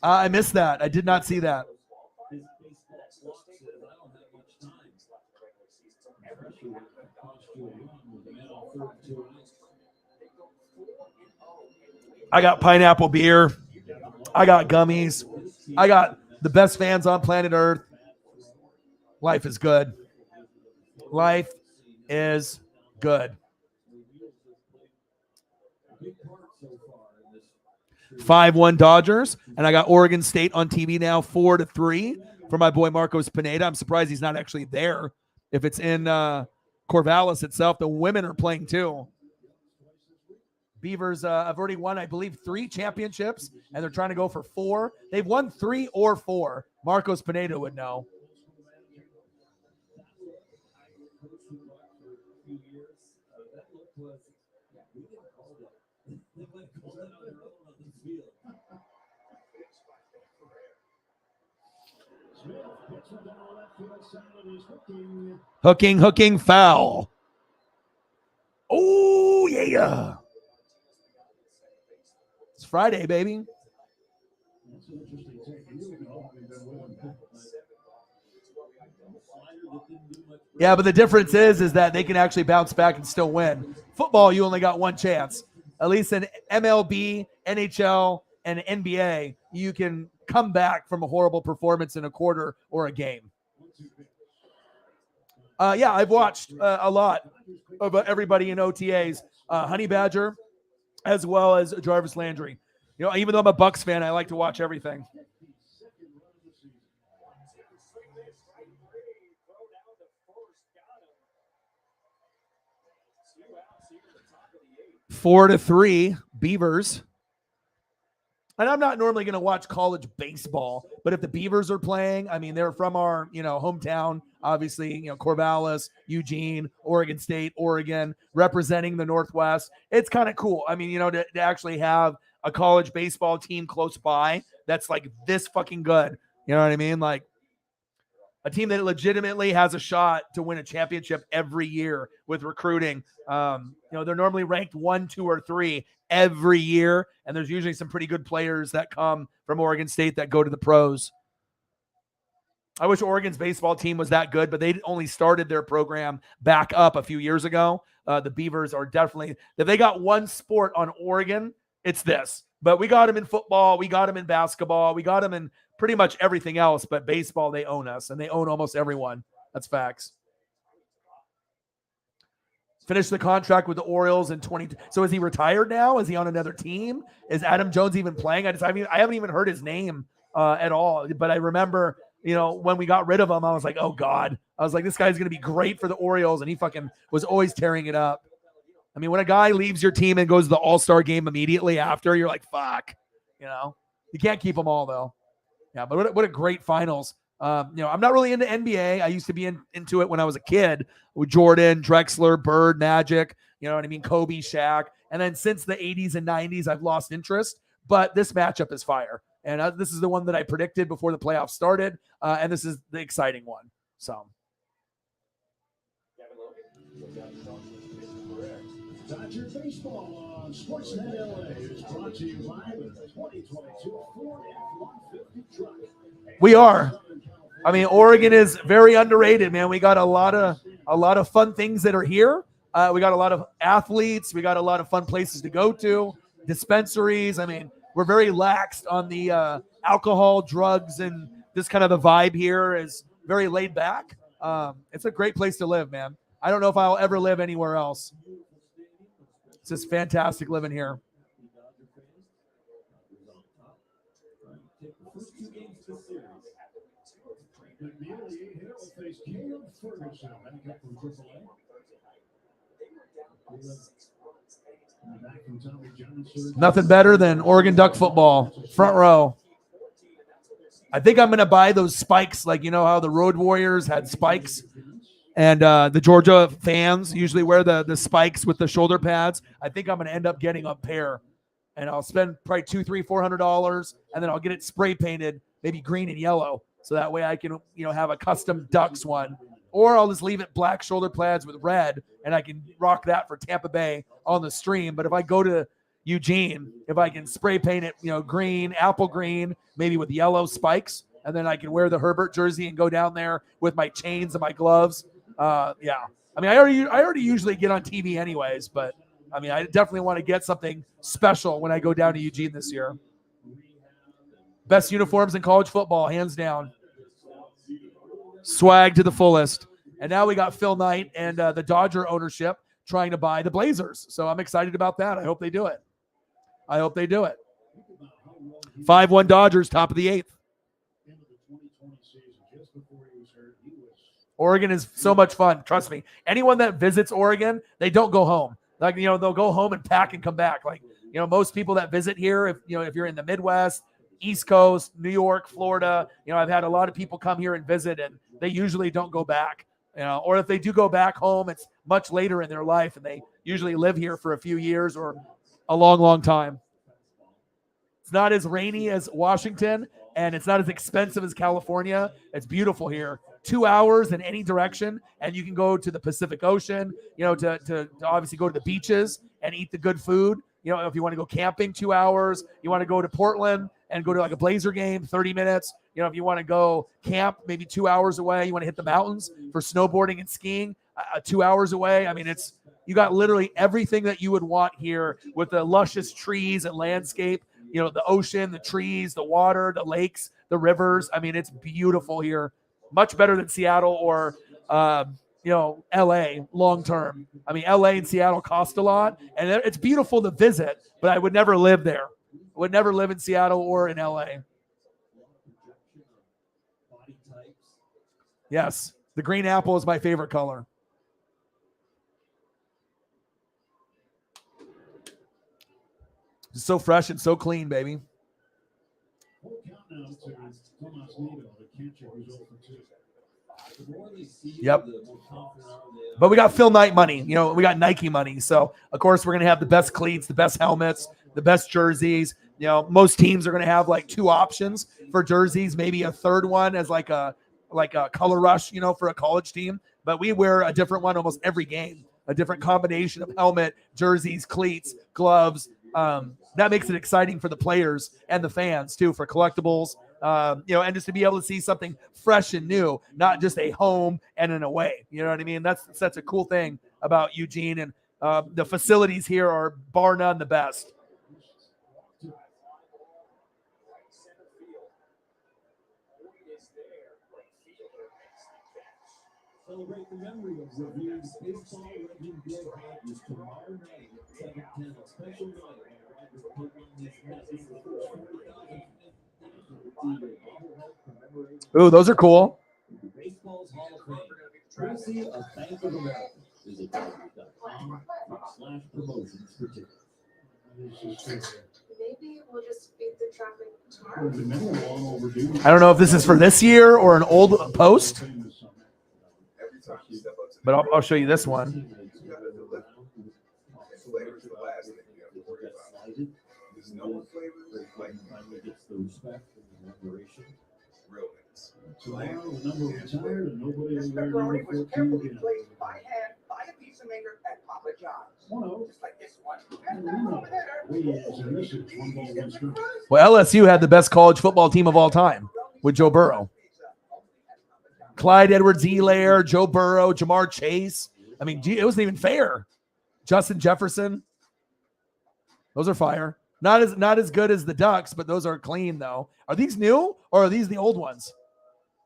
I missed that. I did not see that. I got pineapple beer. I got gummies. I got the best fans on planet Earth. Life is good. Life is good. 5-1 Dodgers, and I got Oregon State on TV now 4-3 for my boy Marcos Pineda. I'm surprised he's not actually there. If it's in Corvallis itself, the women are playing too. Beavers have already won, I believe, 3 championships, and they're trying to go for 4. They've won 3 or 4. Marcos Pineda would know. Hooking, foul. Oh, yeah. It's Friday, baby. Yeah, but the difference is that they can actually bounce back and still win. Football, you only got one chance. At least in MLB, NHL, and NBA, you can come back from a horrible performance in a quarter or a game. Yeah, I've watched a lot of everybody in OTAs. Honey Badger, as well as Jarvis Landry. You know, even though I'm a Bucks fan, I like to watch everything. Four to 3 Beavers. And I'm not normally going to watch college baseball, but if the Beavers are playing, I mean, they're from our, hometown, obviously, Corvallis, Eugene, Oregon State, Oregon, representing the Northwest. It's kind of cool. I mean, to actually have a college baseball team close by that's like this fucking good. You know what I mean? Like a team that legitimately has a shot to win a championship every year with recruiting. They're normally ranked 1, 2, or 3 every year, and there's usually some pretty good players that come from Oregon State that go to the pros. I wish Oregon's baseball team was that good, but they only started their program back up a few years ago. The Beavers are definitely, if they got one sport on Oregon, it's this. But we got them in football, we got them in basketball, we got them in pretty much everything else, but baseball, they own us, and they own almost everyone. That's facts. Finished the contract with the Orioles in 20. So is he retired now? Is he on another team? Is Adam Jones even playing? I haven't even heard his name at all. But I remember, when we got rid of him, I was like, oh God. I was like, this guy's going to be great for the Orioles. And he fucking was always tearing it up. I mean, when a guy leaves your team and goes to the All-Star game immediately after, you're like, fuck. You can't keep them all though. Yeah, but what a great finals. I'm not really into NBA. I used to be into it when I was a kid with Jordan, Drexler, Bird, Magic, you know what I mean? Kobe, Shaq. And then since the 80s and 90s, I've lost interest. But this matchup is fire. And this is the one that I predicted before the playoffs started. And this is the exciting one. So. Dodger Baseball on Sportsnet LA is brought to you by the 2022 Ford F-150 truck. We are. I mean, Oregon is very underrated, man. We got a lot of fun things that are here. We got a lot of athletes. We got a lot of fun places to go to, dispensaries. I mean, we're very laxed on the alcohol, drugs, and this kind of the vibe here is very laid back. It's a great place to live, man. I don't know if I'll ever live anywhere else. It's just fantastic living here. Nothing better than Oregon Duck football, front row. I think I'm going to buy those spikes, like how the Road Warriors had spikes, and the Georgia fans usually wear the spikes with the shoulder pads. I think I'm going to end up getting a pair, and I'll spend probably $200, $300, $400, and then I'll get it spray painted, maybe green and yellow, so that way I can have a custom Ducks one. Or I'll just leave it black shoulder pads with red, and I can rock that for Tampa Bay on the stream. But if I go to Eugene, if I can spray paint it, green, apple green, maybe with yellow spikes, and then I can wear the Herbert jersey and go down there with my chains and my gloves. Yeah. I mean, I already usually get on TV anyways, but I mean, I definitely want to get something special when I go down to Eugene this year. Best uniforms in college football, hands down. Swag to the fullest. And now we got Phil Knight and the Dodger ownership trying to buy the Blazers. So I'm excited about that. I hope they do it. 5-1 Dodgers, top of the 8th. Oregon is so much fun. Trust me. Anyone that visits Oregon, they don't go home. Like, they'll go home and pack and come back. Like, most people that visit here, if you're in the Midwest, East Coast, New York, Florida, I've had a lot of people come here and visit, and they usually don't go back. Or if they do go back home, it's much later in their life, and they usually live here for a few years or a long, long time. It's not as rainy as Washington, and it's not as expensive as California. It's beautiful here. 2 hours in any direction, and you can go to the Pacific Ocean, to obviously go to the beaches and eat the good food. If you want to go camping, 2 hours. You want to go to Portland and go to like a Blazer game, 30 minutes. If you want to go camp, maybe 2 hours away. You want to hit the mountains for snowboarding and skiing, 2 hours away. I mean, you got literally everything that you would want here with the luscious trees and landscape. The ocean, the trees, the water, the lakes, the rivers. I mean, it's beautiful here. Much better than Seattle or, LA long term. I mean, LA and Seattle cost a lot, and it's beautiful to visit, but I would never live there. I would never live in Seattle or in LA. Yes, the green apple is my favorite color. It's so fresh and so clean, baby. Yep. But we got Phil Knight money. We got Nike money. So, of course, we're going to have the best cleats, the best helmets, the best jerseys. Most teams are going to have like 2 options for jerseys, maybe a third one as like a color rush, for a college team. But we wear a different one almost every game, a different combination of helmet, jerseys, cleats, gloves. That makes it exciting for the players and the fans too, for collectibles, and just to be able to see something fresh and new, not just a home and an away. You know what I mean? That's such a cool thing about Eugene, and the facilities here are bar none the best. Celebrate the memory of Revere's baseball legend Bill Hodges tomorrow night at 7:10. A special night when Rogers put on these matches for the first 40,000. Ooh, those are cool. Baseball's Hall of Fame. Courtesy of Bank of America. Visit www.com/promotions for tickets. Maybe we'll just beat the traffic tomorrow. I don't know if this is for this year or an old post, but I'll show you this one. Tomorrow, the number retired and nobody This will wear pepperoni number was 14 carefully again. placed by hand by a pizza maker at Papa John's. Just like this one. And that one over there. Well, LSU had the best college football team of all time with Joe Burrow. Clyde Edwards-Helaire, Joe Burrow, Jamar Chase. I mean, it wasn't even fair. Justin Jefferson. Those are fire. Not as good as the Ducks, but those are clean, though. Are these new or are these the old ones?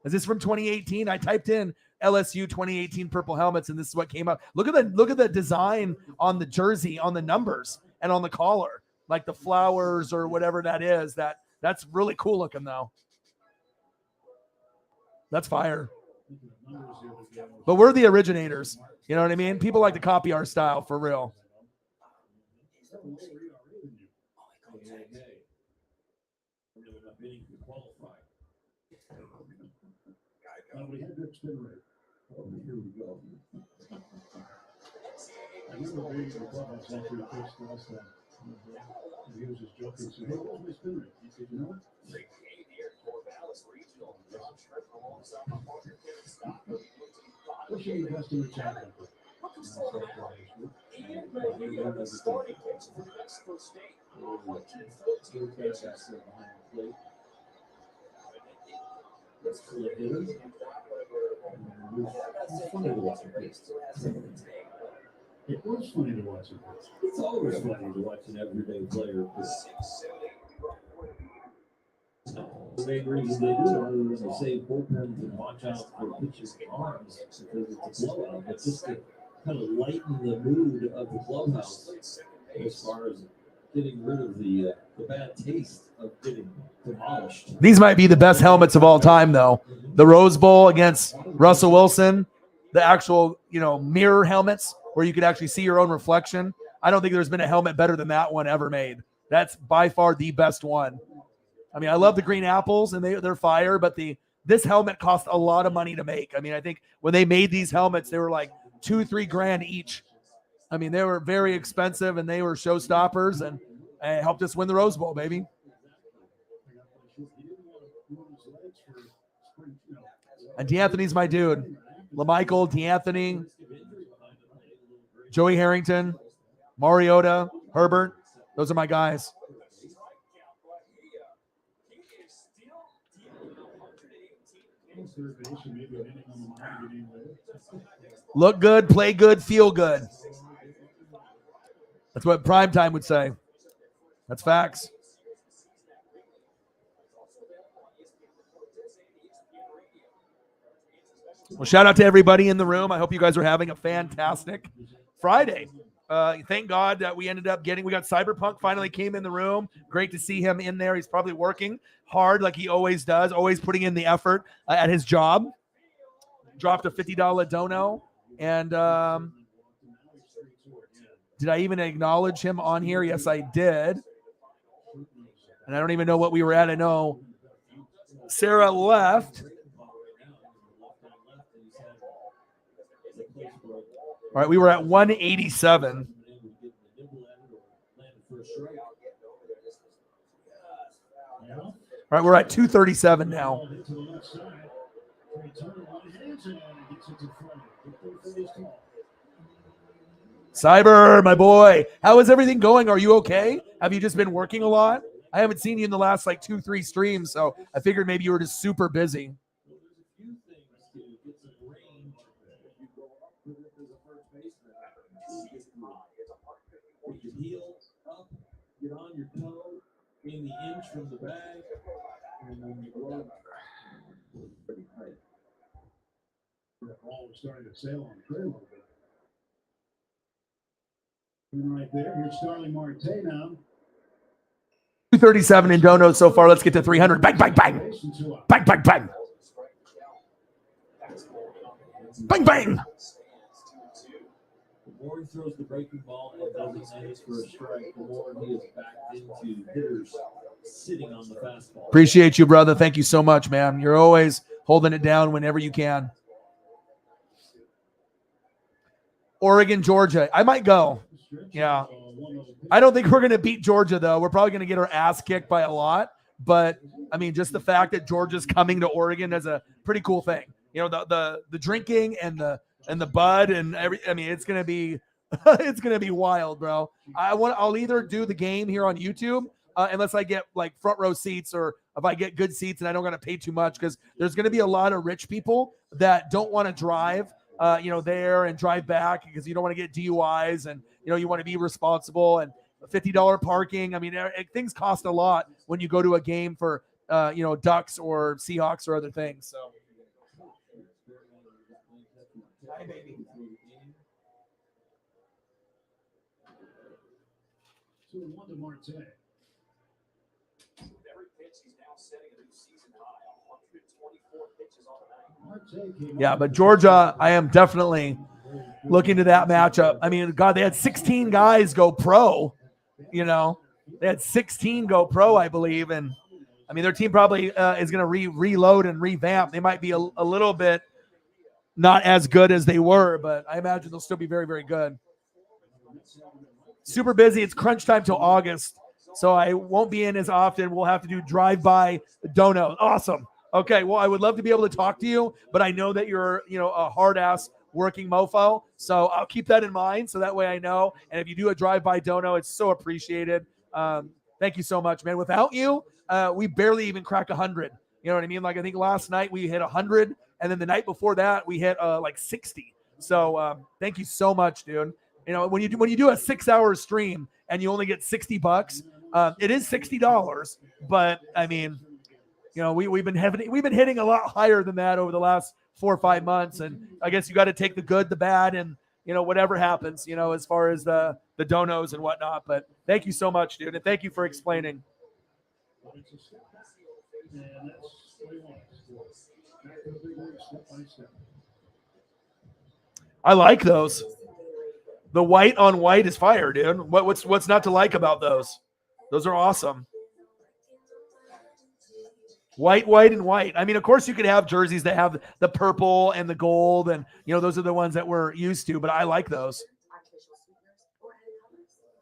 Is this from 2018? I typed in LSU 2018 purple helmets, and this is what came up. Look at the design on the jersey, on the numbers, and on the collar, like the flowers or whatever that is. That's really cool looking, though. That's fire. But we're the originators. You know what I mean? People like to copy our style for real. We had good spin rate. Oh, here we go. I remember being in the clubhouse after he pitched last time. He was just joking. He said, "Hey, what's my spin rate?" He said, "You know what? What's your best in the champion?" It's funny to watch him pitch. It was funny to watch him pitch. It's always funny to watch an everyday player pitch. The main reason they do it, other than to save bullpens and watch out for pitchers' arms, because it's a blowout, but just to kind of lighten the mood of the clubhouse as far as getting rid of the bad taste of getting demolished. These might be the best helmets of all time, though. The Rose Bowl against Russell Wilson, the actual, mirror helmets where you could actually see your own reflection. I don't think there's been a helmet better than that one ever made. That's by far the best one. I mean, I love the green apples and they're fire, but this helmet cost a lot of money to make. I mean, I think when they made these helmets, they were like $2-3 grand each. I mean, they were very expensive and they were showstoppers and helped us win the Rose Bowl, baby. And D'Anthony's my dude. LaMichael, D'Anthony, Joey Harrington, Mariota, Herbert. Those are my guys. Look good, play good, feel good. That's what Primetime would say. That's facts. Well, shout out to everybody in the room. I hope you guys are having a fantastic Friday. Thank God that we ended up we got Cyberpunk finally came in the room. Great to see him in there. He's probably working hard like he always does, always putting in the effort at his job. Dropped a $50 dono. And did I even acknowledge him on here? Yes, I did. And I don't even know what we were at. I know Sarah left. All right, we were at 187. All right, we're at 237 now. Cyber, my boy, how is everything going? Are you okay? Have you just been working a lot? I haven't seen you in the last 2-3 streams, so I figured maybe you were just super busy. Heel up, get on your toe, gain the inch from the bag, and then you go pretty tight. The ball was starting to sail on the trail a little bit. And right there, here's Starling Marte now. 237 in donos so far. Let's get to 300. Bang, bang, bang. Bang, bang, bang. Bang, bang. The more he throws the breaking ball and doesn't manage for a strike, the more he is backed into hitters sitting on the fastball. Appreciate you, brother. Thank you so much, man. You're always holding it down whenever you can. Oregon, Georgia. I might go. Yeah. I don't think we're going to beat Georgia, though. We're probably going to get our ass kicked by a lot. But, I mean, just the fact that Georgia's coming to Oregon is a pretty cool thing. You know, the drinking and the bud and it's going to be it's going to be wild, bro. I'll either do the game here on YouTube unless I get front row seats, or if I get good seats and I don't got to pay too much, because there's going to be a lot of rich people that don't want to drive there and drive back because you don't want to get DUIs, and you want to be responsible, and $50 parking. I mean, things cost a lot when you go to a game for Ducks or Seahawks or other things. So hi, baby. So one to Marte. Every pitch, he's now setting a new season high, 124 pitches on the night. Yeah, but Georgia, I am definitely looking to that matchup. I mean, God, they had 16 guys go pro. They had 16 go pro, I believe, and I mean their team probably is going to reload and revamp. They might be a little bit not as good as they were, but I imagine they'll still be very, very good. Super busy. It's crunch time till August, so I won't be in as often. We'll have to do drive-by dono. Awesome. Okay, well, I would love to be able to talk to you, but I know that you're, a hard-ass working mofo, so I'll keep that in mind, so that way I know. And if you do a drive-by dono, it's so appreciated. Thank you so much, man. Without you, we barely even crack 100. You know what I mean? I think last night we hit 100, and then the night before that we hit 60. So thank you so much, dude. When you do a 6-hour stream and you only get $60, it is $60, but I mean, You know, we've been hitting a lot higher than that over the last 4 or 5 months, and I guess you got to take the good, the bad, and whatever happens, as far as the donos and whatnot. But thank you so much, dude, and thank you for explaining. It's a step back, and that's what he wants. Back to the big league, step by step. I like those. The white on white is fire, dude. What's not to like about those? Those are awesome. White, and white. I mean, of course, you could have jerseys that have the purple and the gold, and those are the ones that we're used to. But I like those.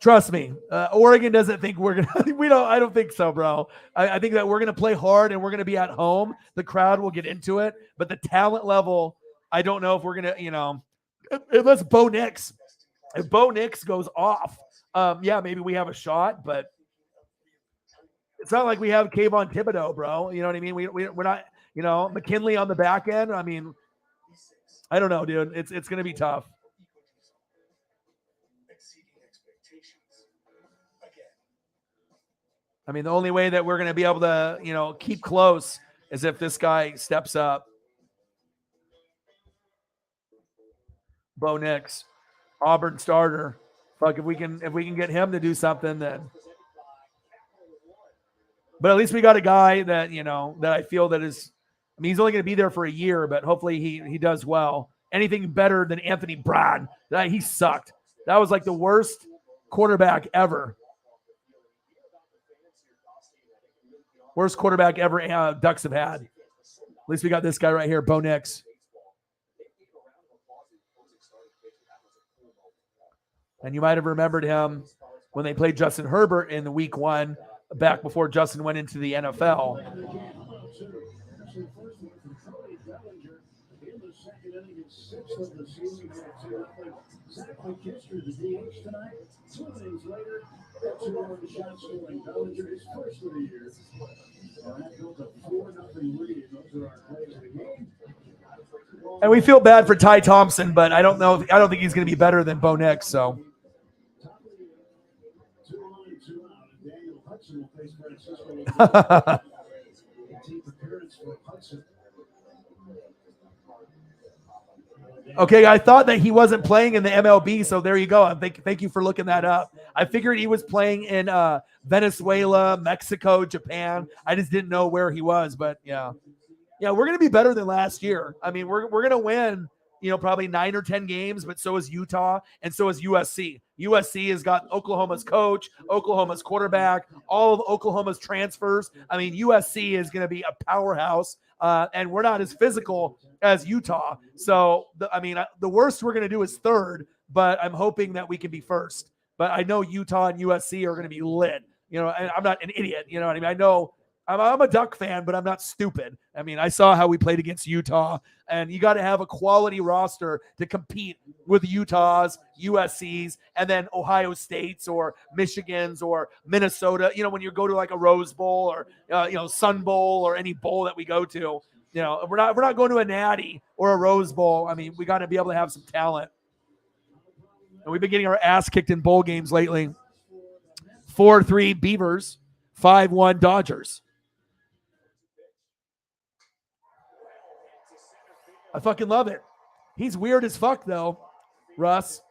Trust me, Oregon doesn't think we're gonna. I don't think so, bro. I think that we're gonna play hard and we're gonna be at home. The crowd will get into it, but the talent level, I don't know if we're gonna. Unless Bo Nix. If Bo Nix goes off, yeah, maybe we have a shot, but it's not like we have Kayvon Thibodeau, bro. You know what I mean? We're not, McKinley on the back end. I mean, I don't know, dude. It's going to be tough. I mean, the only way that we're going to be able to, keep close is if this guy steps up. Bo Nix, Auburn starter. Fuck, if we can get him to do something, then. But at least we got a guy that that I feel that is. I mean, he's only going to be there for a year, but hopefully he does well. Anything better than Anthony Brown? He sucked. That was like the worst quarterback ever. Worst quarterback ever Ducks have had. At least we got this guy right here, Bo Nix. And you might have remembered him when they played Justin Herbert in the week 1, back before Justin went into the NFL. And we feel bad for Ty Thompson, but I don't think he's going to be better than Bo Nix. So. Okay, I thought that he wasn't playing in the MLB, so there you go. Thank you for looking that up. I figured he was playing in Venezuela, Mexico, Japan. I just didn't know where he was, but yeah, we're going to be better than last year. I mean, we're going to win, probably 9 or 10 games, but so is Utah and so is USC. USC has got Oklahoma's coach, Oklahoma's quarterback, all of Oklahoma's transfers. I mean, USC is going to be a powerhouse, and we're not as physical as Utah. So, the worst we're going to do is third, but I'm hoping that we can be first. But I know Utah and USC are going to be lit. And I'm not an idiot. You know what I mean? I know I'm a Duck fan, but I'm not stupid. I mean, I saw how we played against Utah, and you got to have a quality roster to compete with Utah's, USC's, and then Ohio State's or Michigan's or Minnesota. When you go to like a Rose Bowl or Sun Bowl or any bowl that we go to, we're not going to a Natty or a Rose Bowl. I mean, we got to be able to have some talent. And we've been getting our ass kicked in bowl games lately. 4-3 Beavers, 5-1 Dodgers. I fucking love it. He's weird as fuck though, Russ.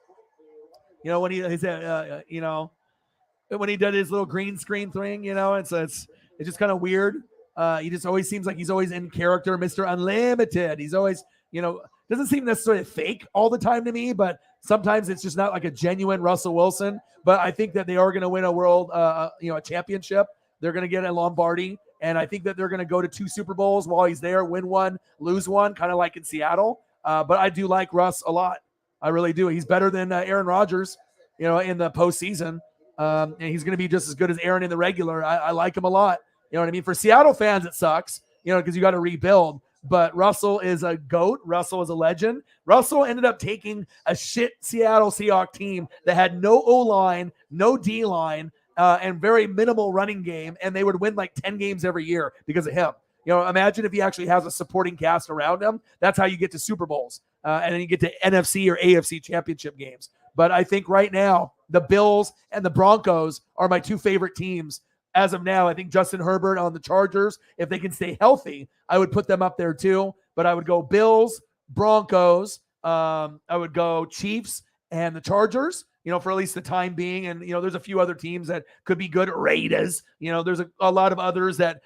When he's when he did his little green screen thing, it's just kind of weird. He just always seems like he's always in character, Mr. Unlimited. He's always, doesn't seem necessarily fake all the time to me, but sometimes it's just not like a genuine Russell Wilson. But I think that they are going to win a world, a championship. They're going to get a Lombardi. And I think that they're going to go to 2 Super Bowls while he's there, win 1, lose 1, kind of like in Seattle. But I do like Russ a lot. I really do. He's better than Aaron Rodgers, in the postseason. And he's going to be just as good as Aaron in the regular. I like him a lot. You know what I mean? For Seattle fans, it sucks, because you got to rebuild. But Russell is a GOAT. Russell is a legend. Russell ended up taking a shit Seattle Seahawks team that had no O-line, no D-line, and very minimal running game, and they would win like 10 games every year because of him. Imagine if he actually has a supporting cast around him. That's how you get to Super Bowls, and then you get to NFC or AFC championship games. But I think right now, the Bills and the Broncos are my 2 favorite teams as of now, I think Justin Herbert on the Chargers, if they can stay healthy, I would put them up there too. But I would go Bills, Broncos. I would go Chiefs and the Chargers, for at least the time being. And, there's a few other teams that could be good. Raiders, there's a lot of others that,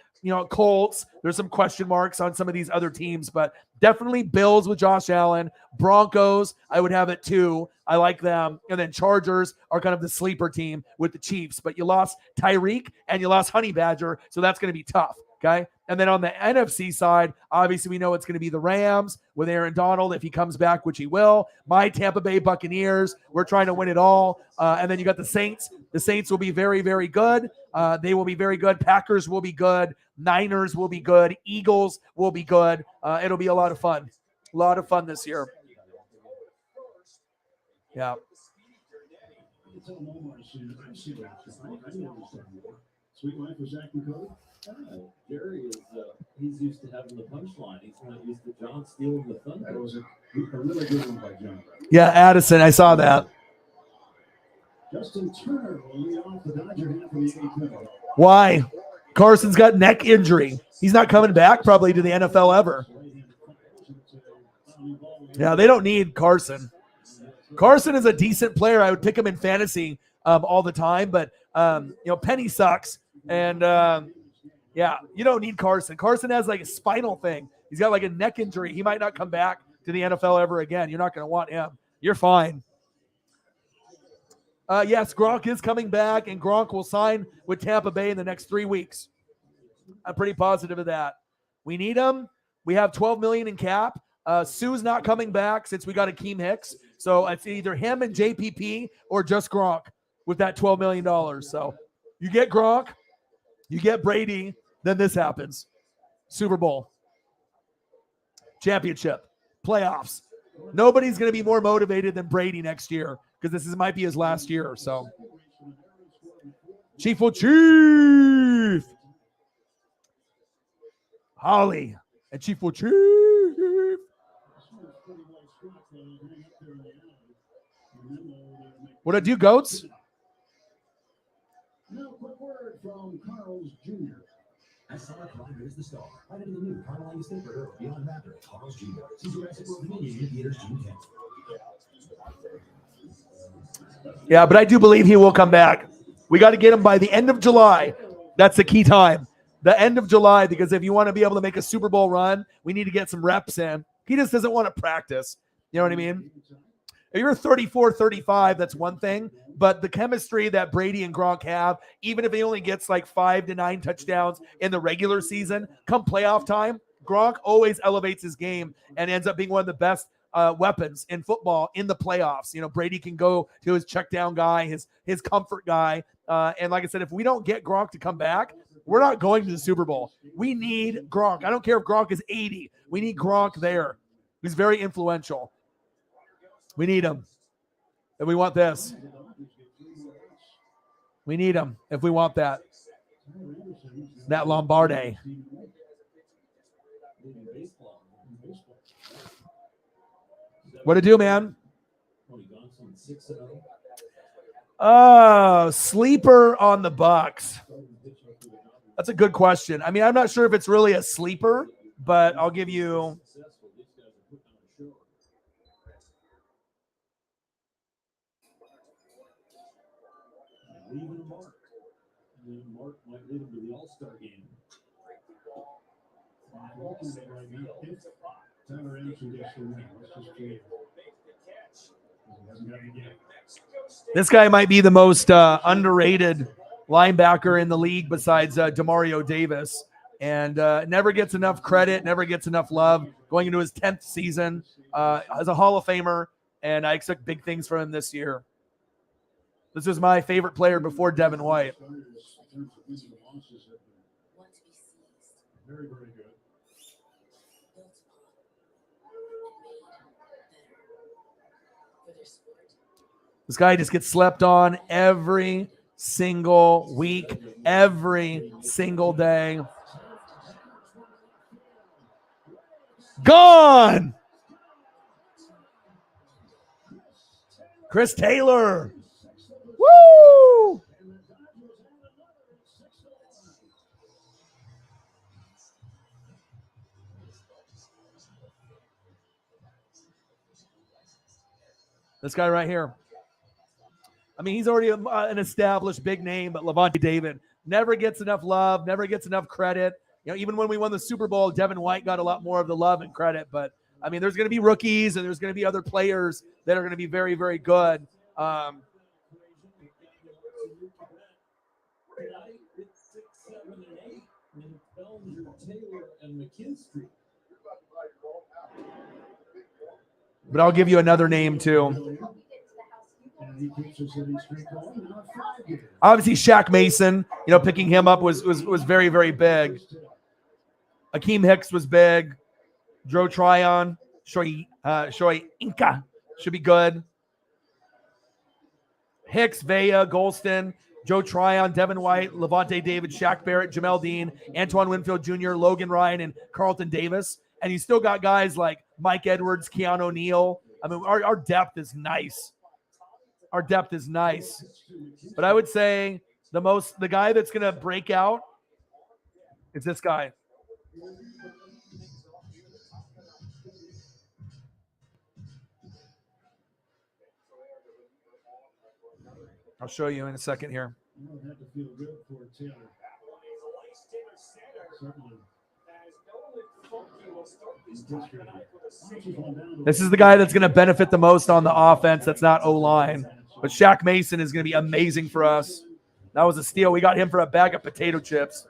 Colts. There's some question marks on some of these other teams, but definitely Bills with Josh Allen. Broncos, I would have it too. I like them. And then Chargers are kind of the sleeper team with the Chiefs, but you lost Tyreek and you lost Honey Badger, so that's going to be tough. Okay. And then on the NFC side, obviously we know it's going to be the Rams with Aaron Donald if he comes back, which he will. My Tampa Bay Buccaneers, we're trying to win it all. And then you got the Saints. The Saints will be very, very good. They will be very good. Packers will be good. Niners will be good. Eagles will be good. It'll be a lot of fun. A lot of fun this year. Yeah. Sweet life with Zach and Cody. Jerry is, he's used to having the punchline. He's not used to John stealing the thunder. That was a really good one by John. Yeah, Addison, I saw that. Justin Turner will lead off the Dodger half of the eighth. Why? Carson's got neck injury. He's not coming back probably to the NFL ever. Yeah, they don't need Carson. Carson is a decent player. I would pick him in fantasy all the time, but Penny sucks. And yeah, you don't need Carson. Carson has like a spinal thing. He's got like a neck injury. He might not come back to the NFL ever again. You're not going to want him. You're fine. Yes, Gronk is coming back, and Gronk will sign with Tampa Bay in the next 3 weeks. I'm pretty positive of that. We need him. We have $12 million in cap. Sue's not coming back since we got Akeem Hicks. So it's either him and JPP or just Gronk with that $12 million. So you get Gronk, you get Brady, then this happens. Super Bowl. Championship. Playoffs. Nobody's going to be more motivated than Brady next year because this might be his last year. So Chief will Chief. Holly and Chief will Chief. What I do, goats? Now, quick word from Carl's Jr. As summer climbers the star, right into the new Carl Ice Thinker Beyond Rapper, Carl's Jr. See Jurassic World Dominion in theaters June 10th. Yeah, but I do believe he will come back. We got to get him by the end of July. That's the key time. The end of July, because if you want to be able to make a Super Bowl run, we need to get some reps in. He just doesn't want to practice. You know what I mean? If you're 34, 35, that's one thing. But the chemistry that Brady and Gronk have, even if he only gets like 5 to 9 touchdowns in the regular season, come playoff time, Gronk always elevates his game and ends up being one of the best weapons in football in the playoffs. Brady can go to his check down guy, his comfort guy. And like I said, if we don't get Gronk to come back, we're not going to the Super Bowl. We need Gronk. I don't care if Gronk is 80. We need Gronk there. He's very influential. We need him. And we want this. We need him if we want that. That Lombardi. What to do, man? Sleeper on the Bucks. That's a good question. I mean, I'm not sure if it's really a sleeper, but I'll give you. Leaving Mark. Mark might lead him to the All-Star game. Tyler Anderson gets the win. Let's just trade. This guy might be the most underrated linebacker in the league besides Demario Davis, and never gets enough credit, never gets enough love. Going into his 10th season as a Hall of Famer, and I expect big things from him this year. This is my favorite player before Devin White. Very, very good. This guy just gets slept on every single week, every single day. Gone! Chris Taylor. Woo! This guy right here. I mean, he's already an established big name, but Lavonte David never gets enough love, never gets enough credit. You know, even when we won the Super Bowl, Devin White got a lot more of the love and credit. But, I mean, there's going to be rookies and there's going to be other players that are going to be very, very good. Tonight, it's 6, 7, and 8 in Bellinger, Taylor, and McKinstry. But I'll give you another name, too. Obviously, Shaq Mason, you know, picking him up was very, very big. Akeem Hicks was big. Joe Tryon, Shoy Inca should be good. Hicks, Vea, Golston, Joe Tryon, Devin White, Lavonte David, Shaq Barrett, Jamel Dean, Antoine Winfield Jr., Logan Ryan, and Carlton Davis. And you still got guys like Mike Edwards, Keanu O'Neal. I mean, our depth is nice. Our depth is nice. But I would say the guy that's going to break out is this guy. I'll show you in a second here. This is the guy that's going to benefit the most on the offense. That's not O-line. But Shaq Mason is going to be amazing for us. That was a steal. We got him for a bag of potato chips.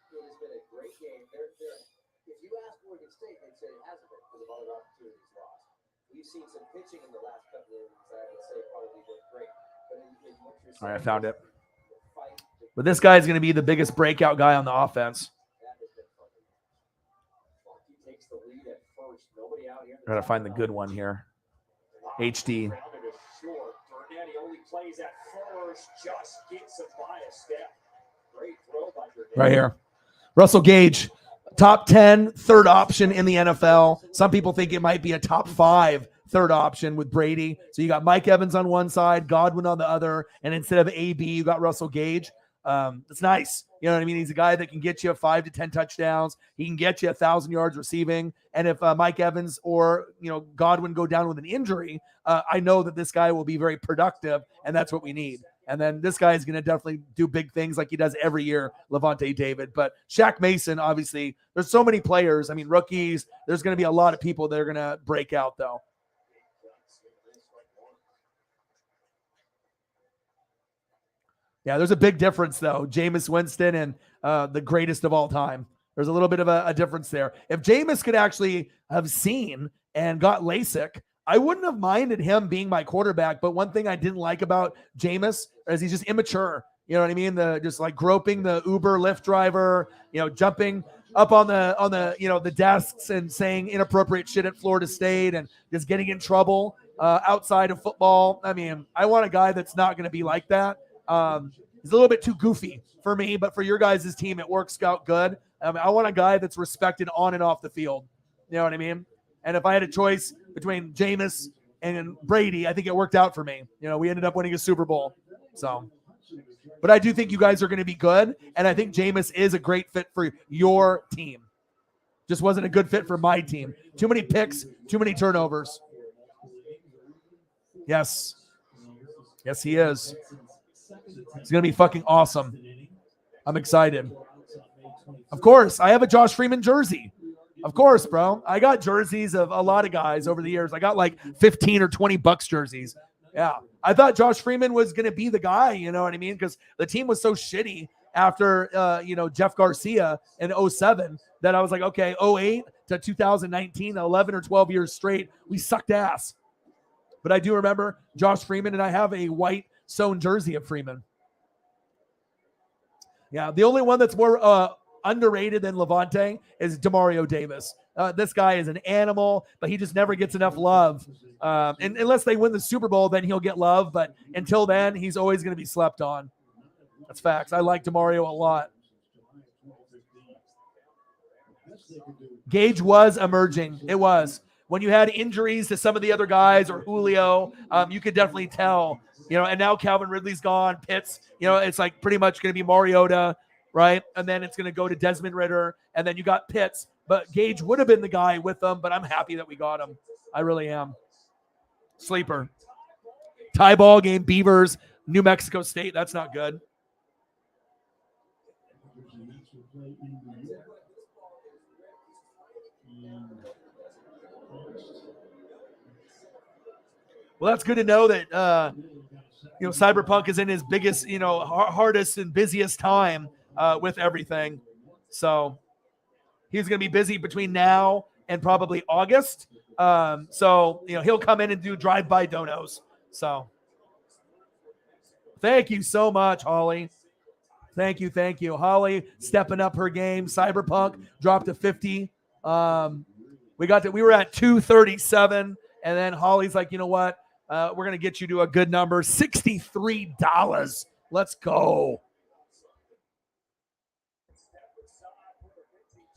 It has been a great game. If you ask Oregon State, they'd say it hasn't been because of other opportunities lost. We've seen some pitching in the last couple of innings that I would say probably looked great. But in what you're saying, All right, I found it. But this guy is going to be the biggest breakout guy on the offense. I got to find the good one here. HD. Right here. Russell Gage, top 10, third option in the NFL. Some people think it might be a top 5 third option with Brady. So you got Mike Evans on one side, Godwin on the other, and instead of AB, you got Russell Gage. It's nice. You know what I mean? He's a guy that can get you 5 to 10 touchdowns. He can get you 1,000 yards receiving. And if Mike Evans or, Godwin go down with an injury, I know that this guy will be very productive, and that's what we need. And then this guy is going to definitely do big things like he does every year, Lavonte David. But Shaq Mason, obviously, there's so many players. I mean, rookies. There's going to be a lot of people that are going to break out, though. Yeah, there's a big difference, though. Jameis Winston and the greatest of all time. There's a little bit of a difference there. If Jameis could actually have seen and got LASIK, I wouldn't have minded him being my quarterback. But one thing I didn't like about Jameis is he's just immature. You know what I mean? Just like groping the Uber Lyft driver, jumping up on the desks and saying inappropriate shit at Florida State and just getting in trouble outside of football. I mean, I want a guy that's not going to be like that. He's a little bit too goofy for me, but for your guys' team, it works out good. I want a guy that's respected on and off the field. You know what I mean? And if I had a choice between Jameis and Brady, I think it worked out for me. We ended up winning a Super Bowl. So, but I do think you guys are going to be good, and I think Jameis is a great fit for your team. Just wasn't a good fit for my team. Too many picks, too many turnovers. Yes. Yes, he is. It's going to be fucking awesome. I'm excited. Of course, I have a Josh Freeman jersey. Of course, bro. I got jerseys of a lot of guys over the years. I got like 15 or 20 Bucks jerseys. Yeah. I thought Josh Freeman was going to be the guy, you know what I mean? Because the team was so shitty after, Jeff Garcia in 07 that I was like, okay, 08 to 2019, 11 or 12 years straight, we sucked ass. But I do remember Josh Freeman, and I have a white sewn jersey of Freeman. Yeah, the only one that's more underrated than Lavonte is Demario Davis. This guy is an animal, but he just never gets enough love. And unless they win the Super Bowl, then he'll get love. But until then, he's always going to be slept on. That's facts. I like Demario a lot. Gage was emerging. It was. When you had injuries to some of the other guys or Julio, you could definitely tell and now Calvin Ridley's gone. Pitts, it's like pretty much going to be Mariota, right? And then it's going to go to Desmond Ridder, and then you got Pitts. But Gage would have been the guy with them, but I'm happy that we got him. I really am. Sleeper. Tie ball game, Beavers, New Mexico State. That's not good. Well, that's good to know that, Cyberpunk is in his biggest, hardest and busiest time with everything. So he's going to be busy between now and probably August. So he'll come in and do drive-by donos. So thank you so much, Holly. Thank you. Holly stepping up her game. Cyberpunk dropped to 50. We were at 237, and then Holly's like, you know what? We're going to get you to a good number, $63. Let's go.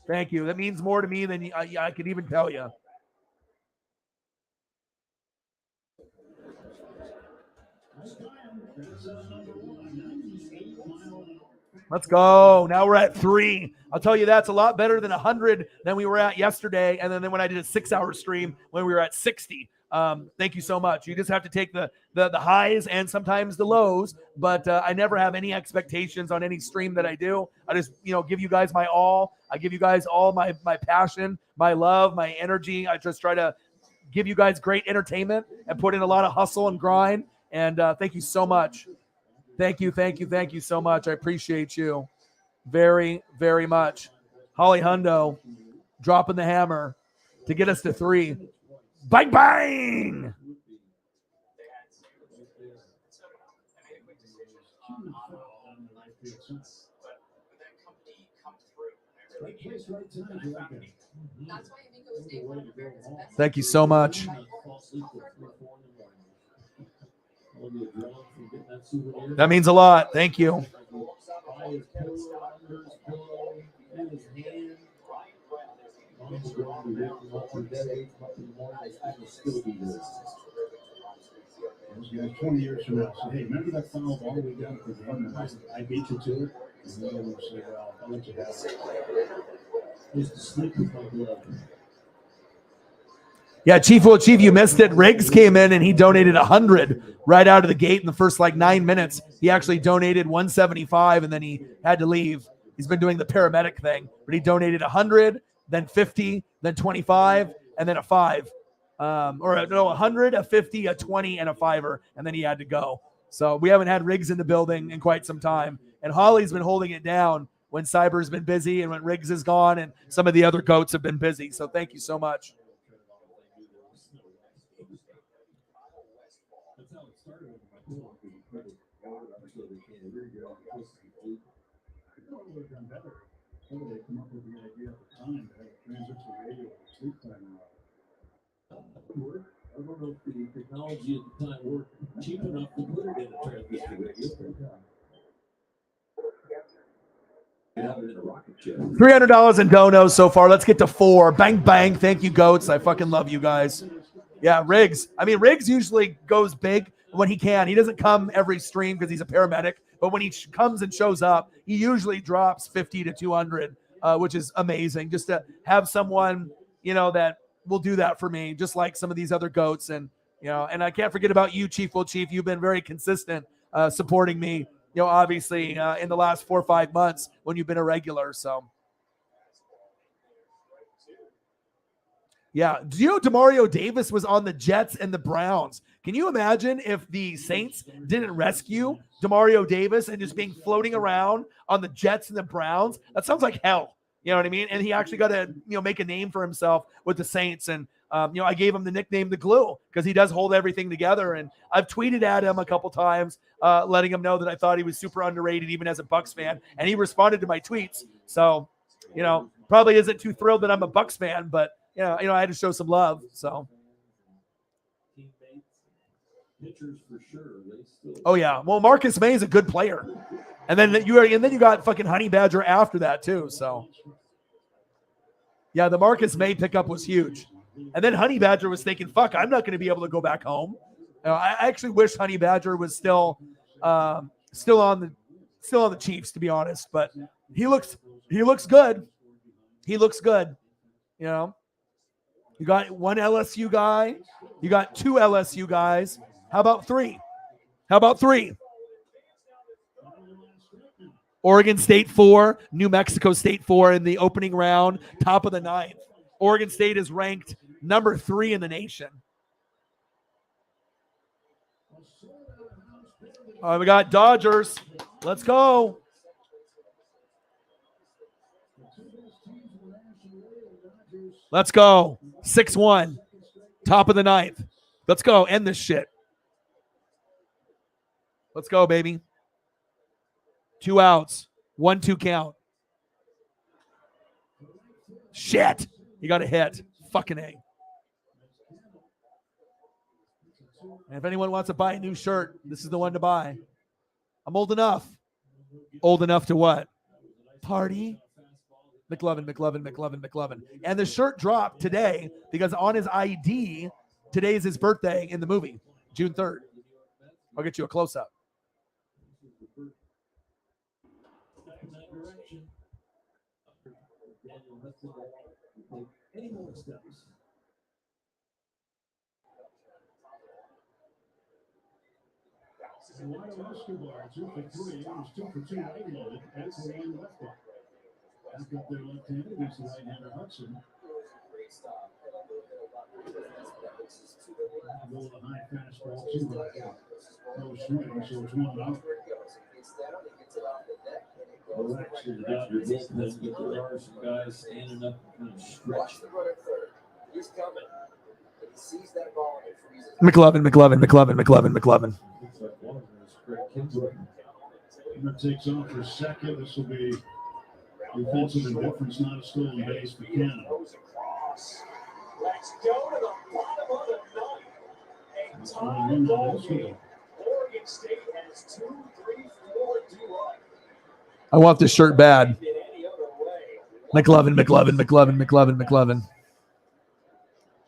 Thank you. That means more to me than I could even tell you. Let's go. Now we're at 3. I'll tell you that's a lot better than 100 than we were at yesterday. And then when I did a 6-hour stream when we were at 60. Thank you so much. You just have to take the highs and sometimes the lows, but I never have any expectations on any stream that I do. I just, give you guys my all. I give you guys all my passion, my love, my energy. I just try to give you guys great entertainment and put in a lot of hustle and grind. And thank you so much. Thank you so much. I appreciate you very, very much. Holly Hundo dropping the hammer to get us to 3. Bang, bang! Thank you so much. That means a lot. Thank you. Those guys 20 years from now say, hey, remember that foul ball we got at the game? I beat you to it. And then they'll say, well, I'll let you have it. Just to sleep with my glove. Yeah, Chief, you missed it. Riggs came in and he donated 100 right out of the gate in the first 9 minutes. He actually donated 175 and then he had to leave. He's been doing the paramedic thing, but he donated 100, then 50, then 25, and then a 5. 100, a 50, a 20, and a 5-er, and then he had to go. So we haven't had Riggs in the building in quite some time. And Holly's been holding it down when Cyber's been busy and when Riggs is gone and some of the other goats have been busy. So thank you so much. Somebody come up with the idea at the time to have a transistor radio with a sleep timer on. I don't know if the technology at the time worked cheap enough to put it in a transistor radio. Have it in a rocket ship. $300 in donos so far. Let's get to 4. Bang, bang. Thank you, goats. I fucking love you guys. Yeah, Riggs. Riggs usually goes big when he can. He doesn't come every stream because he's a paramedic. But when he comes and shows up, he usually drops 50 to 200, which is amazing. Just to have someone, that will do that for me, just like some of these other goats. And, and I can't forget about you, Chief. You've been very consistent supporting me, obviously in the last 4 or 5 months when you've been a regular. So, yeah. Do you know Demario Davis was on the Jets and the Browns? Can you imagine if the Saints didn't rescue Demario Davis and just being floating around on the Jets and the Browns? That sounds like hell. You know what I mean? And he actually got to, make a name for himself with the Saints. And, I gave him the nickname The Glue because he does hold everything together. And I've tweeted at him a couple times, letting him know that I thought he was super underrated, even as a Bucs fan. And he responded to my tweets. So, probably isn't too thrilled that I'm a Bucs fan, but, I had to show some love. So. Pitchers for sure. Oh yeah. Well, Marcus May is a good player. And then you got fucking Honey Badger after that too. So yeah, the Marcus May pickup was huge. And then Honey Badger was thinking, fuck, I'm not going to be able to go back home. I actually wish Honey Badger was still on the Chiefs, to be honest. But he looks good. He looks good. You know, you got one LSU guy. You got two LSU guys. How about three? Oregon State 4, New Mexico State 4 in the opening round, top of the ninth. Oregon State is ranked number 3 in the nation. We got Dodgers. Let's go. Let's go. 6-1. Top of the ninth. Let's go. End this shit. Let's go, baby. 2 outs. 1-2 count. Shit. You got a hit. Fucking A. And if anyone wants to buy a new shirt, this is the one to buy. I'm old enough. Old enough to what? Party? McLovin. And the shirt dropped today because on his ID, today is his birthday in the movie, June 3rd. I'll get you a close-up. Any more steps? Eduardo Escobar, 2 for 3. He was 2 for 2 right-handed. That's the one left back. Back up there left-handed against the right-hander Hudson. Go with a high fastball, 2 right. No swing, so it's 1 out. Well, actually, the Dodgers bullpen, but there are some guys standing up and stretch. Watch the runner third. He's coming. He sees that ball and it freezes. McLovin. Looks like one of them is Craig Kimbrell. Runner takes off for second. This will be defensive indifference, not a stolen base for Canada. Let's go to the bottom of the ninth. A tie ball game. Oregon State has 2, 3, 4 due up. I want this shirt bad. McLovin.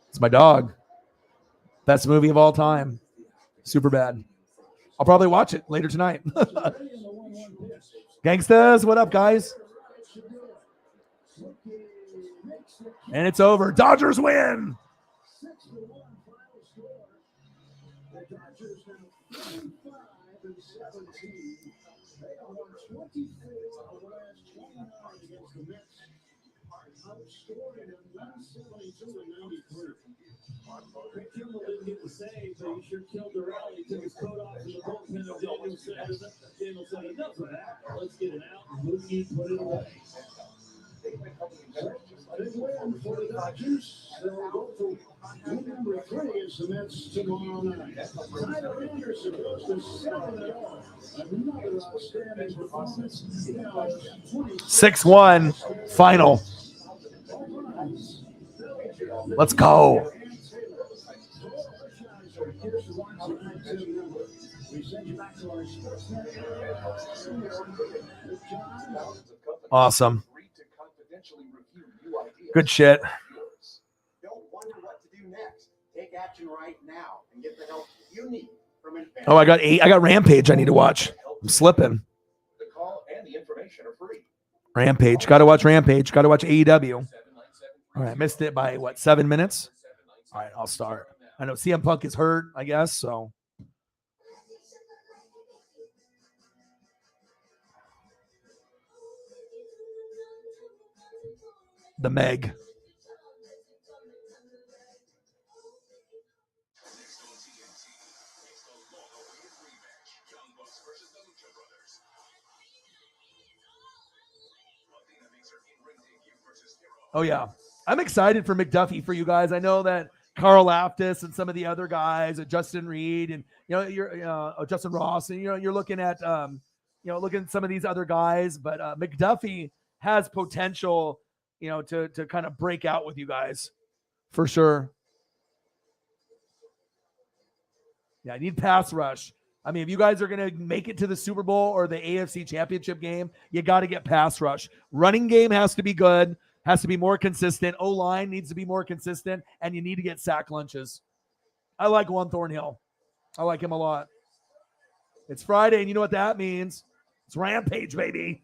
It's my dog. Best movie of all time. Super bad. I'll probably watch it later tonight. Gangstas, what up, guys? And it's over. Dodgers win. Craig Kimbrell didn't get the save, but he sure killed the rally. He took his coat off in the bullpen, and Daniel said, enough of that. Let's get it out and put it away. Big win for the Dodgers. They'll go to win number 3 as the Mets tomorrow night. Tyler Anderson goes to 7-0. Another outstanding performance. 6-1 final. Let's go. Awesome. Good shit. Don't wonder what to do next. Take action right now and get the help you need from an Oh, I got Rampage I need to watch. I'm slipping. The call and the information are free. Rampage. Got to watch Rampage. Got to watch AEW. All right, I missed it by 7 minutes? All right, I'll start. I know CM Punk is hurt, I guess, so. The Meg. Oh, yeah. I'm excited for McDuffie for you guys. I know that Carl Aftis and some of the other guys, Justin Reed and, you're Justin Ross, and, you're looking at, looking at some of these other guys, but McDuffie has potential, to kind of break out with you guys for sure. Yeah, I need pass rush. I mean, if you guys are going to make it to the Super Bowl or the AFC Championship game, you got to get pass rush. Running game has to be good, has to be more consistent. O-line needs to be more consistent, and you need to get sack lunches. I like Juan Thornhill. I like him a lot. It's Friday, and you know what that means. It's Rampage, baby.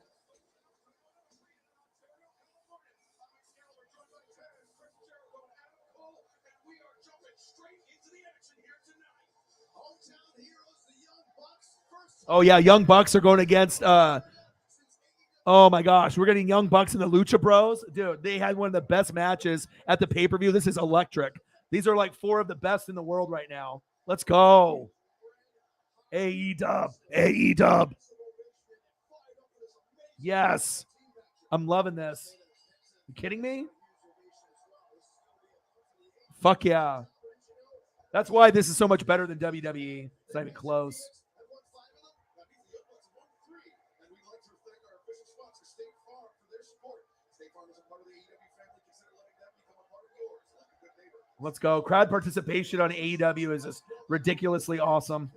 Oh, yeah, Young Bucks are going against, oh my gosh, we're getting Young Bucks and the Lucha Bros. Dude, they had one of the best matches at the pay-per-view. This is electric. These are like 4 of the best in the world right now. Let's go. AEW. AEW. Yes. I'm loving this. You kidding me? Fuck yeah. That's why this is so much better than WWE. It's not even close. Let's go. Crowd participation on AEW is just ridiculously awesome.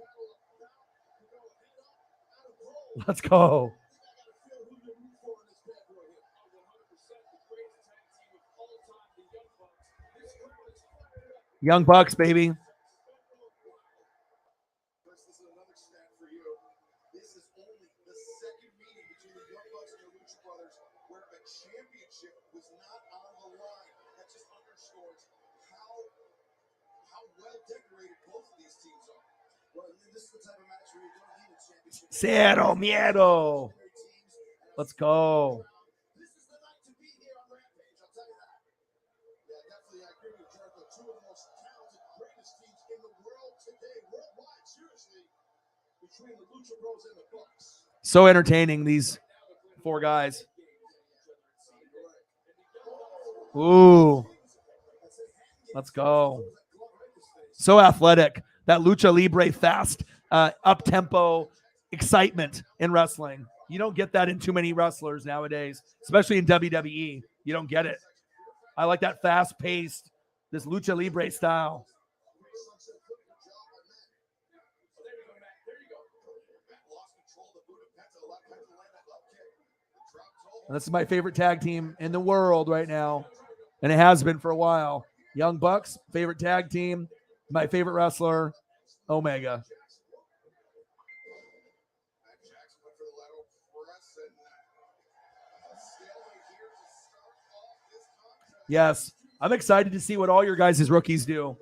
Let's go. Young Bucks, baby. Cero miedo. Let's go. So entertaining, these 4 guys. Ooh. Let's go. So athletic. That lucha libre fast, up-tempo excitement in wrestling. You don't get that in too many wrestlers nowadays, especially in WWE. You don't get it. I like that fast-paced, this lucha libre style. And this is my favorite tag team in the world right now, and it has been for a while. Young Bucks, favorite tag team. My favorite wrestler, Omega. Yes, I'm excited to see what all your guys' rookies do.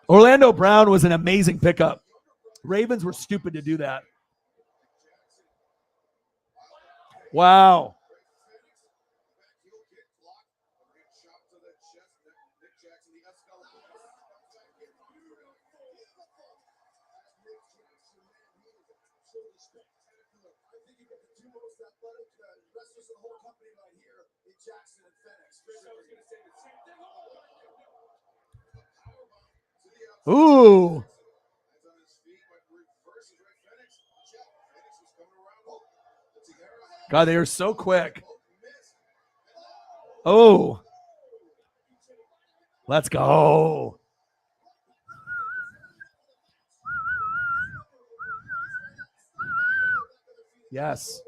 Orlando Brown was an amazing pickup. Ravens were stupid to do that. Wow. Ooh. God, they are so quick. Oh. Let's go. Yes.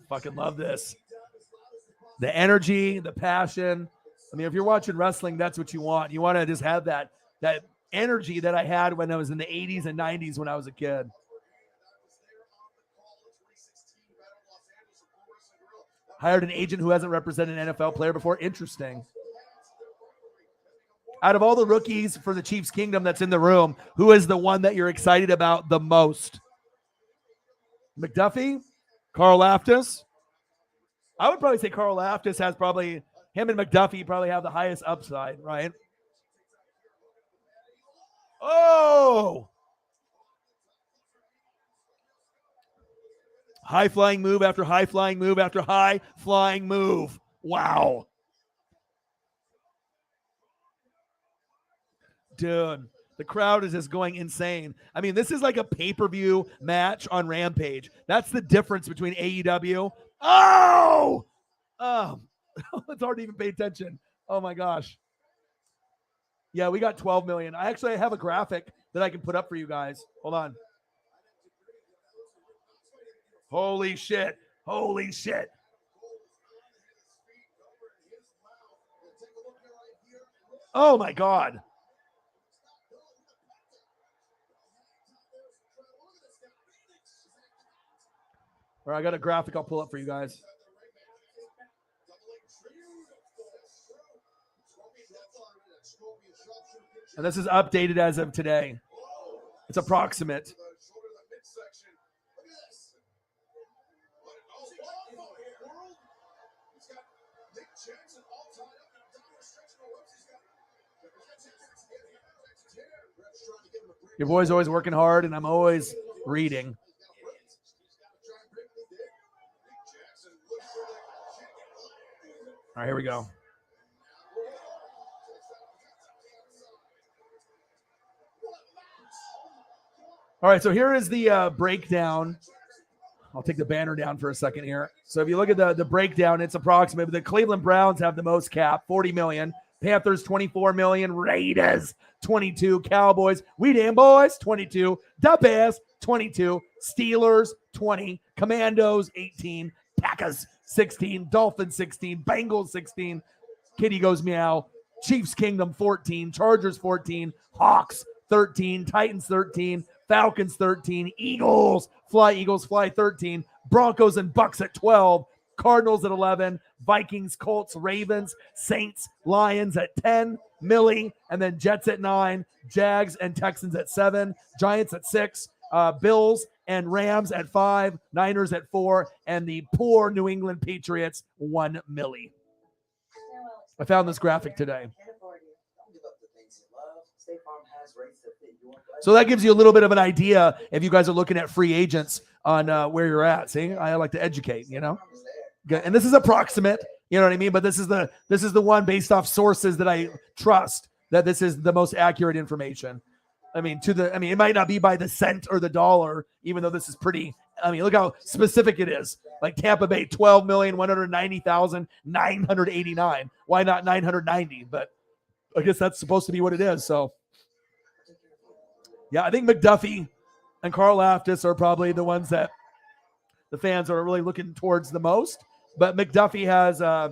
Fucking love this. The energy, the passion. I mean, if you're watching wrestling, that's what you want. You want to just have that energy that I had when I was in the 80s and 90s when I was a kid. Hired an agent who hasn't represented an NFL player before. Interesting. Out of all the rookies for the Chiefs Kingdom that's in the room, who is the one that you're excited about the most? McDuffie? Carl Aftis? I would probably say Carl Aftis has probably, him and McDuffie probably have the highest upside, right? Oh! High flying move after high flying move after high flying move. Wow. Dude, the crowd is just going insane. I mean, this is like a pay-per-view match on Rampage. That's the difference between AEW. Oh! It's hard to even pay attention. Oh my gosh. Yeah, we got 12 million. I have a graphic that I can put up for you guys. Hold on. Holy shit. Holy shit. Oh my God. All right, I got a graphic I'll pull up for you guys. And this is updated as of today. It's approximate. Your boy's always working hard, and I'm always reading. All right, here we go. All right, so here is the breakdown. I'll take the banner down for a second here. So if you look at the breakdown, it's approximate. The Cleveland Browns have the most cap, $40 million. Panthers, $24 million. Raiders, $22. Cowboys, we damn boys, $22. Da Bears, $22. Steelers, $20. Commandos, $18. Packers, $16. Dolphins, $16. Bengals, $16. Kitty goes meow. Chiefs Kingdom, $14. Chargers, $14. Hawks, $13. Titans, $13. Falcons, 13. Eagles fly, 13. Broncos and Bucks at 12. Cardinals at 11. Vikings, Colts, Ravens, Saints, Lions at 10. Millie, and then Jets at 9. Jags and Texans at 7. Giants at 6. Bills and Rams at 5. Niners at 4. And the poor New England Patriots, 1 milli. I found this graphic today. So that gives you a little bit of an idea if you guys are looking at free agents on where you're at. See, I like to educate, you know. And this is approximate, you know what I mean. But this is the one based off sources that I trust that this is the most accurate information. I mean, it might not be by the cent or the dollar, even though this is pretty. I mean, look how specific it is. Like Tampa Bay, 12,190,989. Why not 990? But I guess that's supposed to be what it is. So. Yeah, I think McDuffie and Carl Laftis are probably the ones that the fans are really looking towards the most. But McDuffie has, I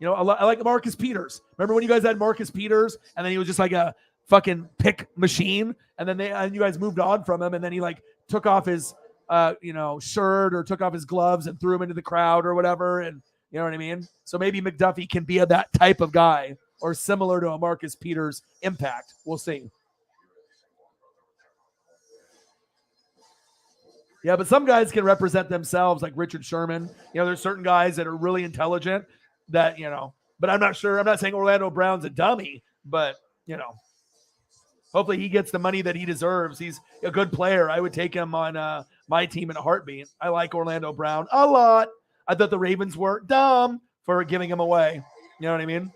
like Marcus Peters. Remember when you guys had Marcus Peters, and then he was just like a fucking pick machine, and then you guys moved on from him, and then he like took off his, shirt or took off his gloves and threw him into the crowd or whatever, and you know what I mean. So maybe McDuffie can be that type of guy, or similar to a Marcus Peters impact. We'll see. Yeah, but some guys can represent themselves, like Richard Sherman. You know, there's certain guys that are really intelligent that, but I'm not sure. I'm not saying Orlando Brown's a dummy, but, hopefully he gets the money that he deserves. He's a good player. I would take him on my team in a heartbeat. I like Orlando Brown a lot. I thought the Ravens were dumb for giving him away. You know what I mean?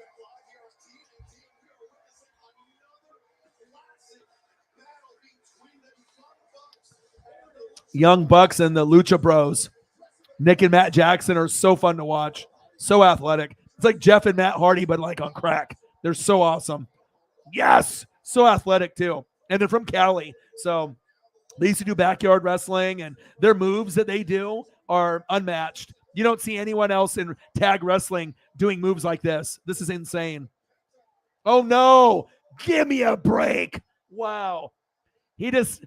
Young Bucks and the Lucha Bros. Nick and Matt Jackson are so fun to watch. So athletic. It's like Jeff and Matt Hardy, but like on crack. They're so awesome. Yes. So athletic too. And they're from Cali. So they used to do backyard wrestling, and their moves that they do are unmatched. You don't see anyone else in tag wrestling doing moves like this. This is insane. Oh no. Give me a break. Wow. He just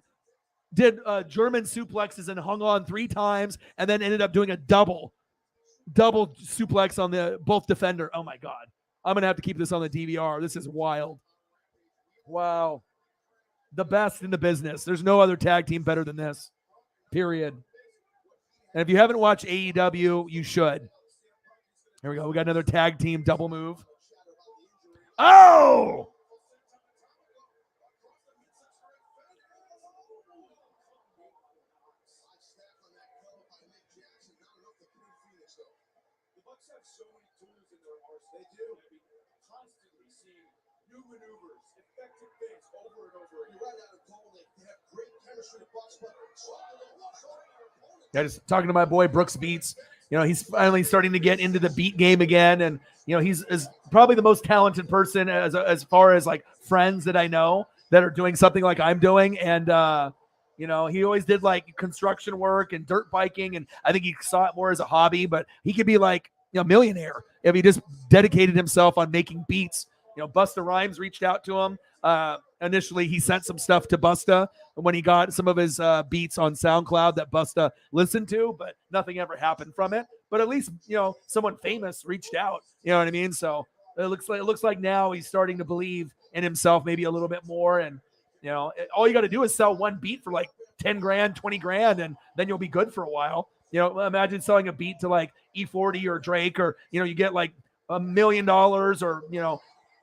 did German suplexes and hung on 3 times, and then ended up doing a double suplex on the both defender. Oh my God. I'm going to have to keep this on the DVR. This is wild. Wow. The best in the business. There's no other tag team better than this. Period. And if you haven't watched AEW, you should. Here we go. We got another tag team double move. Oh! Yeah, just talking to my boy Brooks Beats. He's finally starting to get into the beat game again, and he's is probably the most talented person as far as like friends that I know that are doing something like I'm doing, and You know, he always did like construction work and dirt biking, and I think he saw it more as a hobby. But he could be like, you know, millionaire if he just dedicated himself on making beats. You know, Busta Rhymes reached out to him. Initially, he sent some stuff to Busta when he got some of his beats on SoundCloud that Busta listened to, but nothing ever happened from it. But at least, you know, someone famous reached out. You know what I mean? So it looks like now he's starting to believe in himself maybe a little bit more. And, you know, all you got to do is sell one beat for like 10 grand, 20 grand, and then you'll be good for a while. You know, imagine selling a beat to like E40 or Drake, or, you know, you get like $1 million, or, you know,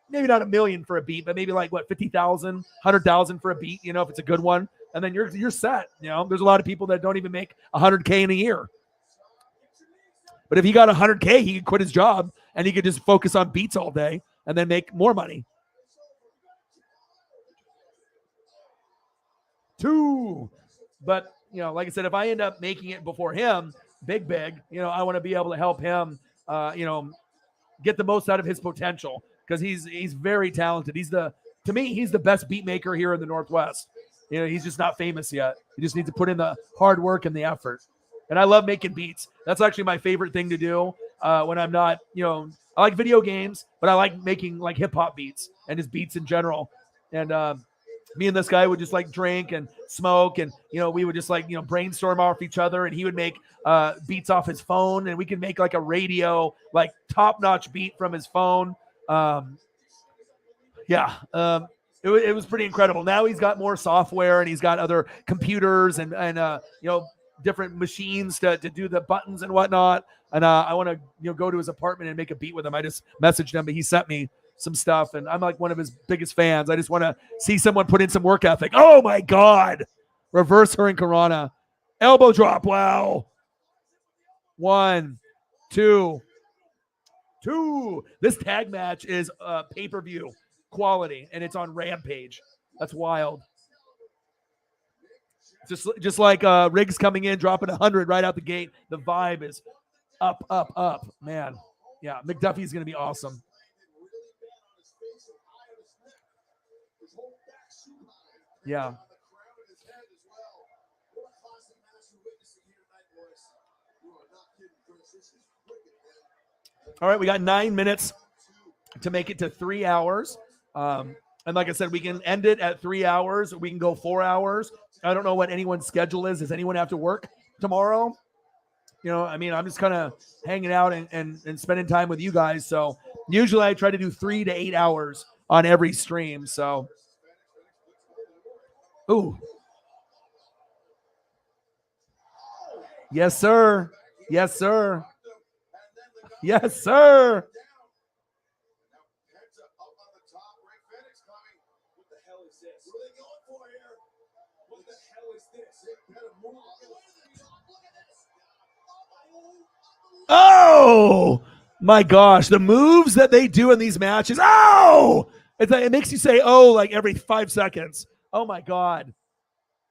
maybe not $1 million for a beat, but maybe like what, 50,000, 100,000 for a beat, you know, if it's a good one, and then you're set. You know, there's a lot of people that don't even make 100K in a year. But if he got 100K, he could quit his job and he could just focus on beats all day and then make more money. 2. But, you know, like I said, if I end up making it before him, big, you know, I want to be able to help him, you know, get the most out of his potential, because he's very talented. To me, he's the best beat maker here in the Northwest. You know, he's just not famous yet. He just needs to put in the hard work and the effort. And I love making beats. That's actually my favorite thing to do when I'm not, you know, I like video games, but I like making like hip hop beats and just beats in general. And me and this guy would just like drink and smoke, and, you know, we would just like, you know, brainstorm off each other, and he would make beats off his phone, and we could make like a radio, like top-notch beat from his phone. It was pretty incredible. Now he's got more software, and he's got other computers and you know, different machines to do the buttons and whatnot. And I want to, you know, go to his apartment and make a beat with him. I just messaged him, but he sent me some stuff, and I'm like one of his biggest fans. I just want to see someone put in some work ethic. Oh my God. Reverse Hurricanrana. Elbow drop. Wow. 1, 2. This tag match is pay-per-view quality, and it's on Rampage. That's wild. Just like Riggs coming in, dropping 100 right out the gate. The vibe is up. Man, yeah, McDuffie's going to be awesome. Yeah. All right, we got 9 minutes to make it to 3 hours. And like I said, we can end it at 3 hours. We can go 4 hours. I don't know what anyone's schedule is. Does anyone have to work tomorrow? You know, I mean, I'm just kind of hanging out and spending time with you guys. So usually I try to do 3 to 8 hours on every stream. So, ooh. Yes, sir. Yes, sir. Yes, sir. Oh my gosh, the moves that they do in these matches. Oh, it makes you say, oh, like every 5 seconds. Oh my God.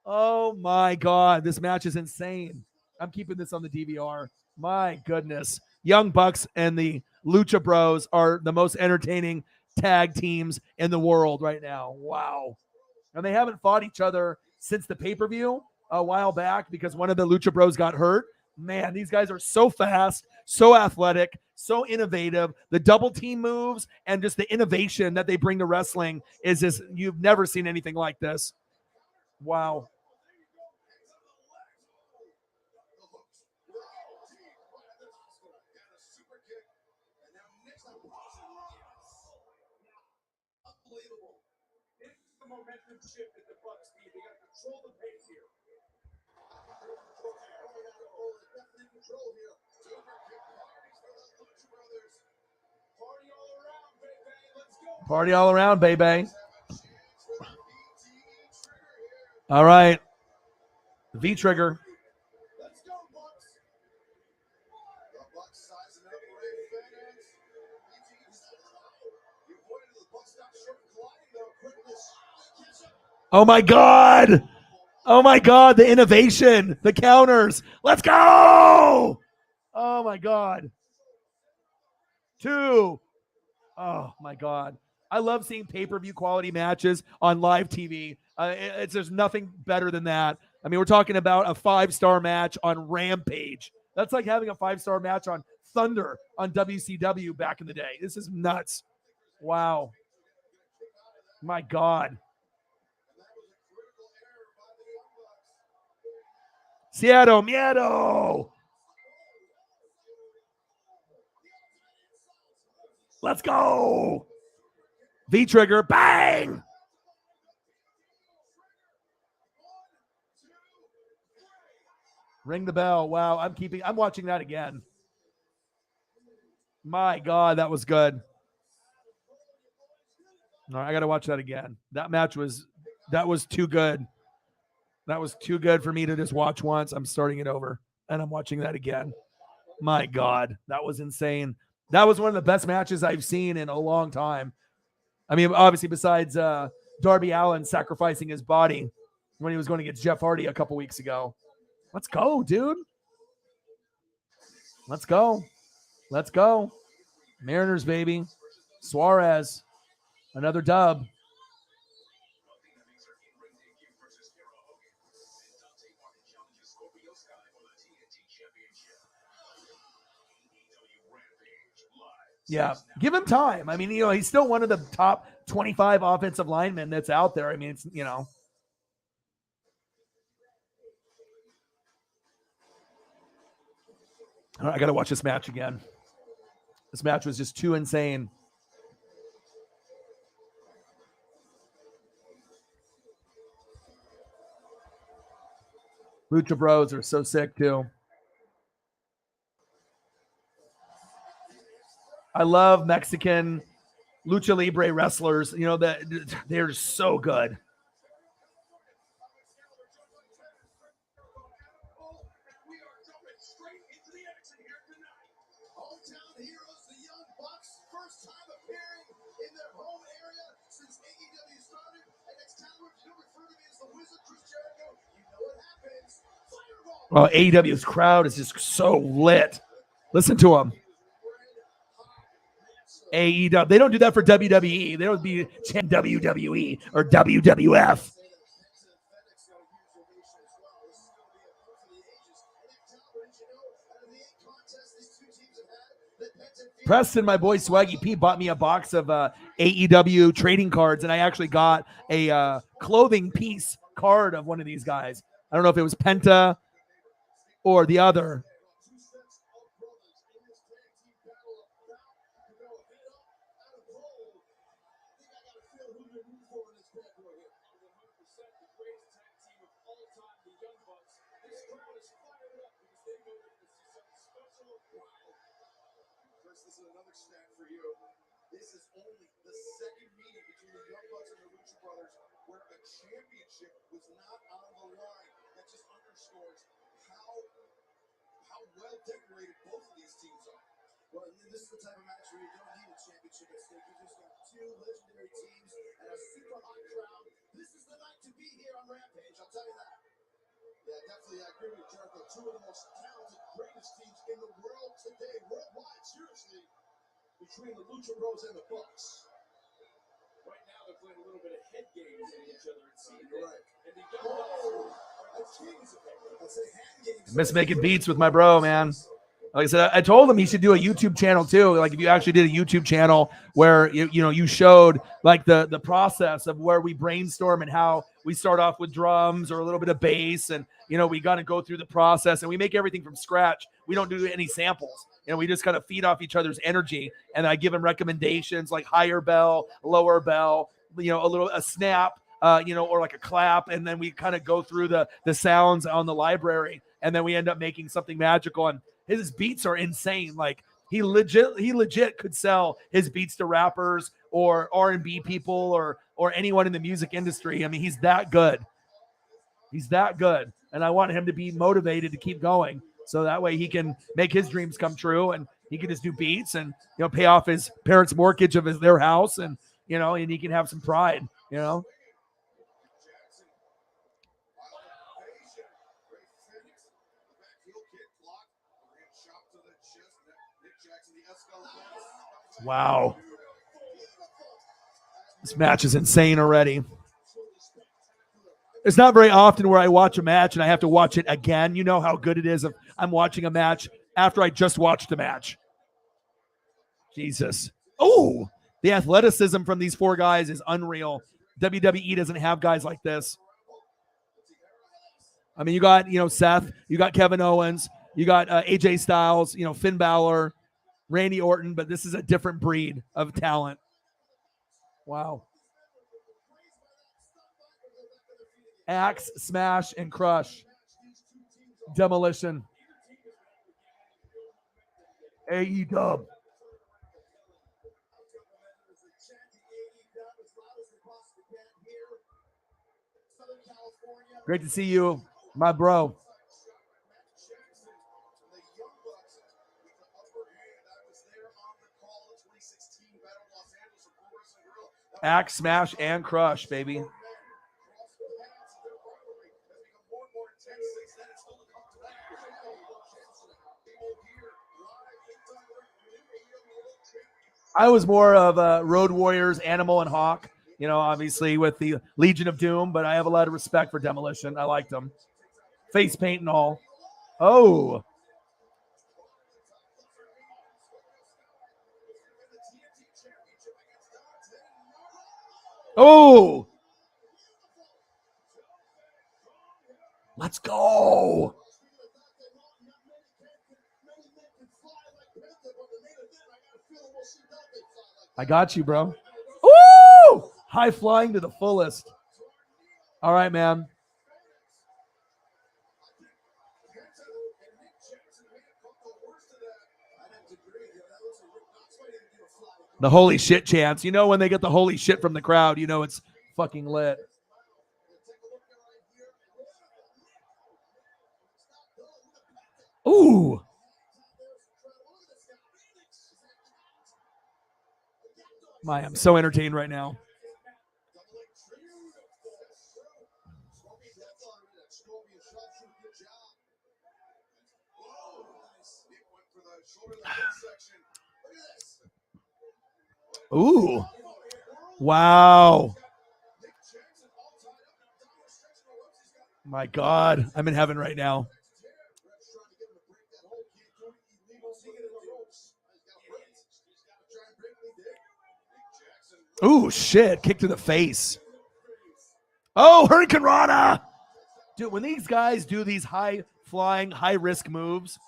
Oh my God. This match is insane. I'm keeping this on the DVR. My goodness. Young Bucks and the Lucha Bros are the most entertaining tag teams in the world right now. Wow. And they haven't fought each other since the pay-per-view a while back because one of the Lucha Bros got hurt. Man, these guys are so fast, so athletic, so innovative. The double team moves and just the innovation that they bring to wrestling is just, you've never seen anything like this. Wow. Party all around, baby. All right. V-trigger. Oh my God. Oh my God. The innovation, the counters. Let's go. Oh my God. 2. Oh my God. I love seeing pay-per-view quality matches on live TV. There's nothing better than that. I mean, we're talking about a 5-star match on Rampage. That's like having a 5-star match on Thunder on WCW back in the day. This is nuts. Wow. My God. Seattle Miedo. Let's go. V-trigger. Bang. Ring the bell. Wow. I'm watching that again. My God, that was good. All right, I got to watch that again. That was too good. That was too good for me to just watch once. I'm starting it over and I'm watching that again. My God, that was insane. That was one of the best matches I've seen in a long time. I mean, obviously besides Darby Allin sacrificing his body when he was going against Jeff Hardy a couple weeks ago. Let's go, dude. Let's go. Let's go. Mariners, baby. Suarez. Another dub. Yeah, give him time. I mean, he's still one of the top 25 offensive linemen that's out there. I mean, it's, All right, I got to watch this match again. This match was just too insane. Lucha Bros are so sick too. I love Mexican Lucha Libre wrestlers. That they're so good. Hometown heroes, the Young Bucks, first time appearing in their home area since AEW started. And Excalibur, you refer to me as the Wizard Chris Jericho. You know what happens. Fireball. Oh, AEW's crowd is just so lit. Listen to them. AEW. They don't do that for WWE. They don't be WWE or WWF. Preston, my boy Swaggy P, bought me a box of AEW trading cards, and I actually got a clothing piece card of one of these guys. I don't know if it was Penta or the other. This is another snack for you. This is only the second meeting between the Young Bucks and the Lucha Brothers where a championship was not on the line. That just underscores how well decorated both of these teams are. Well, this is the type of match where you don't need a championship at stake. You just got two legendary teams and a super hot crowd. This is the night to be here on Rampage, I'll tell you that. Yeah, definitely, I agree with Jericho. Two of the most talented, greatest teams in the world today, worldwide, seriously, between the Lucha Bros and the Bucks. Right now, they're playing a little bit of head games at each other, it seems. Right. And the Young Bucks are the kings of it. I'd say hand games. Miss making beats with my bro, man. Like I said, I told him he should do a YouTube channel too. Like if you actually did a YouTube channel where you showed like the process of where we brainstorm and how we start off with drums or a little bit of bass, and we got to go through the process and we make everything from scratch. We don't do any samples. We just kind of feed off each other's energy, and I give him recommendations like higher bell, lower bell, a snap, or like a clap, and then we kind of go through the sounds on the library, and then we end up making something magical. And his beats are insane. Like he legit could sell his beats to rappers or R&B people or anyone in the music industry. I mean, he's that good. He's that good. And I want him to be motivated to keep going. So that way he can make his dreams come true, and he can just do beats and, pay off his parents' mortgage of their house, and, and he can have some pride, Wow. This match is insane already. It's not very often where I watch a match and I have to watch it again. You know how good it is if I'm watching a match after I just watched the match. Jesus. Oh, the athleticism from these four guys is unreal. WWE doesn't have guys like this. I mean, you got, Seth, you got Kevin Owens, you got AJ Styles, Finn Balor, Randy Orton, but this is a different breed of talent. Wow. Axe, smash, and crush. Demolition. AEW. Great to see you, my bro. Axe, smash, and crush, baby. I was more of Road Warriors, Animal, and Hawk. Obviously with the Legion of Doom, but I have a lot of respect for Demolition. I liked them. Face paint and all. Oh. Oh. Let's go. I got you, bro. Ooh! High flying to the fullest. All right, man. The holy shit chants. When they get the holy shit from the crowd, it's fucking lit. Ooh. I'm so entertained right now. Ooh. Wow. My God. I'm in heaven right now. Ooh, shit. Kick to the face. Oh, Hurricane Rana. Dude, when these guys do these high-flying, high-risk moves,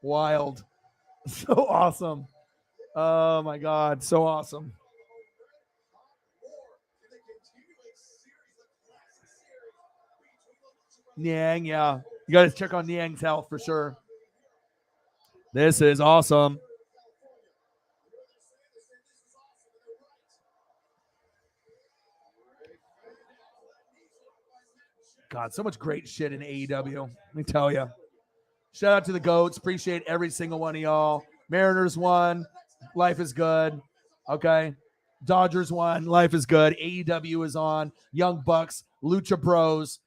wild. So awesome. Oh, my God. So awesome. Niang, yeah. You got to check on Niang's health for sure. This is awesome. God, so much great shit in AEW. Let me tell you. Shout out to the GOATs. Appreciate every single one of y'all. Mariners won. Life is good. Okay. Dodgers won. Life is good. AEW is on. Young Bucks. Lucha Bros.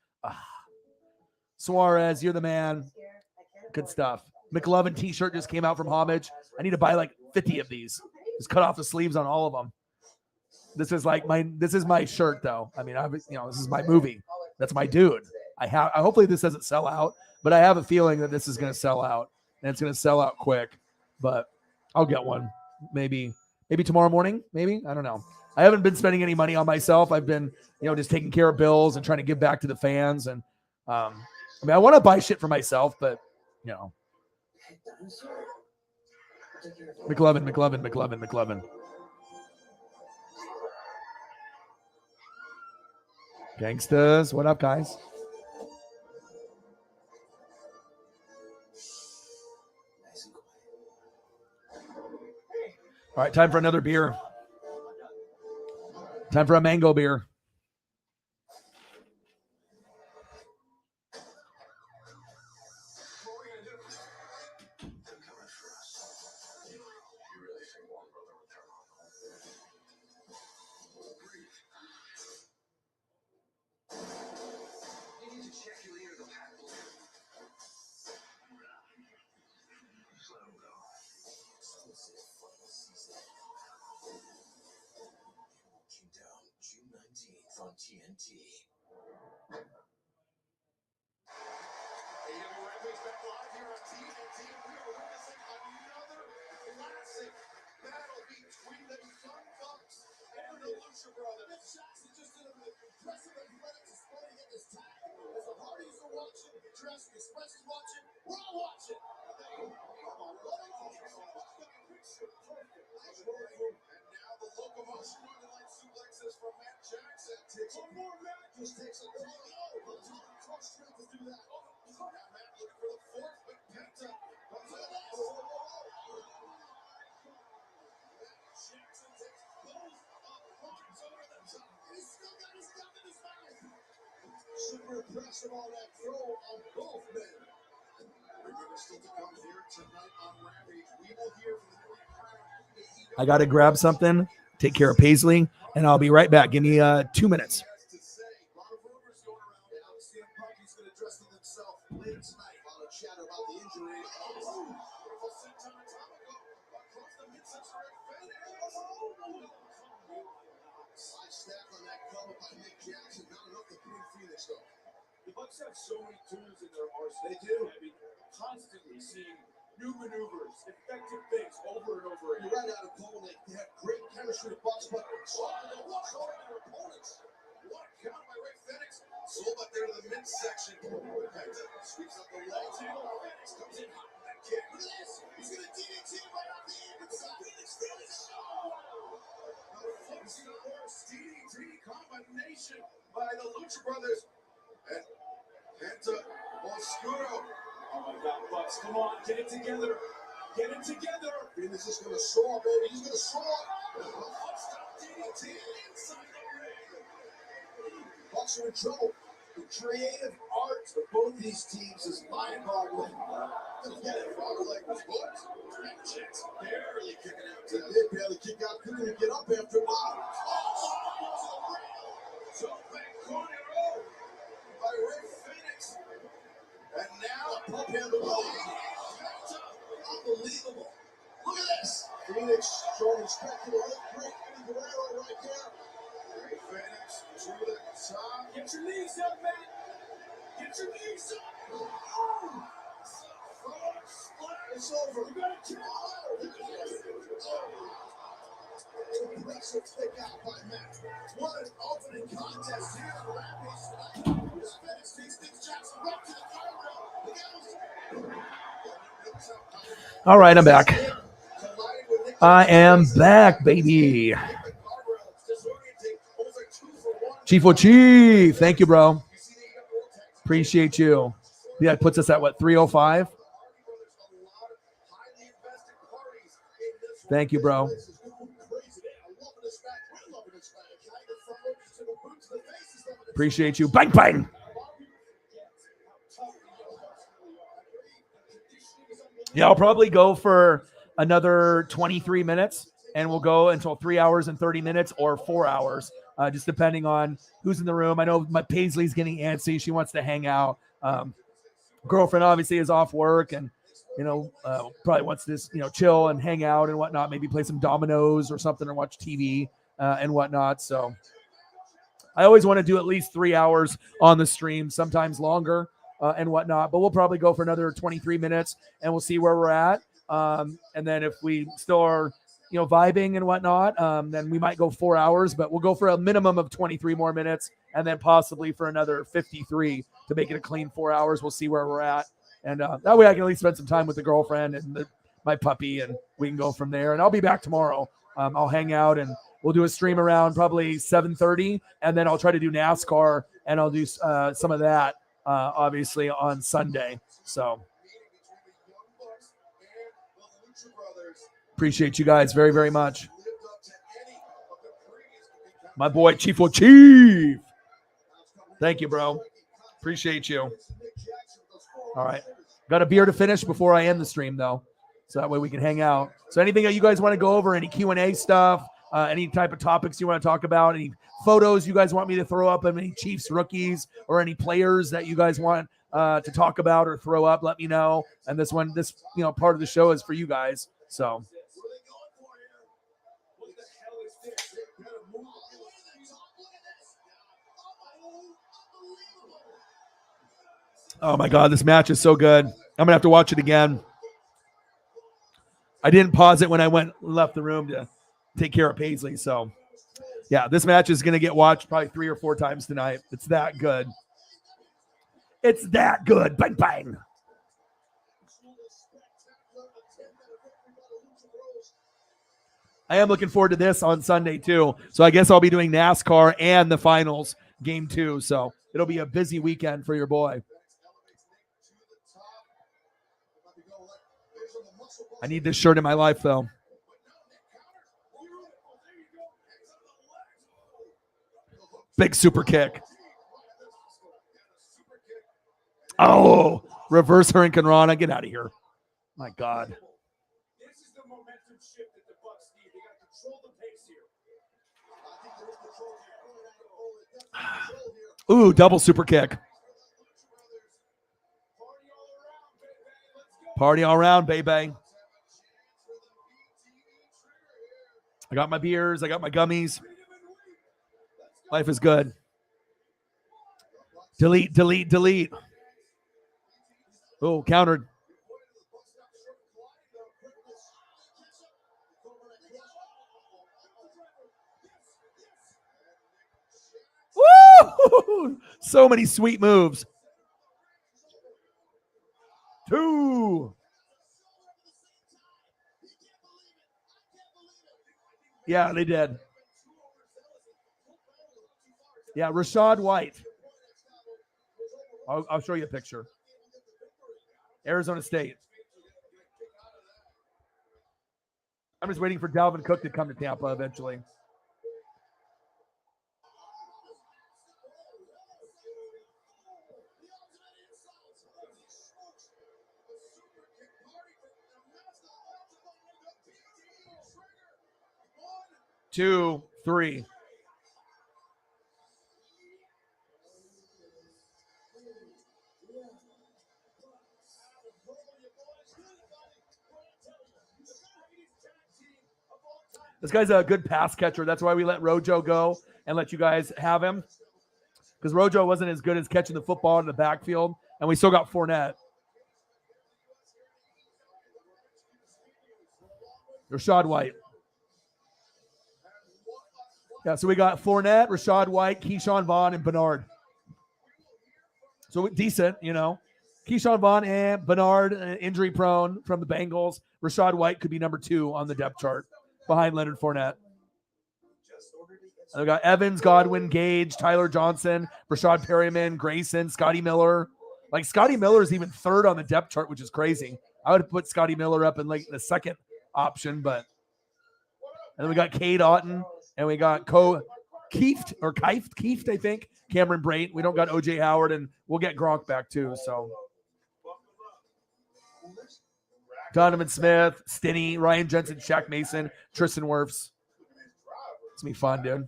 Suarez, you're the man. Good stuff. McLovin t-shirt just came out from Homage. I need to buy like 50 of these. Just cut off the sleeves on all of them. This is my shirt though. I mean, this is my movie. That's my dude. Hopefully this doesn't sell out, but I have a feeling that this is going to sell out and it's going to sell out quick, but I'll get one. Maybe tomorrow morning. Maybe. I don't know. I haven't been spending any money on myself. I've been, just taking care of bills and trying to give back to the fans. And, I want to buy shit for myself, but McLovin. Gangstas, what up, guys? All right, time for another beer. Time for a mango beer. from TNT. AEW Rampage back live here on TNT. We are witnessing another classic battle between the Young Bucks and the Lucha Brothers. Nick Jackson just did an impressive athletic display to get this tag. As the Hardys are watching, Jurassic Express is watching, we're all watching. And now the locomotion Northern Light suplexes from Matt Jackson. Takes one more Matt. Just takes a turn. Cross strength to do that. Now Matt looking for the fourth, but Penta comes to the last. Matt Jackson takes both arms over the top. He's still got his thumb in his mouth. Super impressive on that throw on both men. Remember, still to come here tonight on Rampage, we will hear from the newly crowned I got to grab something, take care of Paisley, and I'll be right back. Give me 2 minutes. Chatter about the injury. Side snap on that cover by Nick Jackson. Not enough to pin Phoenix though. The Bucks have so many tools in their arsenal. They do. I mean, constantly seeing new maneuvers, effective things over and over You're again. right out of Cole. They have great chemistry with Bucks, but they walk over their opponents. What a count by Ray Phoenix. Sold up there to the midsection. Penta sweeps up the legs. Phoenix comes in hot with that kick. Look at this. He's going to DDT right on the inside. Phoenix. DDT combination by the Lucha Brothers. And Penta Oscuro. Oh my God, Bucks, come on, get it together. Get it together. Phoenix is going to soar, baby. He's going to soar. Stop DDT inside the ring. Bucks are in trouble. The creative art of both these teams is mind-boggling. Get it, Father like was booked. Jackson barely kicking out. They did barely kick out. Couldn't get up after a while. So back corner roll by Ray Phoenix. And now a pump handle by unbelievable. Look at this. Phoenix showing respect to the whole great Eddie Guerrero right there. Ray Phoenix to the top. Get your knees up, man. Get your knees up. It's over. You gotta kill. Impressive kick out by Matt. What an opening contest here on Rampage tonight. As Phoenix takes Nick Jackson right to the guardrail. All right, I'm back. I am back, baby. Chief O'Chief. Thank you, bro. Appreciate you. Yeah, it puts us at what, 305? Thank you, bro. Appreciate you. Bang, bang. Yeah, I'll probably go for another 23 minutes, and we'll go until 3 hours and 30 minutes or 4 hours, just depending on who's in the room. I know my Paisley's getting antsy. She wants to hang out. Girlfriend obviously is off work and, probably wants to, chill and hang out and whatnot, maybe play some dominoes or something or watch TV and whatnot. So I always want to do at least 3 hours on the stream, sometimes longer and whatnot, but we'll probably go for another 23 minutes and we'll see where we're at. And then if we still are, vibing and whatnot, then we might go 4 hours, but we'll go for a minimum of 23 more minutes and then possibly for another 53 to make it a clean 4 hours. We'll see where we're at. And that way I can at least spend some time with the girlfriend and my puppy, and we can go from there. And I'll be back tomorrow. I'll hang out and we'll do a stream around probably 7:30, and then I'll try to do NASCAR, and I'll do some of that, obviously, on Sunday. So appreciate you guys very, very much. My boy, Chief O'Chief. Thank you, bro. Appreciate you. All right. Got a beer to finish before I end the stream, though, so that way we can hang out. So anything that you guys want to go over, any Q&A stuff, any type of topics you want to talk about, any photos you guys want me to throw up of any Chiefs rookies or any players that you guys want to talk about or throw up, let me know. And this part of the show is for you guys. So Oh my God, this match is so good. I'm gonna have to watch it again. I didn't pause it when I left the room to take care of Paisley. So yeah, this match is gonna get watched probably 3 or 4 times tonight. It's that good. It's that good. Bang bang. I am looking forward to this on Sunday too. So I guess I'll be doing NASCAR and the finals game 2. So it'll be a busy weekend for your boy. I need this shirt in my life though. Big super kick. Oh, reverse Hurricane Rana. Get out of here. My God. This is the momentum shift that the Bucks need. They got to control the pace here. I think there is control here. Ooh, double super kick. Party all around, baby. I got my beers. I got my gummies. Life is good. Delete, delete, delete. Oh, countered. Woo! So many sweet moves. 2. Yeah, they did. Yeah, Rashad White. I'll show you a picture. Arizona State. I'm just waiting for Dalvin Cook to come to Tampa eventually. Two, three. This guy's a good pass catcher. That's why we let Rojo go and let you guys have him. Because Rojo wasn't as good as catching the football in the backfield, and we still got Fournette. Rashad White. Yeah, so we got Fournette, Rashad White, Keyshawn Vaughn, and Bernard. So decent, you know. Keyshawn Vaughn and Bernard, injury prone from the Bengals. Rashad White could be number 2 on the depth chart behind Leonard Fournette. And we got Evans, Godwin, Gage, Tyler Johnson, Rashad Perryman, Grayson, Scotty Miller. Like Scotty Miller is even 3rd on the depth chart, which is crazy. I would have put Scotty Miller up in like the 2nd option, but. And then we got Cade Otton, and we got Kieft, I think. Cameron Brate. We don't got OJ Howard, and we'll get Gronk back too. So Donovan Smith, Stinney, Ryan Jensen, Shaq Mason, Tristan Wirfs. It's gonna be fun, dude.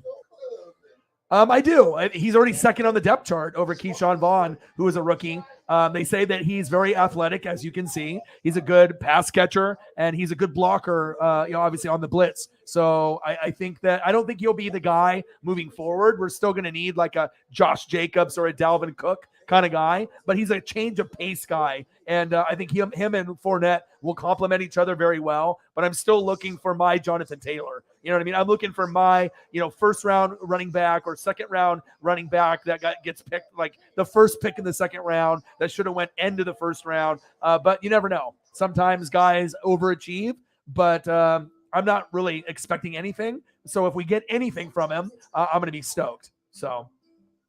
I do. He's already 2nd on the depth chart over Keyshawn Vaughn, who is a rookie. They say that he's very athletic, as you can see. He's a good pass catcher, and he's a good blocker, obviously on the blitz. So I think that I don't think he'll be the guy moving forward. We're still going to need like a Josh Jacobs or a Dalvin Cook kind of guy, but he's a change of pace guy. And I think him and Fournette will complement each other very well, but I'm still looking for my Jonathan Taylor. You know what I mean? I'm looking for my, 1st round running back or 2nd round running back that gets picked, like the 1st pick in the 2nd round that should have went end of the 1st round. But you never know. Sometimes guys overachieve, but I'm not really expecting anything. So if we get anything from him, I'm going to be stoked. So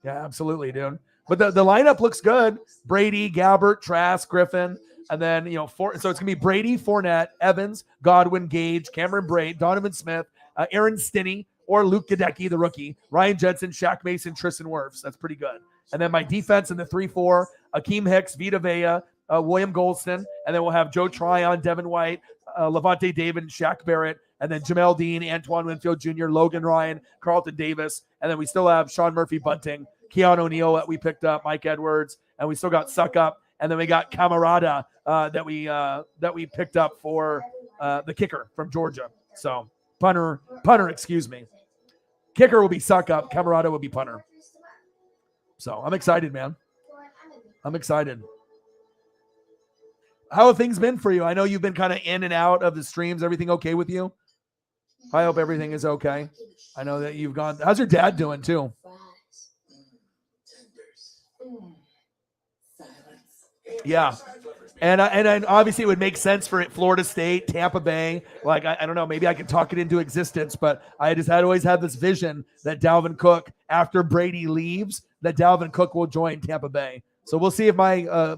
yeah, absolutely, dude. But the lineup looks good. Brady, Gabbert, Trask, Griffin. And then, so it's going to be Brady, Fournette, Evans, Godwin, Gage, Cameron Brate, Donovan Smith, Aaron Stinney, or Luke Gadecki, the rookie, Ryan Jensen, Shaq Mason, Tristan Wirfs. That's pretty good. And then my defense in the 3-4, Akeem Hicks, Vita Vea, William Golston. And then we'll have Joe Tryon, Devin White, Levante David, and Shaq Barrett. And then Jamel Dean, Antoine Winfield Jr., Logan Ryan, Carlton Davis. And then we still have Sean Murphy Bunting, Keanu O'Neal that we picked up, Mike Edwards. And we still got Suck Up. And then we got Camarada that we picked up for the kicker from Georgia. So punter, excuse me. Kicker will be Suck Up. Camarada will be punter. So I'm excited, man. I'm excited. How have things been for you? I know you've been kind of in and out of the streams. Everything okay with you? I hope everything is okay. I know that you've gone. How's your dad doing too? Yeah. And obviously it would make sense for Florida State, Tampa Bay. Like, I don't know, maybe I could talk it into existence, but I just had always had this vision that Dalvin Cook, after Brady leaves, that Dalvin Cook will join Tampa Bay. So we'll see if my,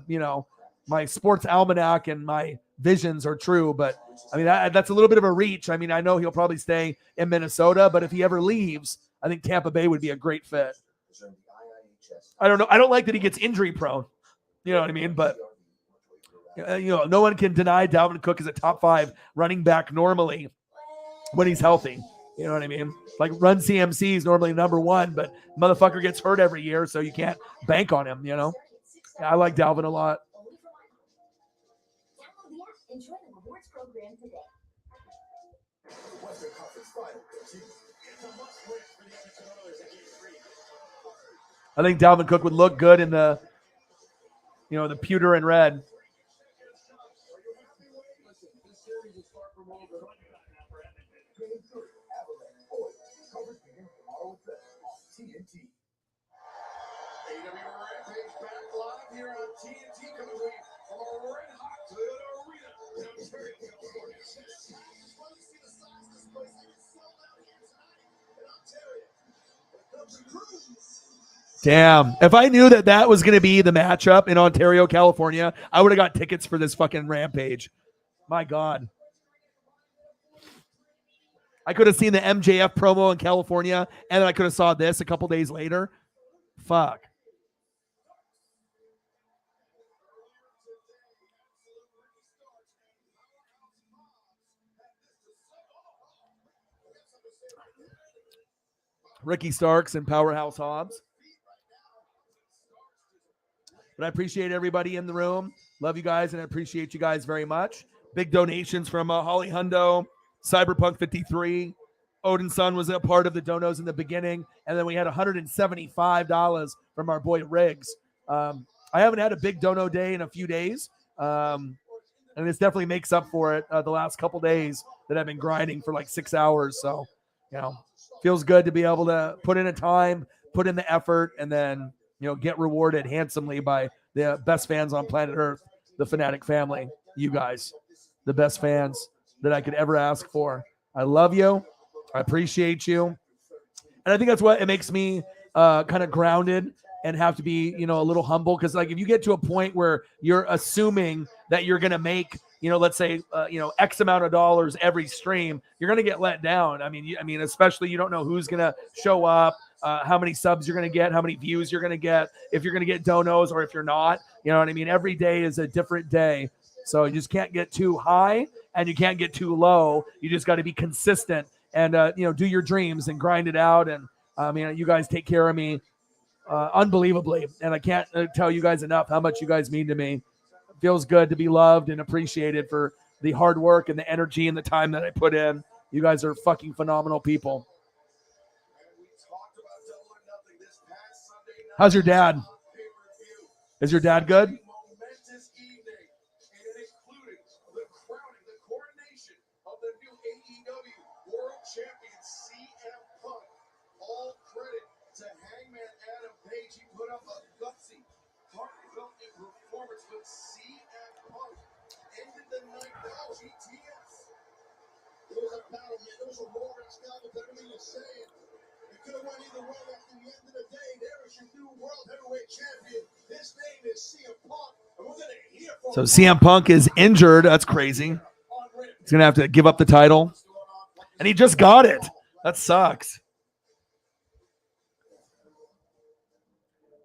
my sports almanac and my visions are true. But I mean, that's a little bit of a reach. I mean, I know he'll probably stay in Minnesota, but if he ever leaves, I think Tampa Bay would be a great fit. I don't know. I don't like that he gets injury prone. You know what I mean? But no one can deny Dalvin Cook is a top 5 running back normally when he's healthy. You know what I mean? Like Run CMC is normally number 1, but motherfucker gets hurt every year, so you can't bank on him, Yeah, I like Dalvin a lot. Enjoy the rewards program today. Western Conference Final continues. It's a must-win for the Edmonton Oilers at Game 3. I think Dalvin Cook would look good in the, the pewter and red. TNT. AW Rampage back live here on TNT, coming to you from a red-hot Toyota Arena in Ontario, California. Well, you see the size of this place. It's sold out here tonight in Ontario. Here comes the Cruise. Damn. If I knew that was going to be the matchup in Ontario, California, I would have got tickets for this fucking Rampage. My God. I could have seen the MJF promo in California, and then I could have saw this a couple days later. Fuck. Ricky Starks and Powerhouse Hobbs. But I appreciate everybody in the room. Love you guys, and I appreciate you guys very much. Big donations from Holly Hundo, Cyberpunk 53. Odin Sun was a part of the donos in the beginning, and then we had $175 from our boy Riggs. I haven't had a big dono day in a few days, and this definitely makes up for it the last couple days that I've been grinding for like 6 hours. So, feels good to be able to put in a time, put in the effort, and then, get rewarded handsomely by the best fans on planet Earth, the Fanatic family, you guys, the best fans that I could ever ask for. I love you. I appreciate you. And I think that's what it makes me kind of grounded and have to be, a little humble. Because like if you get to a point where you're assuming that you're going to make, let's say, X amount of dollars every stream, you're going to get let down. I mean, especially you don't know who's going to show up, how many subs you're going to get, how many views you're going to get, if you're going to get donos or if you're not. You know what I mean? Every day is a different day. So you just can't get too high and you can't get too low. You just got to be consistent and, do your dreams and grind it out. And you guys take care of me unbelievably. And I can't tell you guys enough how much you guys mean to me. It feels good to be loved and appreciated for the hard work and the energy and the time that I put in. You guys are fucking phenomenal people. How's your dad? Is your dad good? Momentous evening, and it included the crowning, the coronation of the new AEW World Champion CM Punk. All credit to Hangman Adam Page. He put up a gutsy, heartfelt performance with CM Punk. Ended the night with GTS. It was a battle, man. It was a war in style with everything you're saying. It could have went either way. At the end of the day, there is your new World Heavyweight Champion. His name is CM Punk. And we're going to hear from So CM Punk is injured. That's crazy. He's going to have to give up the title. And he just got it. That sucks.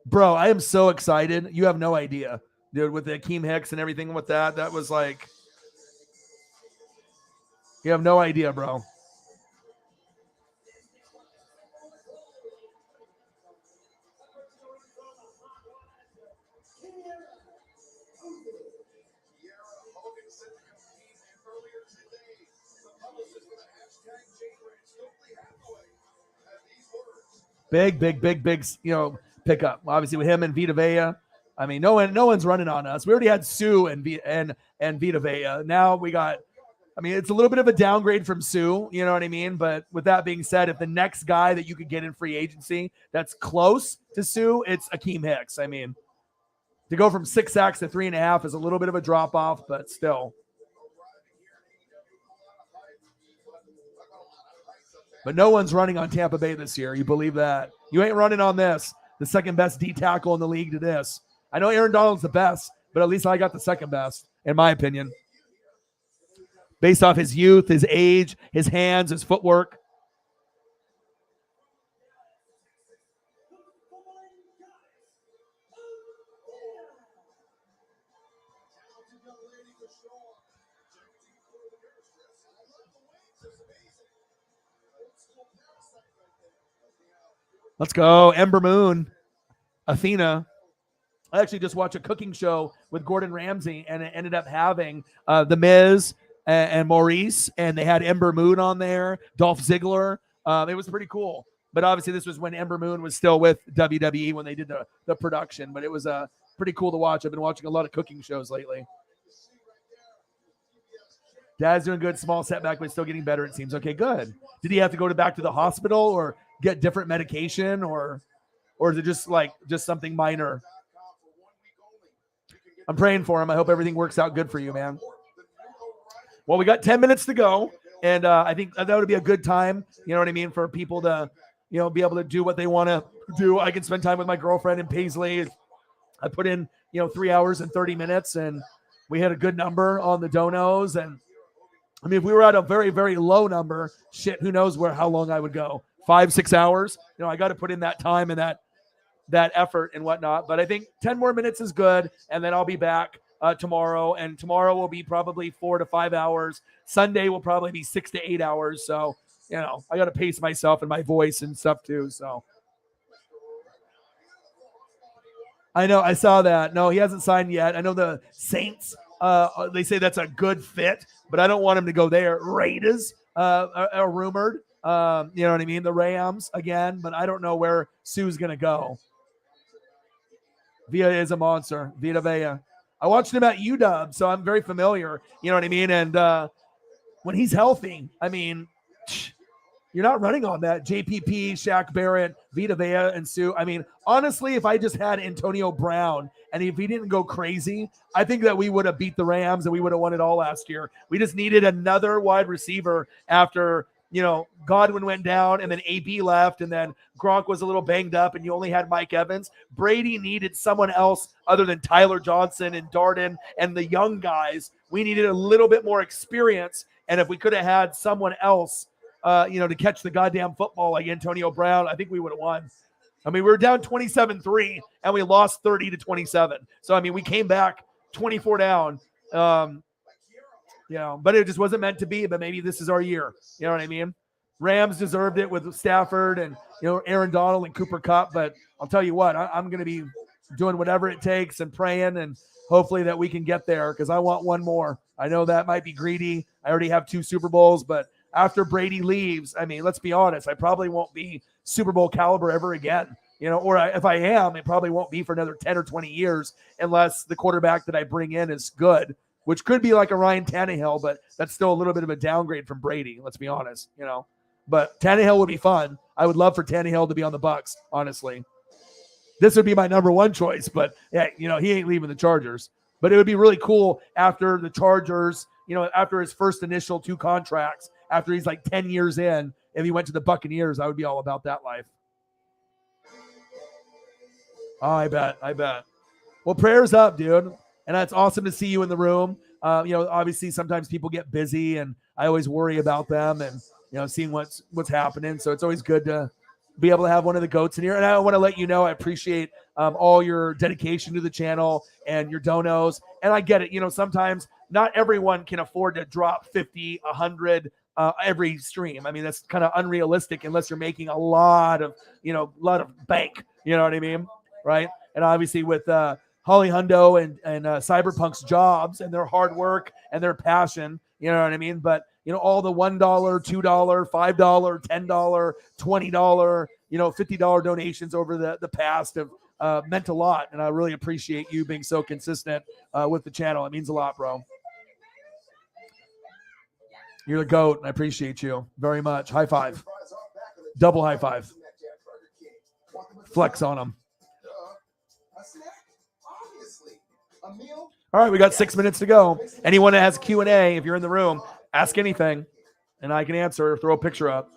Bro, I am so excited. You have no idea. Dude, with the Akeem Hicks and everything with that, that was like... You have no idea, bro. Big, pickup. Obviously with him and Vita Vea. I mean, no one's running on us. We already had Sue and Vita Vea. Now we got, I mean, it's a little bit of a downgrade from Sue, you know what I mean? But with that being said, if the next guy that you could get in free agency that's close to Sue, it's Akeem Hicks. I mean, to go from 6 sacks to 3.5 is a little bit of a drop off, but still. But no one's running on Tampa Bay this year. You believe that? You ain't running on this. The second best D tackle in the league to this. I know Aaron Donald's the best, but at least I got the second best, in my opinion. Based off his youth, his age, his hands, his footwork. Let's go. Ember Moon. Athena. I actually just watched a cooking show with Gordon Ramsay, and it ended up having The Miz and Maurice, and they had Ember Moon on there, Dolph Ziggler. It was pretty cool. But obviously this was when Ember Moon was still with WWE when they did the production. But it was pretty cool to watch. I've been watching a lot of cooking shows lately. Dad's doing good. Small setback, but still getting better, it seems. Okay, good. Did he have to go back to the hospital or get different medication, or is it just something minor? I'm praying for him. I hope everything works out good for you, man. Well, we got 10 minutes to go, and I think that would be a good time, you know what I mean, for people to, you know, be able to do what they want to do. I can spend time with my girlfriend in Paisley. I put in, 3 hours and 30 minutes, and we had a good number on the donos. And I mean, if we were at a very, very low number, shit, who knows how long I would go. 5-6 hours. I got to put in that time and that effort and whatnot. But I think 10 more minutes is good, and then I'll be back tomorrow. And tomorrow will be probably 4 to 5 hours. Sunday will probably be 6 to 8 hours. So, I got to pace myself and my voice and stuff too. So I know, I saw that. No, he hasn't signed yet. I know the Saints, they say that's a good fit, but I don't want him to go there. Raiders are rumored. You know what I mean? The Rams again, but I don't know where Sue's going to go. Vea is a monster. Vita Vea. I watched him at UW, so I'm very familiar. You know what I mean? And when he's healthy, I mean, you're not running on that. JPP, Shaq Barrett, Vita Vea, and Sue. I mean, honestly, if I just had Antonio Brown and if he didn't go crazy, I think that we would have beat the Rams and we would have won it all last year. We just needed another wide receiver after Godwin went down and then AB left and then Gronk was a little banged up and you only had Mike Evans. Brady needed someone else other than Tyler Johnson and Darden and the young guys. We needed a little bit more experience. And if we could have had someone else, to catch the goddamn football like Antonio Brown, I think we would have won. I mean, we were down 27-3 and we lost 30-27. So, I mean, we came back 24 down. But it just wasn't meant to be. But maybe this is our year. You know what I mean? Rams deserved it with Stafford and Aaron Donald and Cooper Kupp. But I'll tell you what, I'm going to be doing whatever it takes and praying and hopefully that we can get there because I want one more. I know that might be greedy. I already have 2 Super Bowls, but after Brady leaves, I mean, let's be honest, I probably won't be Super Bowl caliber ever again. Or if I am, it probably won't be for another 10 or 20 years unless the quarterback that I bring in is good. Which could be like a Ryan Tannehill, but that's still a little bit of a downgrade from Brady. Let's be honest, But Tannehill would be fun. I would love for Tannehill to be on the Bucs, honestly. This would be my number 1 choice, but yeah, he ain't leaving the Chargers. But it would be really cool after the Chargers, after his first initial 2 contracts, after he's like 10 years in, if he went to the Buccaneers, I would be all about that life. Oh, I bet. Well, prayers up, dude. And that's awesome to see you in the room. Obviously sometimes people get busy and I always worry about them and, seeing what's happening. So it's always good to be able to have one of the GOATs in here. And I want to let you know, I appreciate all your dedication to the channel and your donos. And I get it. Sometimes not everyone can afford to drop 50, 100 every stream. I mean, that's kind of unrealistic unless you're making a lot of bank, you know what I mean? Right. And obviously with, Holly Hundo and Cyberpunk's jobs and their hard work and their passion, you know what I mean? But, all the $1, $2, $5, $10, $20, $50 donations over the past have meant a lot. And I really appreciate you being so consistent with the channel. It means a lot, bro. You're the GOAT, and I appreciate you very much. High five. Double high five. Flex on them. A snack? Obviously. A meal? All right, we got 6 minutes to go. Anyone that has Q&A, if you're in the room, ask anything, and I can answer. Throw a picture up.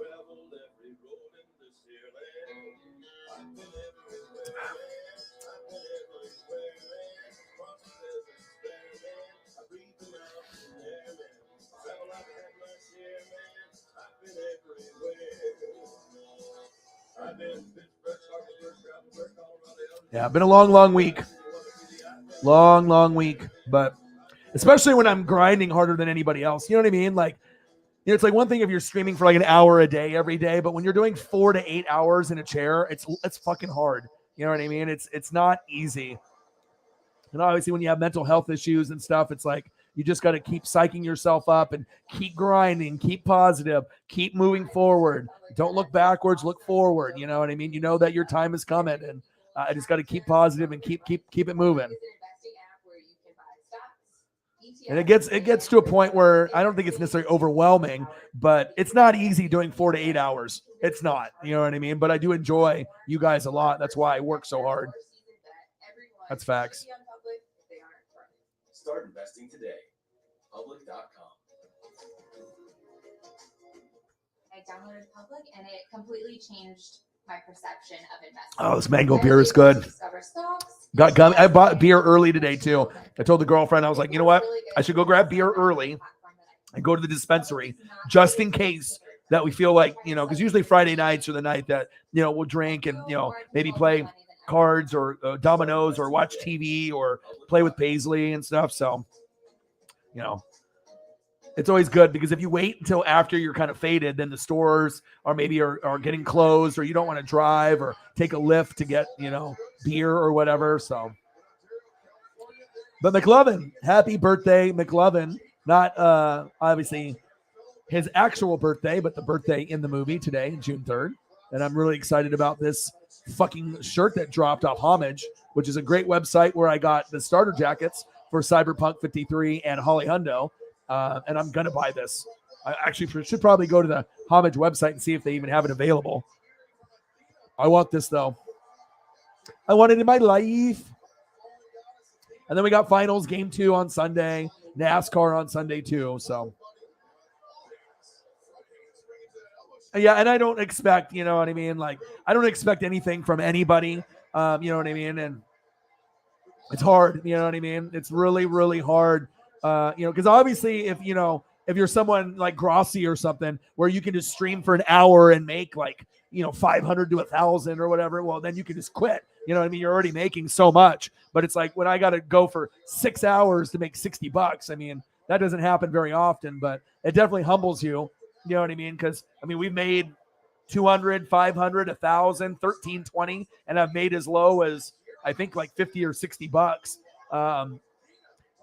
Yeah, been a long week. Long week, but especially when I'm grinding harder than anybody else. You know what I mean? Like, it's like one thing if you're streaming for like an hour a day every day, but when you're doing 4 to 8 hours in a chair, it's fucking hard. You know what I mean? It's not easy. And obviously when you have mental health issues and stuff, it's like you just got to keep psyching yourself up and keep grinding, keep positive, keep moving forward. Don't look backwards, look forward. You know what I mean? You know that your time is coming, and I just got to keep positive and keep it moving. And it gets to a point where I don't think it's necessarily overwhelming, but it's not easy doing 4 to 8 hours. It's not, you know what I mean? But I do enjoy you guys a lot. That's why I work so hard. That's facts. Start investing today. Public.com. I downloaded Public, and it completely changed my perception of investing. Oh, this mango beer is good. Got gummy. I bought beer early today too. I told the girlfriend, I was like, you know what? I should go grab beer early and go to the dispensary just in case that we feel like, because usually Friday nights are the night that, we'll drink and, maybe play cards or dominoes or watch TV or play with Paisley and stuff. So, it's always good because if you wait until after you're kind of faded, then the stores are getting closed, or you don't want to drive or take a lift to get, beer or whatever. So, but McLovin, happy birthday, McLovin. Not obviously his actual birthday, but the birthday in the movie today, June 3rd. And I'm really excited about this fucking shirt that dropped off Homage, which is a great website where I got the starter jackets for Cyberpunk 53 and Holly Hundo. And I'm going to buy this. I actually should probably go to the Homage website and see if they even have it available. I want this, though. I want it in my life. And then we got finals, game 2 on Sunday. NASCAR on Sunday, too. So, yeah, and I don't expect, you know what I mean? Like, I don't expect anything from anybody. You know what I mean? And it's hard. You know what I mean? It's really, really hard. Because obviously if you're someone like Grossi or something where you can just stream for an hour and make like, 500 to 1,000 or whatever, well, then you can just quit. You know what I mean? You're already making so much, but it's like when I got to go for 6 hours to make $60, I mean, that doesn't happen very often, but it definitely humbles you. You know what I mean? Because we've made 200, 500, 1,000, 13, 20, and I've made as low as I think like 50 or $60.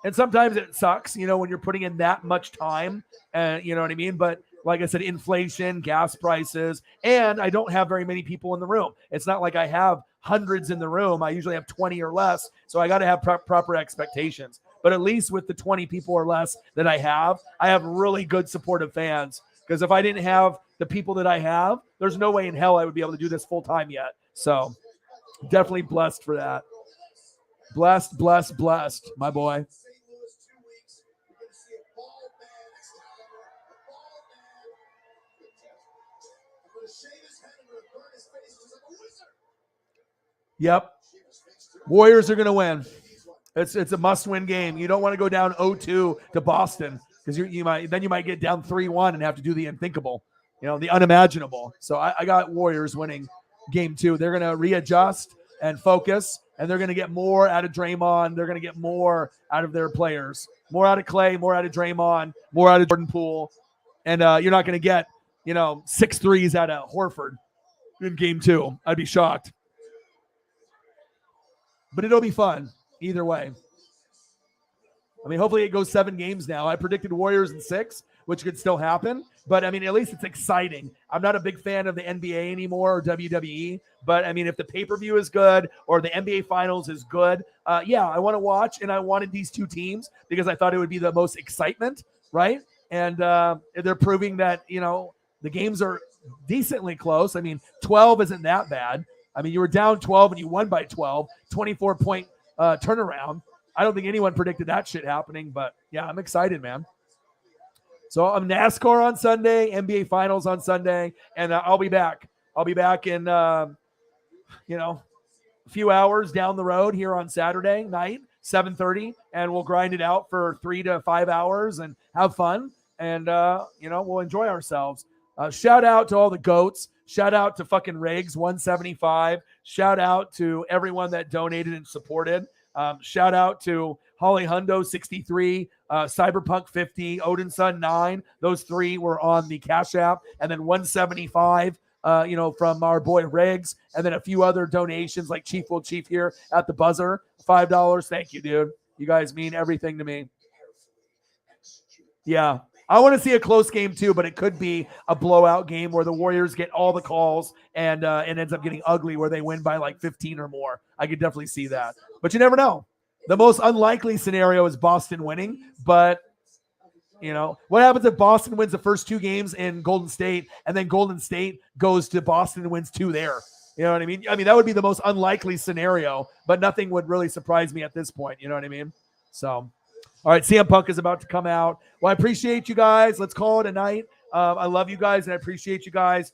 And sometimes it sucks, when you're putting in that much time, you know what I mean? But like I said, inflation, gas prices, and I don't have very many people in the room. It's not like I have hundreds in the room. I usually have 20 or less. So I got to have proper expectations. But at least with the 20 people or less that I have really good supportive fans. Because if I didn't have the people that I have, there's no way in hell I would be able to do this full time yet. So definitely blessed for that. Blessed, my boy. Yep. Warriors are going to win. It's a must-win game. You don't want to go down 0-2 to Boston because you might get down 3-1 and have to do the unthinkable, the unimaginable. So I got Warriors winning game 2. They're going to readjust and focus, and they're going to get more out of Draymond. They're going to get more out of their players, more out of Clay, more out of Draymond, more out of Jordan Poole. And you're not going to get, 6 threes out of Horford in game 2. I'd be shocked. But it'll be fun either way. Hopefully it goes 7 games now. I predicted Warriors in 6, which could still happen. But I mean, at least it's exciting. I'm not a big fan of the NBA anymore or WWE, but I mean, if the pay-per-view is good or the NBA Finals is good, yeah, I want to watch. And I wanted these two teams because I thought it would be the most excitement, right? And they're proving that, you know, the games are decently close. I mean, 12 isn't that bad. I mean, you were down 12 and you won by 12, 24-point turnaround. I don't think anyone predicted that shit happening, but yeah, I'm excited, man. So I'm NASCAR on Sunday, NBA Finals on Sunday, and I'll be back. I'll be back in, you know, a few hours down the road here on Saturday night, 7:30, and we'll grind it out for 3 to 5 hours and have fun, and, you know, we'll enjoy ourselves. Shout out to all the GOATs. Shout out to fucking Riggs 175. Shout out to everyone that donated and supported. Shout out to Holly Hundo 63, Cyberpunk 50, Odinson 9. Those three were on the Cash App, and then 175, you know, from our boy Riggs, and then a few other donations like Chief Will Chief here at the buzzer, $5. Thank you, dude. You guys mean everything to me. Yeah. I want to see a close game too, but it could be a blowout game where the Warriors get all the calls and it ends up getting ugly where they win by like 15 or more. I could definitely see that, but you never know. The most unlikely scenario is Boston winning, but you know, what happens if Boston wins the first 2 games in Golden State and then Golden State goes to Boston and wins 2 there? You know what I mean? I mean, that would be the most unlikely scenario, but nothing would really surprise me at this point. You know what I mean? So, all right, CM Punk is about to come out. Well, I appreciate you guys. Let's call it a night. I love you guys, and I appreciate you guys.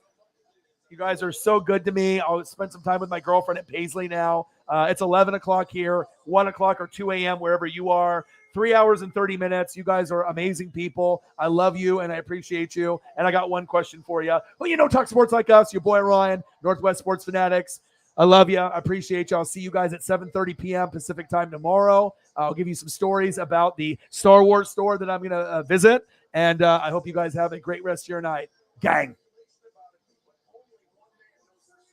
You guys are so good to me. I'll spend some time with my girlfriend at Paisley now. It's 11 o'clock here, 1 o'clock or 2 a.m., wherever you are. 3 hours and 30 minutes. You guys are amazing people. I love you, and I appreciate you. And I got one question for you. Well, you know, talk sports like us, your boy Ryan, Northwest Sports Fanatics. I love you. I appreciate you. I'll see you guys at 7:30 p.m. Pacific time tomorrow. I'll give you some stories about the Star Wars store that I'm going to visit. And I hope you guys have a great rest of your night. Gang.